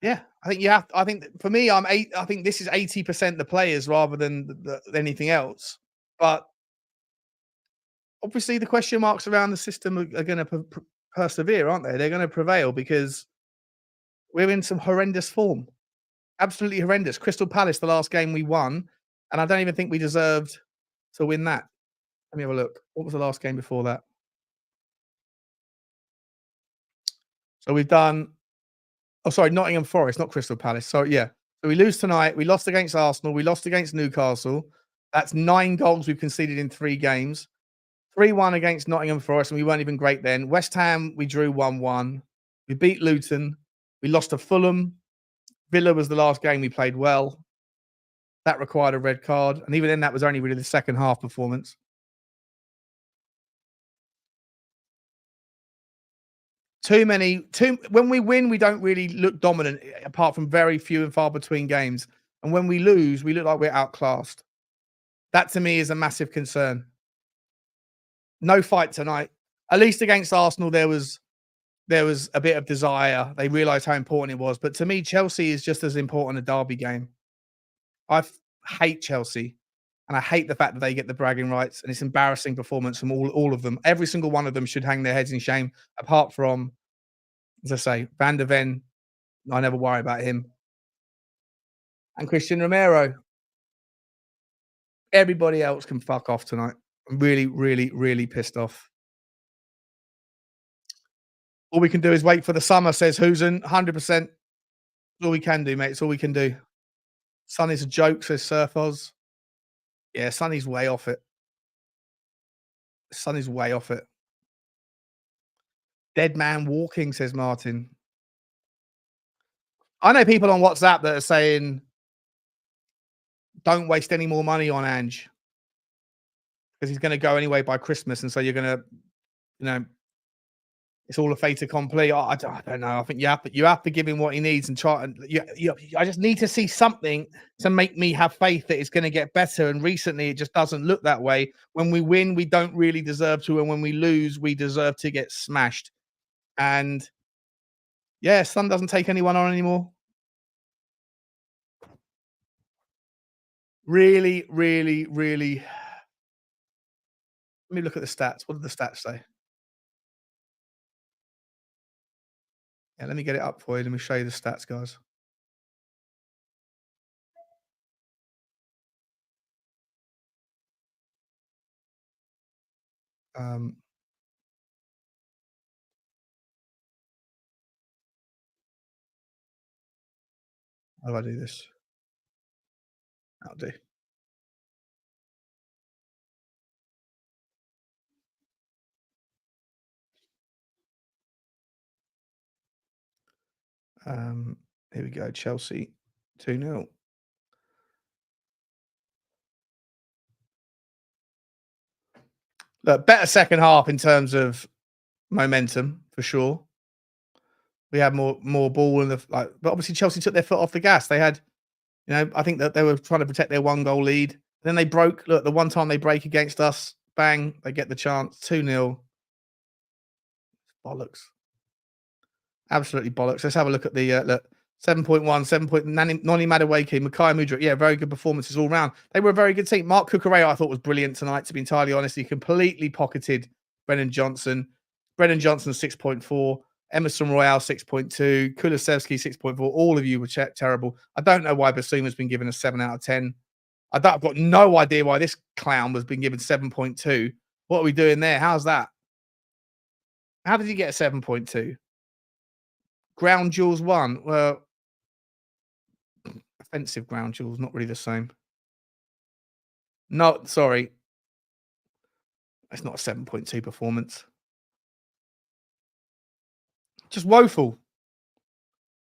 Yeah, I think you have. I think for me, I think this is 80% the players rather than anything else. But obviously, the question marks around the system are going to persevere, aren't they? They're going to prevail because we're in some horrendous form, absolutely horrendous. Crystal Palace, the last game we won, and I don't even think we deserved to win that. Let me have a look. What was the last game before that? So we've done. Oh, sorry, Nottingham Forest, not Crystal Palace. So yeah, so we lose tonight. We lost against Arsenal. We lost against Newcastle. That's 9 goals we've conceded in 3 games. 3-1 against Nottingham Forest, and we weren't even great then. West Ham, we drew 1-1. We beat Luton. We lost to Fulham. Villa was the last game we played well. That required a red card, and even then, that was only really the second half performance. When we win, we don't really look dominant, apart from very few and far between games. And when we lose, we look like we're outclassed. That to me is a massive concern. No fight tonight. At least against Arsenal, there was a bit of desire. They realised how important it was. But to me, Chelsea is just as important a derby game. I hate Chelsea. And I hate the fact that they get the bragging rights, and it's embarrassing performance from all of them. Every single one of them should hang their heads in shame, apart from, as I say, Van De Ven. I never worry about him. And Christian Romero. Everybody else can fuck off tonight. I'm really, really, really pissed off. All we can do is wait for the summer, says Husen. 100%. All we can do, mate. It's all we can do. Sonny's a joke, says Surf Oz. Yeah, Sonny's way off it. Sonny's way off it. Dead man walking, says Martin. I know people on WhatsApp that are saying, don't waste any more money on Ange because he's going to go anyway by Christmas. And so you're going to, you know, it's all a fait accompli. I don't know. I think you have to give him what he needs and try. And I just need to see something to make me have faith that it's going to get better. And recently, it just doesn't look that way. When we win, we don't really deserve to, and when we lose, we deserve to get smashed. And yeah, Son doesn't take anyone on anymore. Really, really, really. Let me look at the stats. What did the stats say? Yeah, let me get it up for you. Let me show you the stats, guys. How do I do this? That'll do. Here we go. Chelsea 2-0. Look, better second half in terms of momentum for sure. We had more ball in the but obviously Chelsea took their foot off the gas. They had, I think that they were trying to protect their 1-goal lead. Then they broke. Look, the one time they break against us, bang, they get the chance. 2-0. Bollocks. Absolutely bollocks. Let's have a look at the look. 7.1, 7. Noni Madueke, Makai Mudrik. Yeah, very good performances all round. They were a very good team. Mark Cucurella, I thought, was brilliant tonight, to be entirely honest. He completely pocketed Brennan Johnson. Brennan Johnson, 6.4. Emerson Royal, 6.2. Kulusevski, 6.4. All of you were terrible. I don't know why Bissouma's been given a 7 out of 10. I've got no idea why this clown was been given 7.2. What are we doing there? How's that? How did he get a 7.2? Ground Jewels 1. Well, offensive ground jewels, not really the same. No, sorry. It's not a 7.2 performance. Just woeful.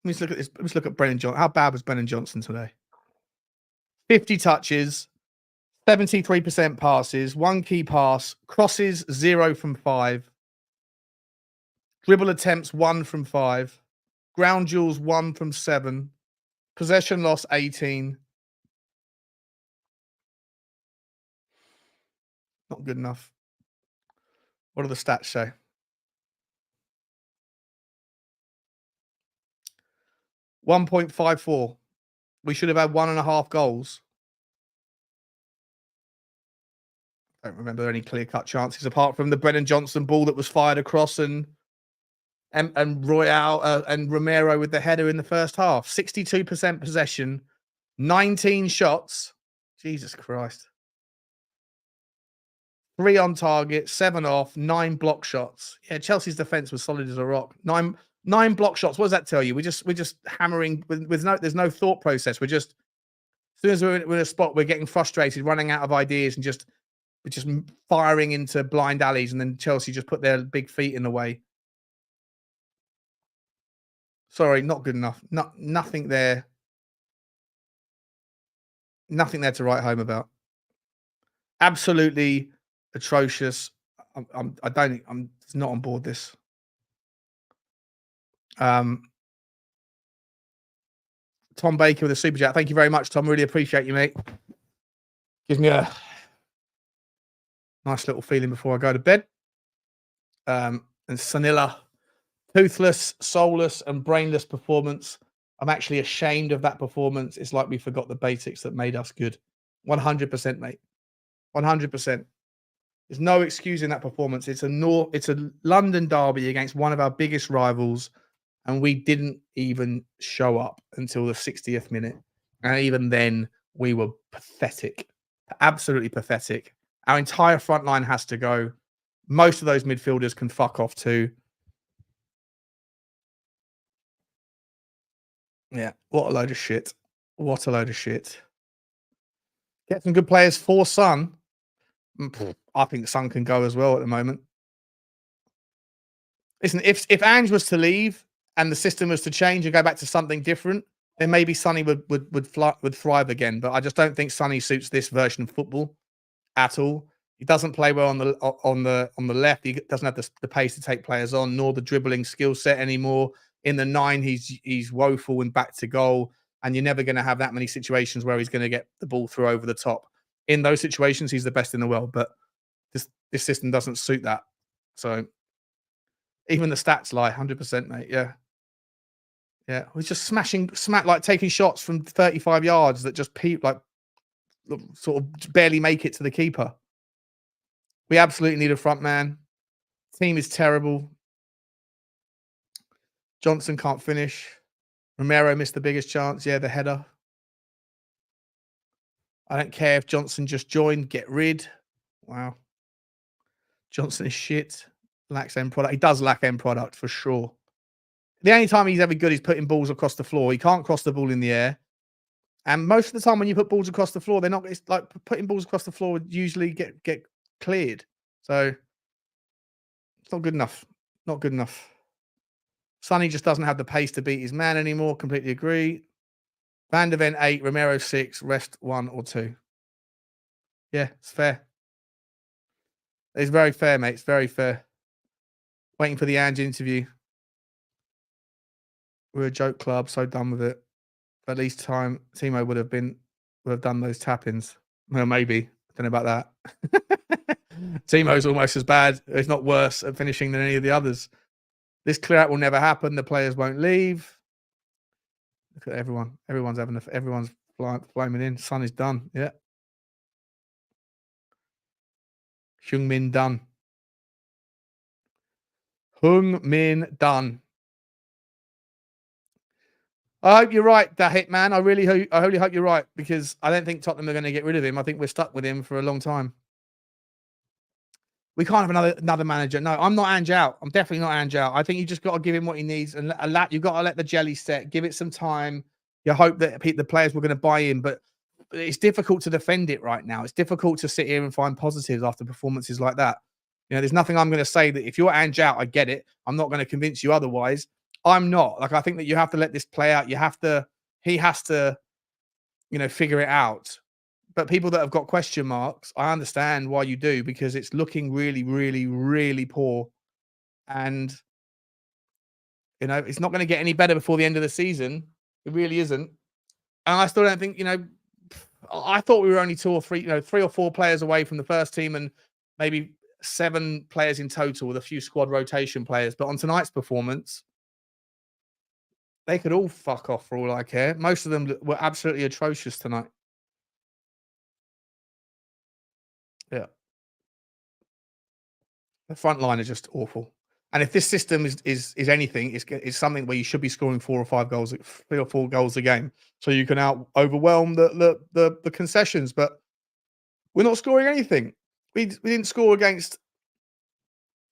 Let's look at this. Let's look at Brennan Johnson. How bad was Brennan Johnson today? 50 touches, 73% passes, 1 key pass, crosses 0 from 5, dribble attempts 1 from 5, ground jewels 1 from 7, possession loss 18. Not good enough. What do the stats say? .54. We should have had 1.5 goals. I don't remember any clear-cut chances apart from the Brennan Johnson ball that was fired across and Royal and Romero with the header in the first half. 62% possession, 19 shots. Jesus Christ. 3 on target, 7 off, 9 block shots. Yeah, Chelsea's defense was solid as a rock. 9 block shots. What does that tell you? We're just hammering with there's no thought process. We're just, as soon as we're in a spot, we're getting frustrated, running out of ideas, and we're just firing into blind alleys, and then Chelsea just put their big feet in the way. Sorry, not good enough. Nothing there. Nothing there to write home about. Absolutely atrocious. I'm just not on board this. Tom Baker with a super chat. Thank you very much, Tom. Really appreciate you, mate. Gives me a nice little feeling before I go to bed. And Sanilla, toothless, soulless, and brainless performance. I'm actually ashamed of that performance. It's like we forgot the basics that made us good. 100%, mate. 100%. There's no excusing that performance. It's a London derby against one of our biggest rivals, and we didn't even show up until the 60th minute. And even then, we were pathetic, absolutely pathetic. Our entire front line has to go. Most of those midfielders can fuck off too. Yeah, what a load of shit. What a load of shit. Get some good players for Son. I think Son can go as well at the moment. Listen, if Ange was to leave and the system was to change and go back to something different, then maybe Sonny would thrive again. But I just don't think Sonny suits this version of football at all. He doesn't play well on the left. He doesn't have the pace to take players on, nor the dribbling skill set anymore. In the 9, he's woeful and back to goal, and you're never going to have that many situations where he's going to get the ball through over the top. In those situations, he's the best in the world, but this system doesn't suit that. So even the stats lie, 100%, mate. Yeah. Yeah. We're just like taking shots from 35 yards that just sort of barely make it to the keeper. We absolutely need a front man. Team is terrible. Johnson can't finish. Romero missed the biggest chance. Yeah, the header. I don't care if Johnson just joined. Get rid. Wow. Johnson is shit. Lacks end product. He does lack end product for sure. The only time he's ever good is putting balls across the floor. He can't cross the ball in the air. And most of the time when you put balls across the floor, it's like putting balls across the floor would usually get cleared. So it's not good enough. Not good enough. Sonny just doesn't have the pace to beat his man anymore. Completely agree. Van De Ven 8, Romero 6, rest 1 or 2. Yeah, it's fair. It's very fair, mate. It's very fair. Waiting for the Ange interview. We're a joke club, so done with it. At least Timo would have done those tap-ins. Well, maybe. I don't know about that. Timo's almost as bad, if not worse, at finishing than any of the others. This clear out will never happen. The players won't leave. Look at everyone. Everyone's flaming in. Sun is done. Yeah. Heung Min done. Heung Min done. I hope you're right, that hitman. I really hope you're right, because I don't think Tottenham are going to get rid of him. I think we're stuck with him for a long time. We can't have another manager. No, I'm not Ange out. I'm definitely not Ange out. I think you just got to give him what he needs, and you've got to let the jelly set. Give it some time. You hope that the players were going to buy in, but it's difficult to defend it right now. It's difficult to sit here and find positives after performances like that. You know, there's nothing I'm going to say that if you're Ange out, I get it. I'm not going to convince you otherwise. I'm not. Like, I think that you have to let this play out. He has to, figure it out. But people that have got question marks, I understand why you do, because it's looking really, really, really poor. And, it's not going to get any better before the end of the season. It really isn't. And I still don't think, I thought we were only 2 or 3, 3 or 4 players away from the first team, and maybe 7 players in total with a few squad rotation players. But on tonight's performance, they could all fuck off for all I care. Most of them were absolutely atrocious tonight. Yeah. The front line is just awful. And if this system is anything, it's something where you should be scoring 4 or 5 goals, 3 or 4 goals a game, so you can overwhelm the concessions. But we're not scoring anything. We didn't score against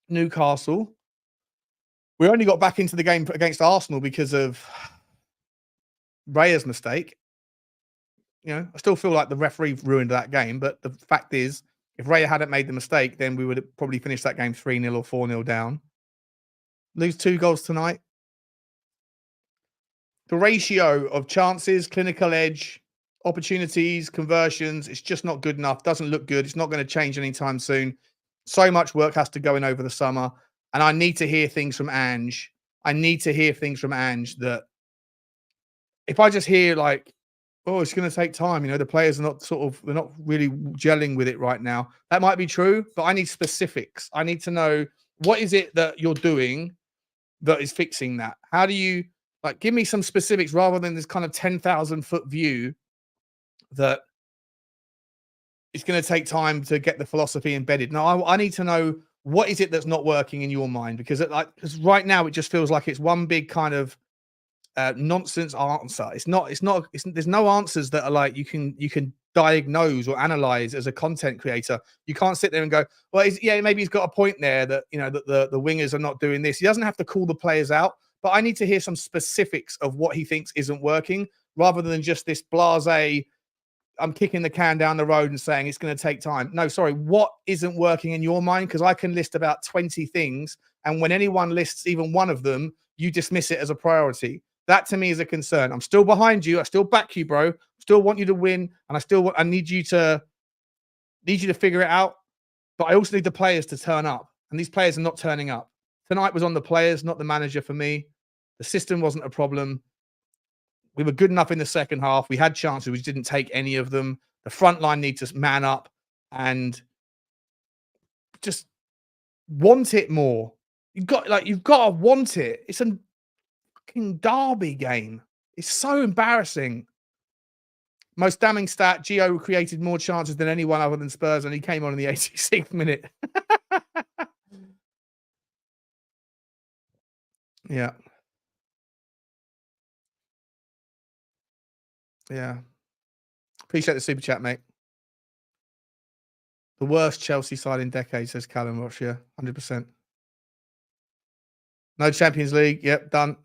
Newcastle. We only got back into the game against Arsenal because of Raya's mistake. I still feel like the referee ruined that game, but the fact is, if Raya hadn't made the mistake, then we would have probably finished that game 3-0 or 4-0 down. Lose 2 goals tonight. The ratio of chances, clinical edge, opportunities, conversions, it's just not good enough. Doesn't look good. It's not going to change anytime soon. So much work has to go in over the summer. And I need to hear things from Ange. That if I just hear like, oh, it's going to take time. The players are they're not really gelling with it right now. That might be true, but I need specifics. I need to know, what is it that you're doing that is fixing that? How do you, give me some specifics rather than this kind of 10,000 foot view that it's going to take time to get the philosophy embedded. Now, I need to know, what is it that's not working in your mind? Because right now it just feels like it's one big kind of nonsense answer. There's no answers that are like you can diagnose or analyze as a content creator. You can't sit there and go, well, yeah, maybe he's got a point there that, you know, that the wingers are not doing this. He doesn't have to call the players out, but I need to hear some specifics of what he thinks isn't working, rather than just this blasé, I'm kicking the can down the road and saying it's going to take time. No, sorry. What isn't working in your mind? Because I can list about 20 things, and when anyone lists even one of them, you dismiss it as a priority. That to me is a concern. I'm still behind you. I still back you, bro. Still want you to win, and I need you to figure it out. But I also need the players to turn up, and these players are not turning up. Tonight was on the players, not the manager for me. The system wasn't a problem. We were good enough in the second half. We had chances. We didn't take any of them. The front line needs to man up and just want it more. You've got to want it. It's a fucking derby game. It's so embarrassing. Most damning stat, Gio created more chances than anyone other than Spurs, and he came on in the 86th minute. Yeah. Yeah. Appreciate the super chat, mate. The worst Chelsea side in decades, says Callum Roche. Yeah, 100%. No Champions League. Yep, done.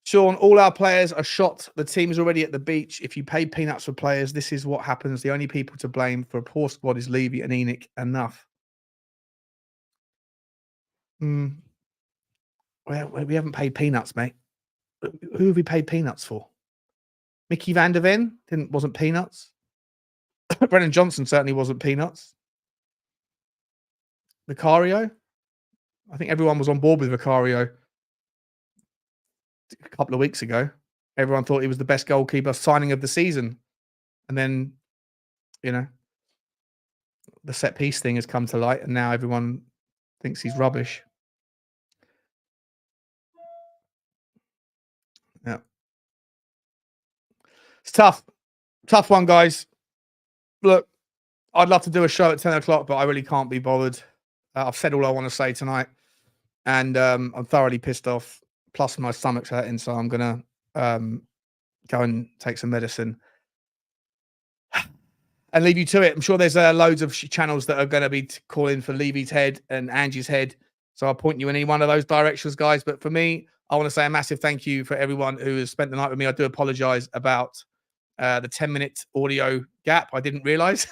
Sean, all our players are shot. The team is already at the beach. If you pay peanuts for players, this is what happens. The only people to blame for a poor squad is Levy and Enoch. Enough. Well, we haven't paid peanuts, mate. Who have we paid peanuts for? Micky Van De Ven wasn't peanuts. Brennan Johnson certainly wasn't peanuts. Vicario, I think everyone was on board with Vicario a couple of weeks ago. Everyone thought he was the best goalkeeper signing of the season. And then, you know, the set piece thing has come to light, and now everyone thinks he's rubbish. Yeah. It's tough. Tough one, guys. Look, I'd love to do a show at 10 o'clock, but I really can't be bothered. I've said all I want to say tonight, and I'm thoroughly pissed off. Plus, my stomach's hurting, so I'm going to go and take some medicine and leave you to it. I'm sure there's loads of channels that are going to be calling for Levy's head and Angie's head. So I'll point you in any one of those directions, guys. But for me, I want to say a massive thank you for everyone who has spent the night with me. I do apologize about the 10-minute audio gap. I didn't realize.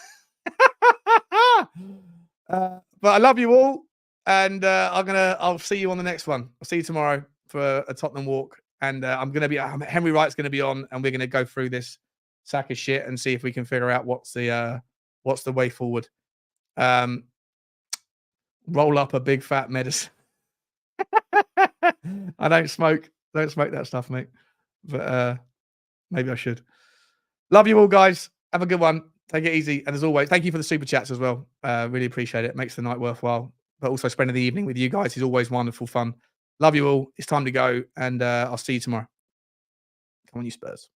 But I love you all. And I'll see you on the next one. I'll see you tomorrow for a Tottenham walk. And I'm going to be, Henry Wright's going to be on, and we're going to go through this sack of shit and see if we can figure out what's the way forward. Roll up a big fat medicine. I don't smoke that stuff, mate. But maybe I should. Love you all, guys. Have a good one. Take it easy. And as always, thank you for the super chats as well. Really appreciate it. Makes the night worthwhile. But also spending the evening with you guys is always wonderful fun. Love you all. It's time to go, and I'll see you tomorrow. Come on, you Spurs.